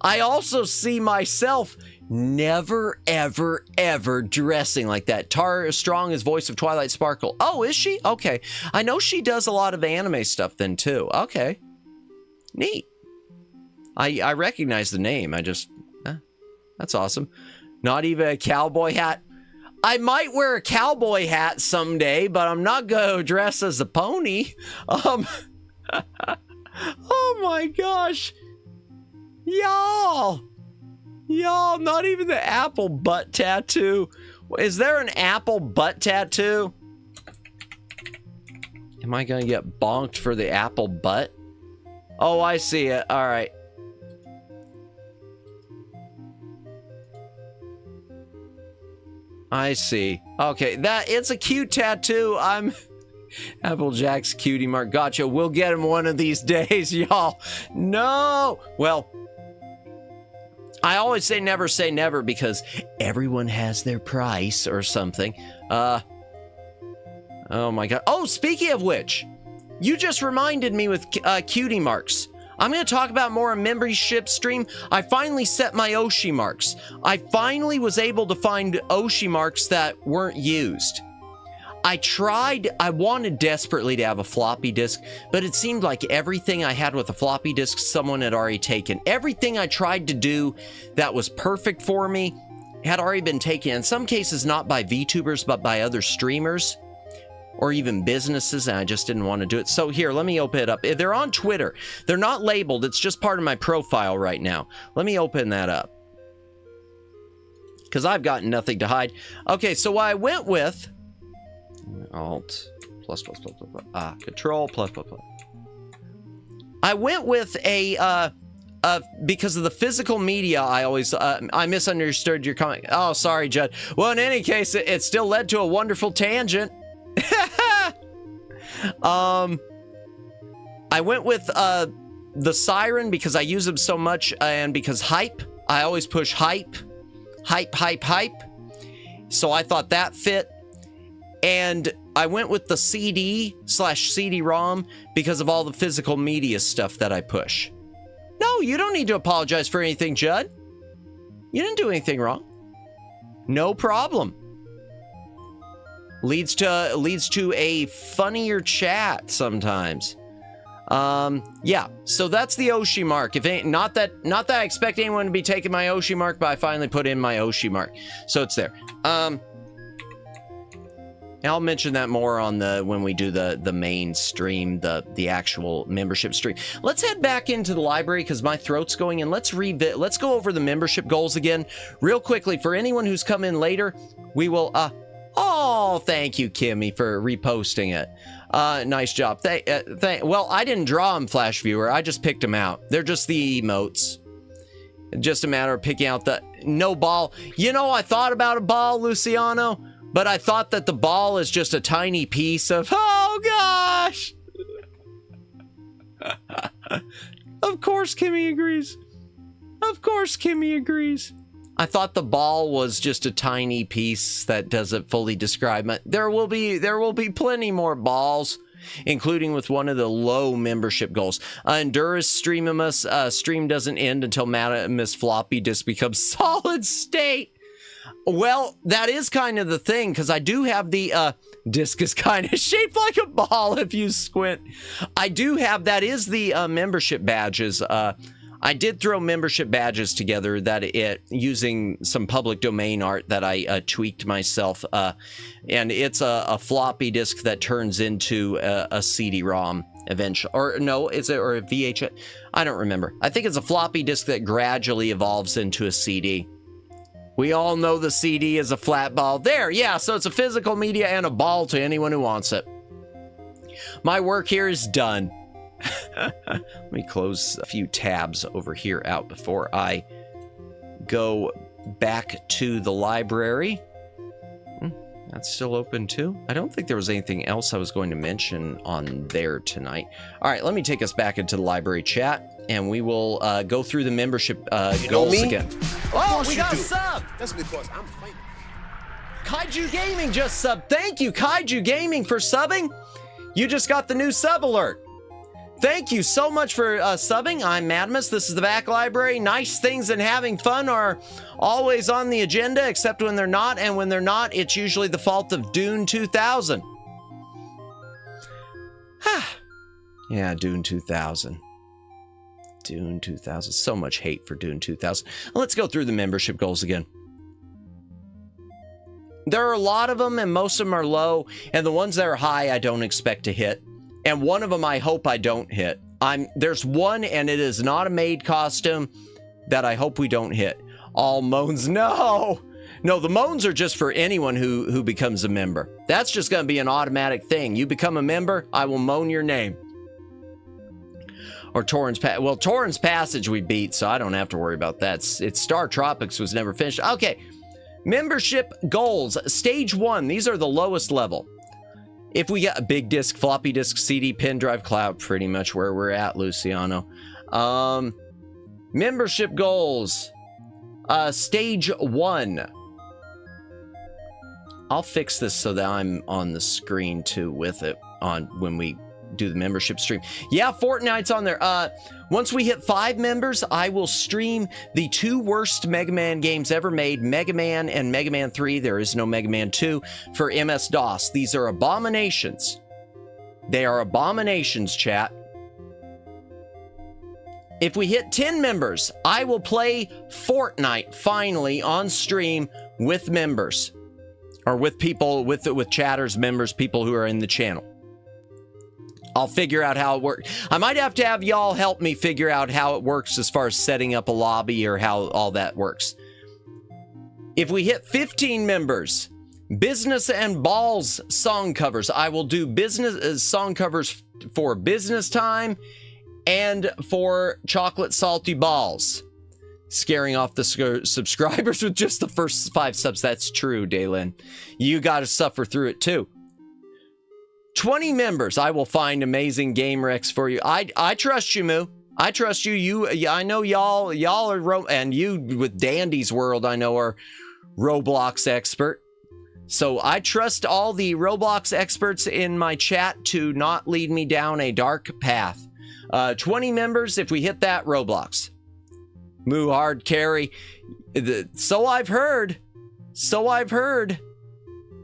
I also see myself never, ever, ever dressing like that. Tara Strong is voice of Twilight Sparkle. Oh, is she? Okay. I know she does a lot of anime stuff then, too. Okay. Neat. I recognize the name. I just... that's awesome. Not even a cowboy hat. I might wear a cowboy hat someday, but I'm not gonna dress as a pony. Oh my gosh. Y'all, not even the apple butt tattoo. Is there an apple butt tattoo? Am I gonna get bonked for the apple butt? Oh, I see it. All right. I see. Okay, it's a cute tattoo. I'm Applejack's cutie mark. Gotcha. We'll get him one of these days, y'all. No. Well, I always say never because everyone has their price or something. Oh my god. Oh, speaking of which, you just reminded me with cutie marks. I'm going to talk about more on membership stream. I finally set my Oshi marks. I finally was able to find Oshi marks that weren't used. I wanted desperately to have a floppy disk, but it seemed like everything I had with a floppy disk, someone had already taken. Everything I tried to do that was perfect for me had already been taken. In some cases, not by VTubers, but by other streamers or even businesses, and I just didn't want to do it. So here, let me open it up. They're on Twitter. They're not labeled. It's just part of my profile right now. Let me open that up, because I've got nothing to hide. Okay, so what I went with, Alt plus Control plus. I went with a because of the physical media. I misunderstood your comment. Oh, sorry, Judd. Well, in any case, it still led to a wonderful tangent. I went with the siren because I use them so much, and because hype. I always push hype. So I thought that fit. And I went with the CD/CD-ROM because of all the physical media stuff that I push. No, you don't need to apologize for anything, Judd. You didn't do anything wrong. No problem. Leads to a funnier chat sometimes. Yeah, so that's the Oshi mark. Not that I expect anyone to be taking my Oshi mark, but I finally put in my Oshi mark. So it's there. I'll mention that more on when we do the main stream, the actual membership stream. Let's head back into the library because my throat's going, and let's go over the membership goals again real quickly. For anyone who's come in later, we will oh, thank you, Kimmy, for reposting it. Nice job. Well, I didn't draw them, Flash Viewer. I just picked them out. They're just the emotes. Just a matter of picking out no ball. You know, I thought about a ball, Luciano, but I thought that the ball is just a tiny piece of, oh gosh. Of course Kimmy agrees. Of course Kimmy agrees. I thought the ball was just a tiny piece that doesn't fully describe it. There will be plenty more balls, including with one of the low membership goals. Endurus stream doesn't end until Miss Floppy disk becomes solid state. Well, that is kind of the thing, because I do have the disc is kind of shaped like a ball if you squint. I do have, that is the membership badges. I did throw membership badges together using some public domain art that I tweaked myself, and it's a floppy disk that turns into a CD-ROM eventually, or no, or a VHS? I don't remember. I think it's a floppy disk that gradually evolves into a CD. We all know the CD is a flat ball. There, yeah, so it's a physical media and a ball to anyone who wants it. My work here is done. Let me close a few tabs over here out before I go back to the library. That's still open too. I don't think there was anything else I was going to mention on there tonight. All right, let me take us back into the library chat, and we will go through the membership goals again. Oh, we got a sub! That's because I'm fighting. Kaiju Gaming just subbed. Thank you, Kaiju Gaming, for subbing. You just got the new sub alert. Thank you so much for subbing. I'm Madamus. This is the Back Library. Nice things and having fun are always on the agenda, except when they're not. And when they're not, it's usually the fault of Dune 2000. Yeah, Dune 2000. Dune 2000. So much hate for Dune 2000. Let's go through the membership goals again. There are a lot of them, and most of them are low, and the ones that are high I don't expect to hit. And one of them I hope I don't hit. There's one, and it is not a maid costume, that I hope we don't hit. All moans, no! No, the moans are just for anyone who becomes a member. That's just going to be an automatic thing. You become a member, I will moan your name. Or Torrens Passage. Well, Torrens Passage we beat, so I don't have to worry about that. It's Star Tropics was never finished. Okay. Membership goals. Stage 1. These are the lowest level. If we get a big disc, floppy disk, CD, pen drive, cloud, pretty much where we're at, Luciano. Membership goals. Stage 1. I'll fix this so that I'm on the screen too with it on when we do the membership stream. Yeah, Fortnite's on there. Once we hit 5 members, I will stream the 2 worst Mega Man games ever made, Mega Man and Mega Man 3. There is no Mega Man 2 for MS-DOS. These are abominations. They are abominations, chat. If we hit 10 members, I will play Fortnite finally on stream with members. Or with people, with chatters, members, people who are in the channel. I'll figure out how it works. I might have to have y'all help me figure out how it works as far as setting up a lobby or how all that works. If we hit 15 members, Business and Balls song covers. I will do business song covers for Business Time and for Chocolate Salty Balls. Scaring off the subscribers with just the first 5 subs. That's true, Daylin. You got to suffer through it too. 20 members. I will find amazing game recs for you. I trust you, Moo. I trust you. I know y'all are and you with Dandy's World. I know are Roblox expert. So I trust all the Roblox experts in my chat to not lead me down a dark path. 20 members. If we hit that, Roblox. Moo hard carry. So I've heard.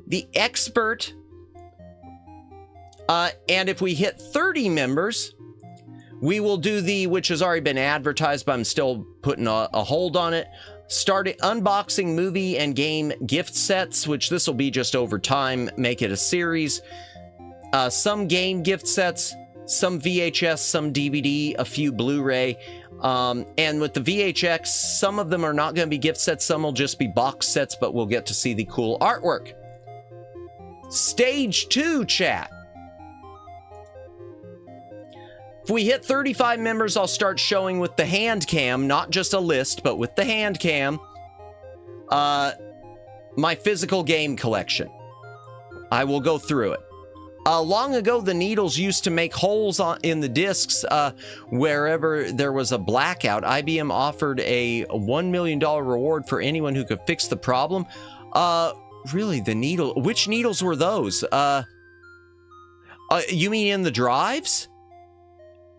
The expert. And if we hit 30 members, we will do which has already been advertised, but I'm still putting a hold on it. Start unboxing movie and game gift sets, which this will be just over time. Make it a series. Some game gift sets, some VHS, some DVD, a few Blu-ray. And with the VHX, some of them are not going to be gift sets. Some will just be box sets, but we'll get to see the cool artwork. Stage 2, chat. If we hit 35 members, I'll start showing with the hand cam, not just a list, but with the hand cam, my physical game collection. I will go through it. Long ago, the needles used to make holes in the discs wherever there was a blackout. IBM offered a $1 million reward for anyone who could fix the problem. Really, the needle? Which needles were those? You mean in the drives?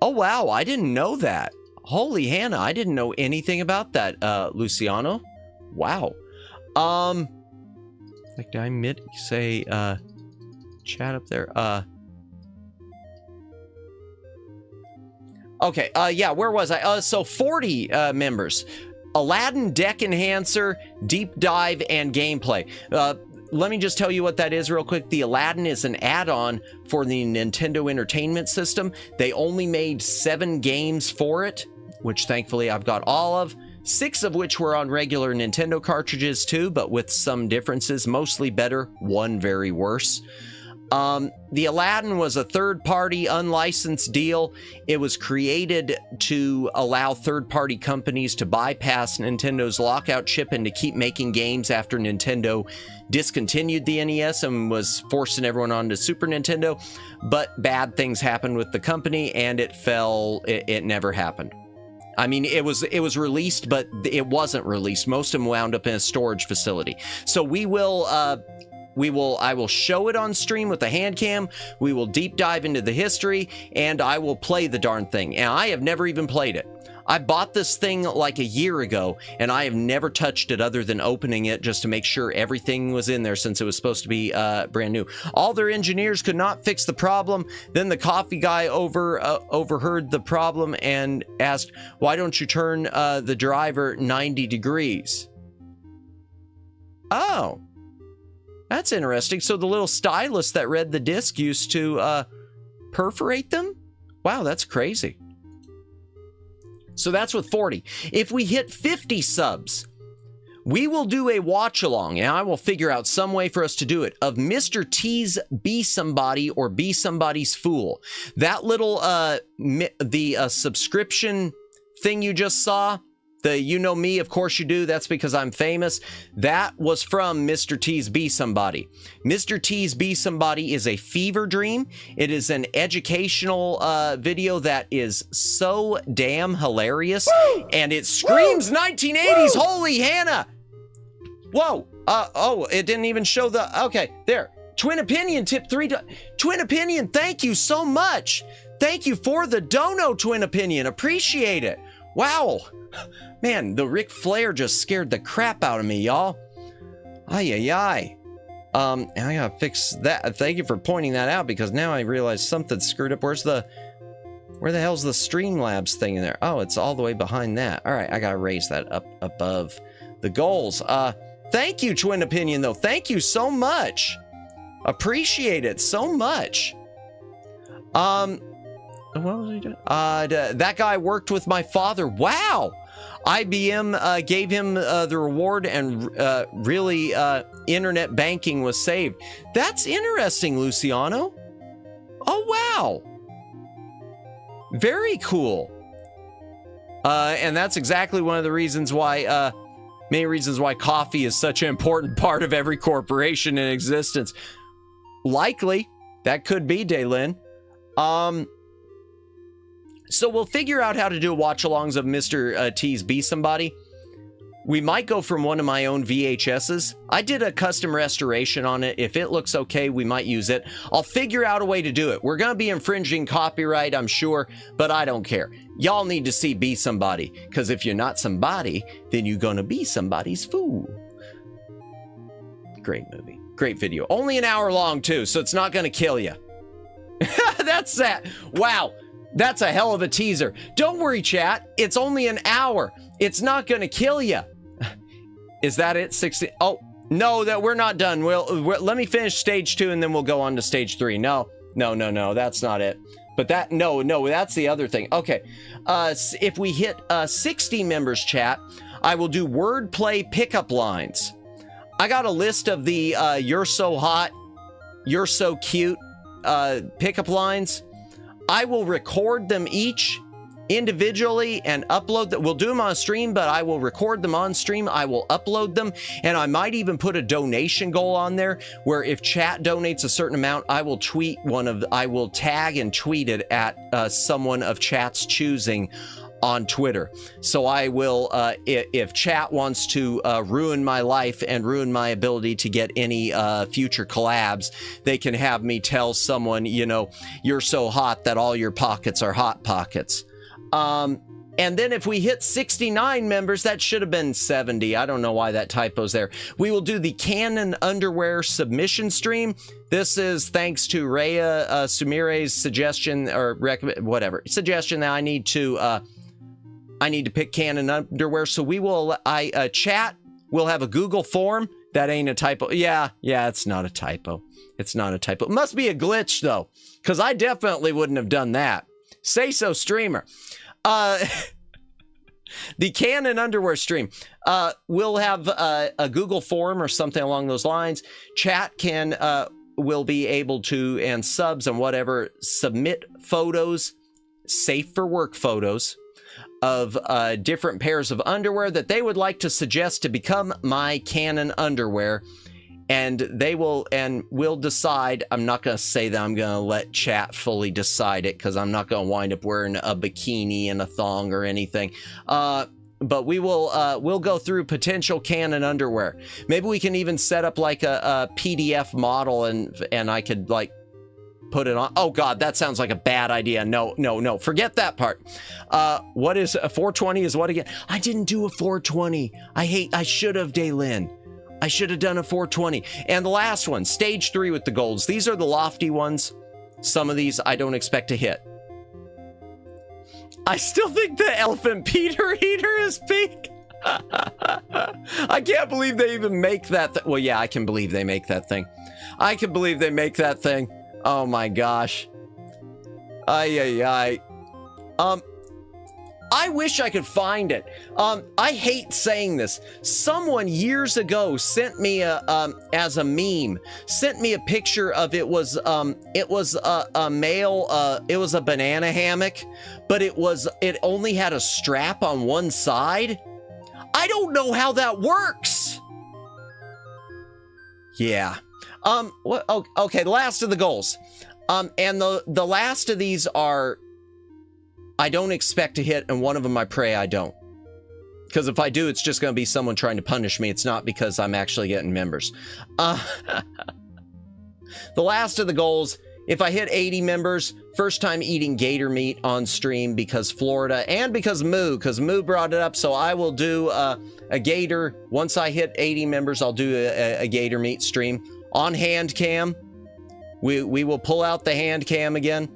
Oh, wow, I didn't know that. Holy Hannah, I didn't know anything about that, Luciano. Wow. Like, did I say, chat up there? Okay, yeah, where was I? So 40 members. Aladdin Deck Enhancer, Deep Dive, and Gameplay. Let me just tell you what that is real quick. The Aladdin is an add-on for the Nintendo Entertainment System. They only made 7 games for it, which thankfully I've got all of. 6 of which were on regular Nintendo cartridges too, but with some differences. Mostly better, 1 very worse. The Aladdin was a third-party unlicensed deal. It was created to allow third-party companies to bypass Nintendo's lockout chip and to keep making games after Nintendo discontinued the NES and was forcing everyone onto Super Nintendo. But bad things happened with the company and it fell. It never happened. I mean, it was released, but it wasn't released. Most of them wound up in a storage facility. So I will show it on stream with the hand cam. We will deep dive into the history, and I will play the darn thing. And I have never even played it. I bought this thing like a year ago, and I have never touched it other than opening it just to make sure everything was in there since it was supposed to be brand new. All their engineers could not fix the problem. Then the coffee guy overheard the problem and asked, "Why don't you turn the driver 90 degrees?" Oh. That's interesting. So the little stylus that read the disc used to perforate them? Wow, that's crazy. So that's with 40. If we hit 50 subs, we will do a watch along, and I will figure out some way for us to do it, of Mr. T's Be Somebody or Be Somebody's Fool. That little, subscription thing you just saw, the you know me, of course you do, that's because I'm famous. That was from Mr. T's Be Somebody. Mr. T's Be Somebody is a fever dream. It is an educational video that is so damn hilarious. Woo! And it screams 1980s. Woo! Holy Hannah. Whoa. Oh, it didn't even show the, okay, there. Twin Opinion tip 3. Twin Opinion, thank you so much. Thank you for the dono, Twin Opinion. Appreciate it. Wow. Man, the Ric Flair just scared the crap out of me, y'all. Ay, ay, ay. I gotta fix that. Thank you for pointing that out, because now I realize something's screwed up. Where the hell's the Streamlabs thing in there? Oh, it's all the way behind that. All right, I gotta raise that up above the goals. Thank you, Twin Opinion, though. Thank you so much. Appreciate it so much. What was he doing? That guy worked with my father. Wow. IBM gave him the reward, and really internet banking was saved. That's interesting, Luciano. Oh, wow. Very cool. And that's exactly one of the reasons why, many reasons why coffee is such an important part of every corporation in existence. Likely. That could be, Daylin. So we'll figure out how to do watch-alongs of Mr. T's Be Somebody. We might go from one of my own VHSs. I did a custom restoration on it. If it looks okay, we might use it. I'll figure out a way to do it. We're going to be infringing copyright, I'm sure, but I don't care. Y'all need to see Be Somebody, because if you're not somebody, then you're going to be somebody's fool. Great movie. Great video. Only an hour long, too, so it's not going to kill you. That's that. Wow. That's a hell of a teaser. Don't worry, chat. It's only an hour. It's not going to kill you. Is that it? 60? Oh, no, that we're not done. Let me finish stage 2 and then we'll go on to stage 3. No, that's not it. But no, that's the other thing. Okay. If we hit 60 members, chat, I will do wordplay pickup lines. I got a list of the you're so hot, you're so cute pickup lines. I will record them each individually and upload them. We'll do them on stream, but I will record them on stream. I will upload them, and I might even put a donation goal on there where if chat donates a certain amount, I will tweet I will tag and tweet it at someone of chat's choosing on Twitter. So I will, if chat wants to ruin my life and ruin my ability to get any future collabs, they can have me tell someone, you know, you're so hot that all your pockets are hot pockets. And then if we hit 69 members, that should have been 70. I don't know why that typo's there. We will do the Canon underwear submission stream. This is thanks to Rhea Sumire's suggestion, or suggestion that I need to pick Canon underwear. So we will, chat, we'll have a Google form. That ain't a typo. Yeah, it's not a typo. It's not a typo. It must be a glitch though, because I definitely wouldn't have done that. Say so, streamer. The Canon underwear stream. We'll have a Google form or something along those lines. Chat will be able to, and subs and whatever, submit photos, safe for work photos, of different pairs of underwear that they would like to suggest to become my Canon underwear, and they will, and we'll decide. I'm not going to say that I'm going to let chat fully decide it, because I'm not going to wind up wearing a bikini and a thong or anything. But we will we'll go through potential Canon underwear. Maybe we can even set up like a PDF model, and I could like put it on. Oh god, that sounds like a bad idea. No, forget that part. What is a 420 is what again? I didn't do a 420. I should have, Daylin. I should have done a 420. And the last one, stage 3 with the golds. These are the lofty ones. Some of these I don't expect to hit. I still think the elephant Peter eater is pink. I can't believe they even make that. Well, yeah, I can believe they make that thing. I can believe they make that thing. Oh my gosh. Ay. I wish I could find it. I hate saying this. Someone years ago sent me as a meme, sent me a picture of it was a male, it was a banana hammock, but it only had a strap on one side. I don't know how that works. Yeah. What? Okay, last of the goals. And the last of these are, I don't expect to hit, and one of them I pray I don't. Because if I do, it's just going to be someone trying to punish me. It's not because I'm actually getting members. The last of the goals, if I hit 80 members, first time eating gator meat on stream because Florida, and because Moo brought it up, so I will do a gator. Once I hit 80 members, I'll do a gator meat stream on hand cam. We will pull out the hand cam again.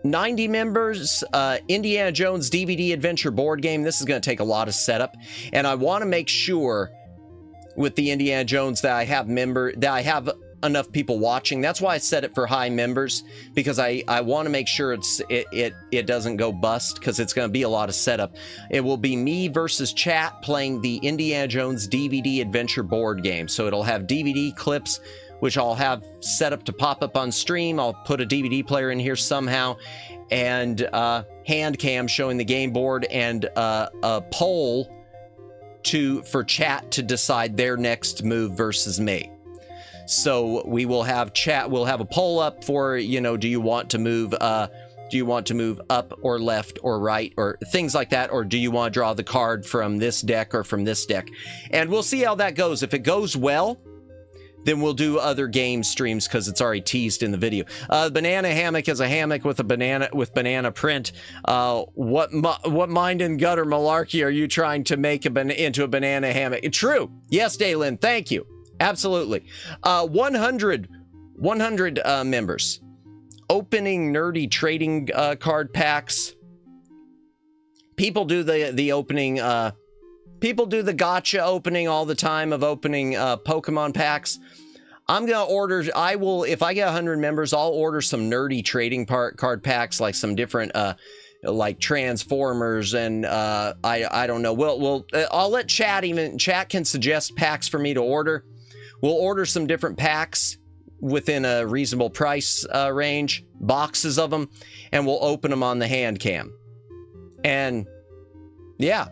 90 members, Indiana Jones DVD adventure board game. This is going to take a lot of setup, and I want to make sure with the Indiana Jones that I have enough people watching. That's why I set it for high members, because I want to make sure it doesn't go bust, because it's going to be a lot of setup. It will be me versus chat playing the Indiana Jones DVD adventure board game. So it'll have DVD clips, which I'll have set up to pop up on stream. I'll put a DVD player in here somehow, and hand cam showing the game board, and a poll for chat to decide their next move versus me. So we will have chat. We'll have a poll up for, do you want to move up or left or right or things like that, or do you want to draw the card from this deck or from this deck? And we'll see how that goes. If it goes well, then we'll do other game streams, because it's already teased in the video. Banana hammock is a hammock with banana print. What mind and gutter malarkey are you trying to make into a banana hammock? True. Yes, Daylin. Thank you. Absolutely. 100 members. Opening nerdy trading card packs. People do the opening. People do the gotcha opening all the time of opening Pokemon packs. I'm going to order, if I get 100 members, I'll order some nerdy trading card packs, like some different, like Transformers, and I don't know. I'll let chat can suggest packs for me to order. We'll order some different packs within a reasonable price range, boxes of them, and we'll open them on the hand cam. And yeah.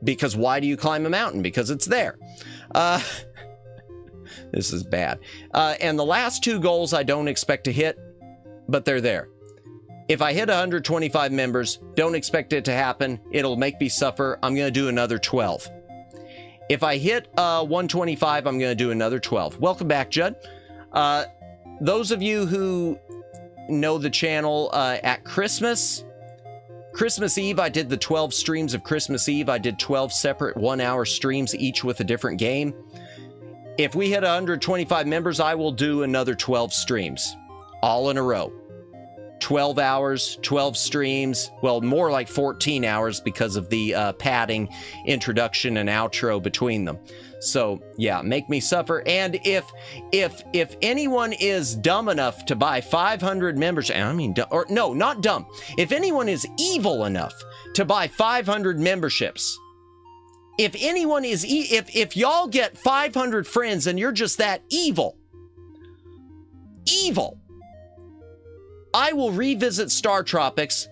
Because why do you climb a mountain? Because it's there. This is bad. And the last two goals I don't expect to hit, but they're there. If I hit 125 members, don't expect it to happen. It'll make me suffer. I'm going to do another 12. If I hit 125, I'm going to do another 12. Welcome back, Judd. Those of you who know the channel at Christmas Eve, I did the 12 streams of Christmas Eve. I did 12 separate 1-hour streams, each with a different game. If we hit 125 members, I will do another 12 streams, all in a row. 12 hours, 12 streams, well, more like 14 hours because of the padding introduction and outro between them. So yeah, make me suffer. And if anyone is dumb enough to buy 500 members, or no, not dumb. If anyone is evil enough to buy 500 memberships, if anyone is, if y'all get 500 friends and you're just that evil, I will revisit Star Tropics.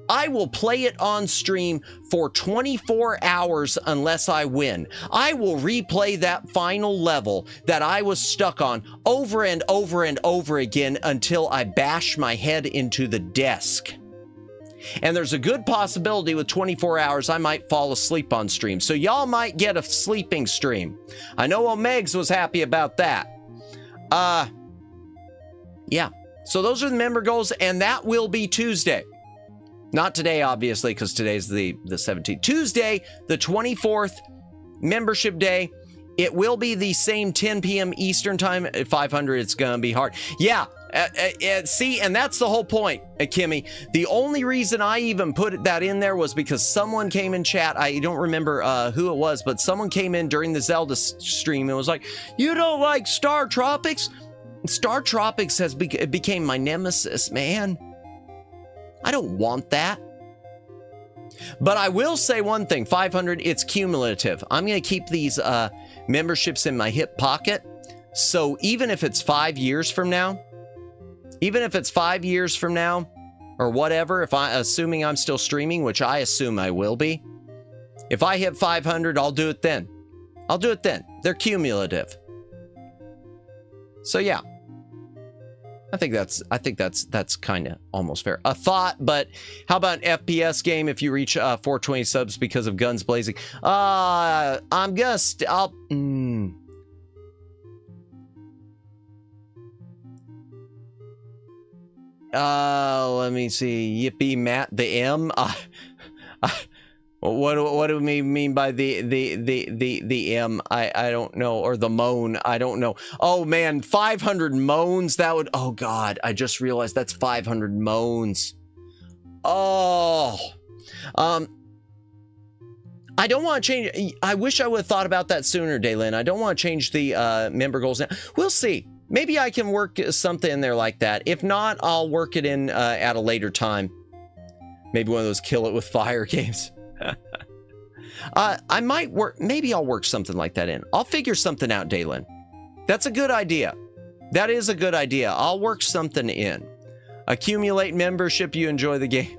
I will play it on stream for 24 hours unless I win. I will replay that final level that I was stuck on over and over and over again until I bash my head into the desk. And there's a good possibility with 24 hours I might fall asleep on stream. So y'all might get a sleeping stream. I know Omegs was happy about that. Yeah. So those are the member goals, and that will be Tuesday. Not today, obviously, because today's the 17th. Tuesday, the 24th, membership day. It will be the same 10 p.m. Eastern time. At 500, it's going to be hard. Yeah, See, and that's the whole point, Kimmy. The only reason I even put that in there was because someone came in chat. I don't remember who it was, but someone came in during the Zelda stream and was like, "You don't like Star Tropics?" Star Tropics has became my nemesis, man. I don't want that. But I will say one thing, 500, it's cumulative. I'm going to keep these memberships in my hip pocket. So even if it's 5 years from now, or whatever, assuming I'm still streaming, which I assume I will be, if I hit 500, I'll do it then. They're cumulative. So yeah. I think that's kind of almost fair. A thought, but how about an FPS game if you reach 420 subs because of guns blazing? I'm just let me see. Yippee Matt the M. What do we mean by the M? I don't know, or the moan, I don't know. Oh man, 500 moans, that would, oh god, I just realized that's 500 moans. Oh, I don't want to change. I wish I would have thought about that sooner, Daylin. I don't want to change the member goals now. We'll see. Maybe I can work something in there like that. If not, I'll work it in at a later time. Maybe one of those kill it with fire games. I might work, maybe I'll work something like that in. I'll figure something out, Daylin. That's a good idea. That is a good idea. I'll work something in. Accumulate membership, you enjoy the game.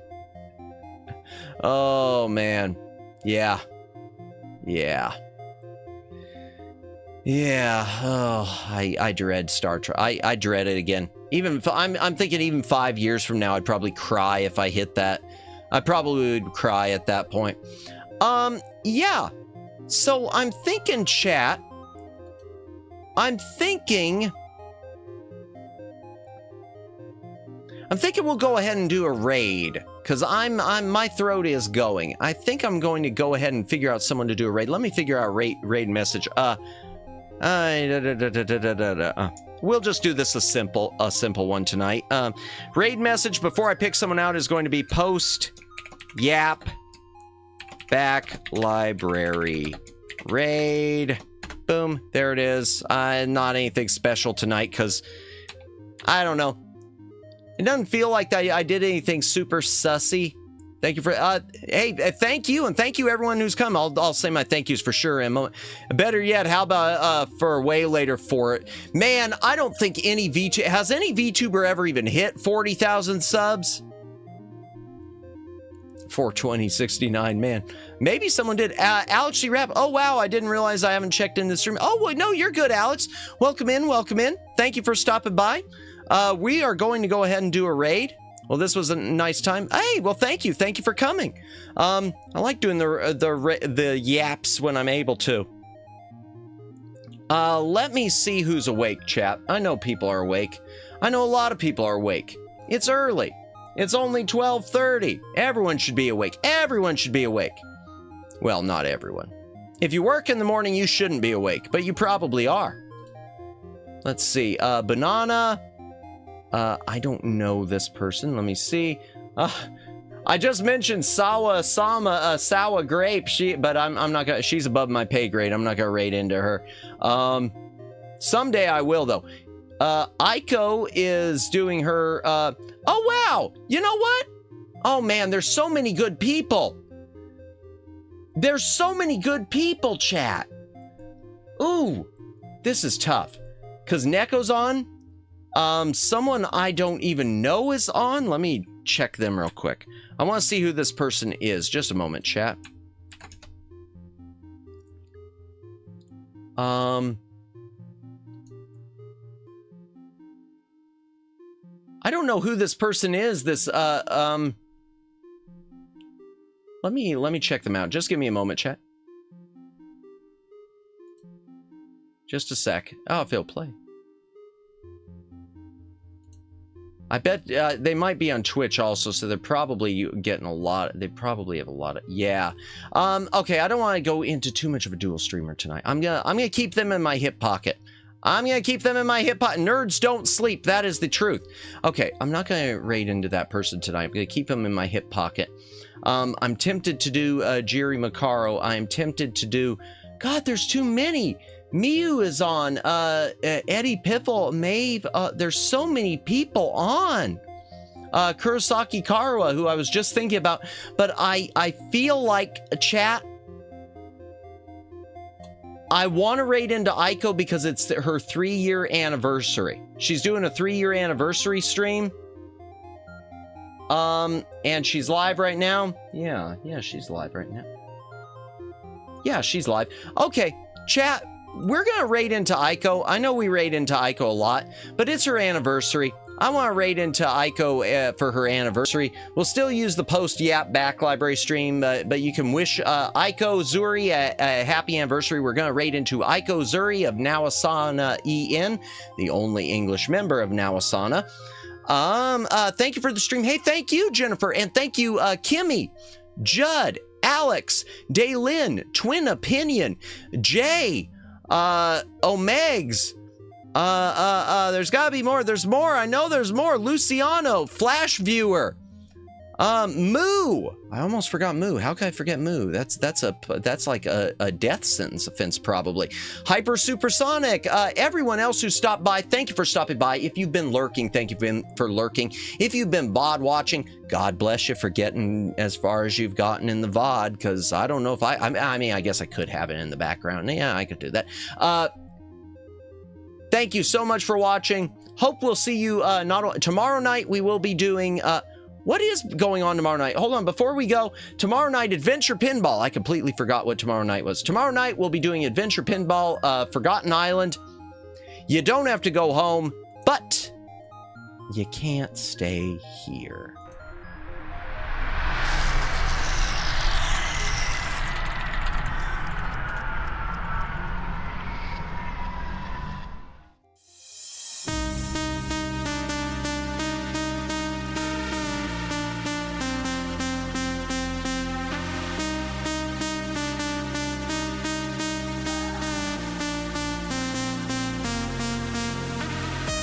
Oh, man. Yeah. Oh, I dread Star Trek. I dread it again. Even if I'm thinking even 5 years from now, I'd probably cry if I hit that. I probably would cry at that point. Yeah. So I'm thinking, chat. I'm thinking we'll go ahead and do a raid, because my throat is going. I think I'm going to go ahead and figure out someone to do a raid. Let me figure out raid message. We'll just do this a simple one tonight. Raid message before I pick someone out is going to be post yap back library raid. Boom, there it is. Not anything special tonight because I don't know. It doesn't feel like I did anything super sussy. Thank you for hey, thank you, and thank you everyone who's come. I'll say my thank yous for sure. And better yet, how about for way later for it? Man, I don't think any has any VTuber ever even hit 40,000 subs? 42069, man. Maybe someone did. Alex G. Rap. Oh wow, I didn't realize I haven't checked in the stream. Oh well, no, you're good, Alex. Welcome in, welcome in. Thank you for stopping by. We are going to go ahead and do a raid. Well, this was a nice time. Hey, well, thank you for coming. I like doing the yaps when I'm able to. Let me see who's awake, chat. I know people are awake. I know a lot of people are awake. It's early. It's only 12:30. Everyone should be awake. Everyone should be awake. Well, not everyone. If you work in the morning, you shouldn't be awake, but you probably are. Let's see. Banana. I don't know this person. Let me see. I just mentioned Sawa Grape. But I'm not gonna. She's above my pay grade. I'm not gonna raid into her. Someday I will though. Aiko is doing her. Oh wow! You know what? Oh man, there's so many good people. There's so many good people, chat. Ooh, this is tough. Cause Neko's on. Someone I don't even know is on. Let me check them real quick. I want to see who this person is. Just a moment, chat. I don't know who this person is. This let me check them out. Just give me a moment, chat. Just a sec. Oh, if it'll play. I bet they might be on Twitch also, so they're probably getting a lot. They probably have a lot of, yeah. Okay, I don't want to go into too much of a dual streamer tonight. I'm gonna keep them in my hip pocket. I'm going to keep them in my hip pocket. Nerds don't sleep. That is the truth. Okay, I'm not going to raid into that person tonight. I'm going to keep them in my hip pocket. I'm tempted to do Jiri Makaro. I'm tempted to do... God, there's too many. Miyu is on. Eddie Piffle, Maeve. There's so many people on. Kurosaki Karawa, who I was just thinking about. But I feel like, chat, I want to raid into Aiko because it's her 3-year anniversary. She's doing a 3-year anniversary stream. And she's live right now. Yeah, she's live right now. Yeah, she's live. Okay, chat, we're going to raid into Aiko. I know we raid into Aiko a lot, but it's her anniversary. I want to raid into Aiko for her anniversary. We'll still use the post-Yap back library stream, but you can wish Aiko Zuri a happy anniversary. We're going to raid into Aiko Zuri of Nawasana EN, the only English member of Nawasana. Thank you for the stream. Hey, thank you, Jennifer, and thank you, Kimmy, Judd, Alex, Daylin, Twin Opinion, Jay, Omegs. There's gotta be more. There's more. I know there's more. Luciano, Flash Viewer, Moo. I almost forgot Moo. How could I forget Moo? That's like a death sentence offense probably. Hyper Supersonic. Everyone else who stopped by, thank you for stopping by. If you've been lurking, thank you for lurking. If you've been VOD watching, God bless you for getting as far as you've gotten in the VOD. Because I don't know if I mean, I guess I could have it in the background. Yeah, I could do that. Thank you so much for watching. Hope we'll see you tomorrow night. We will be doing what is going on tomorrow night? Hold on, before we go, tomorrow night, Adventure Pinball. I completely forgot what tomorrow night was. Tomorrow night, we'll be doing Adventure Pinball, Forgotten Island. You don't have to go home, but you can't stay here.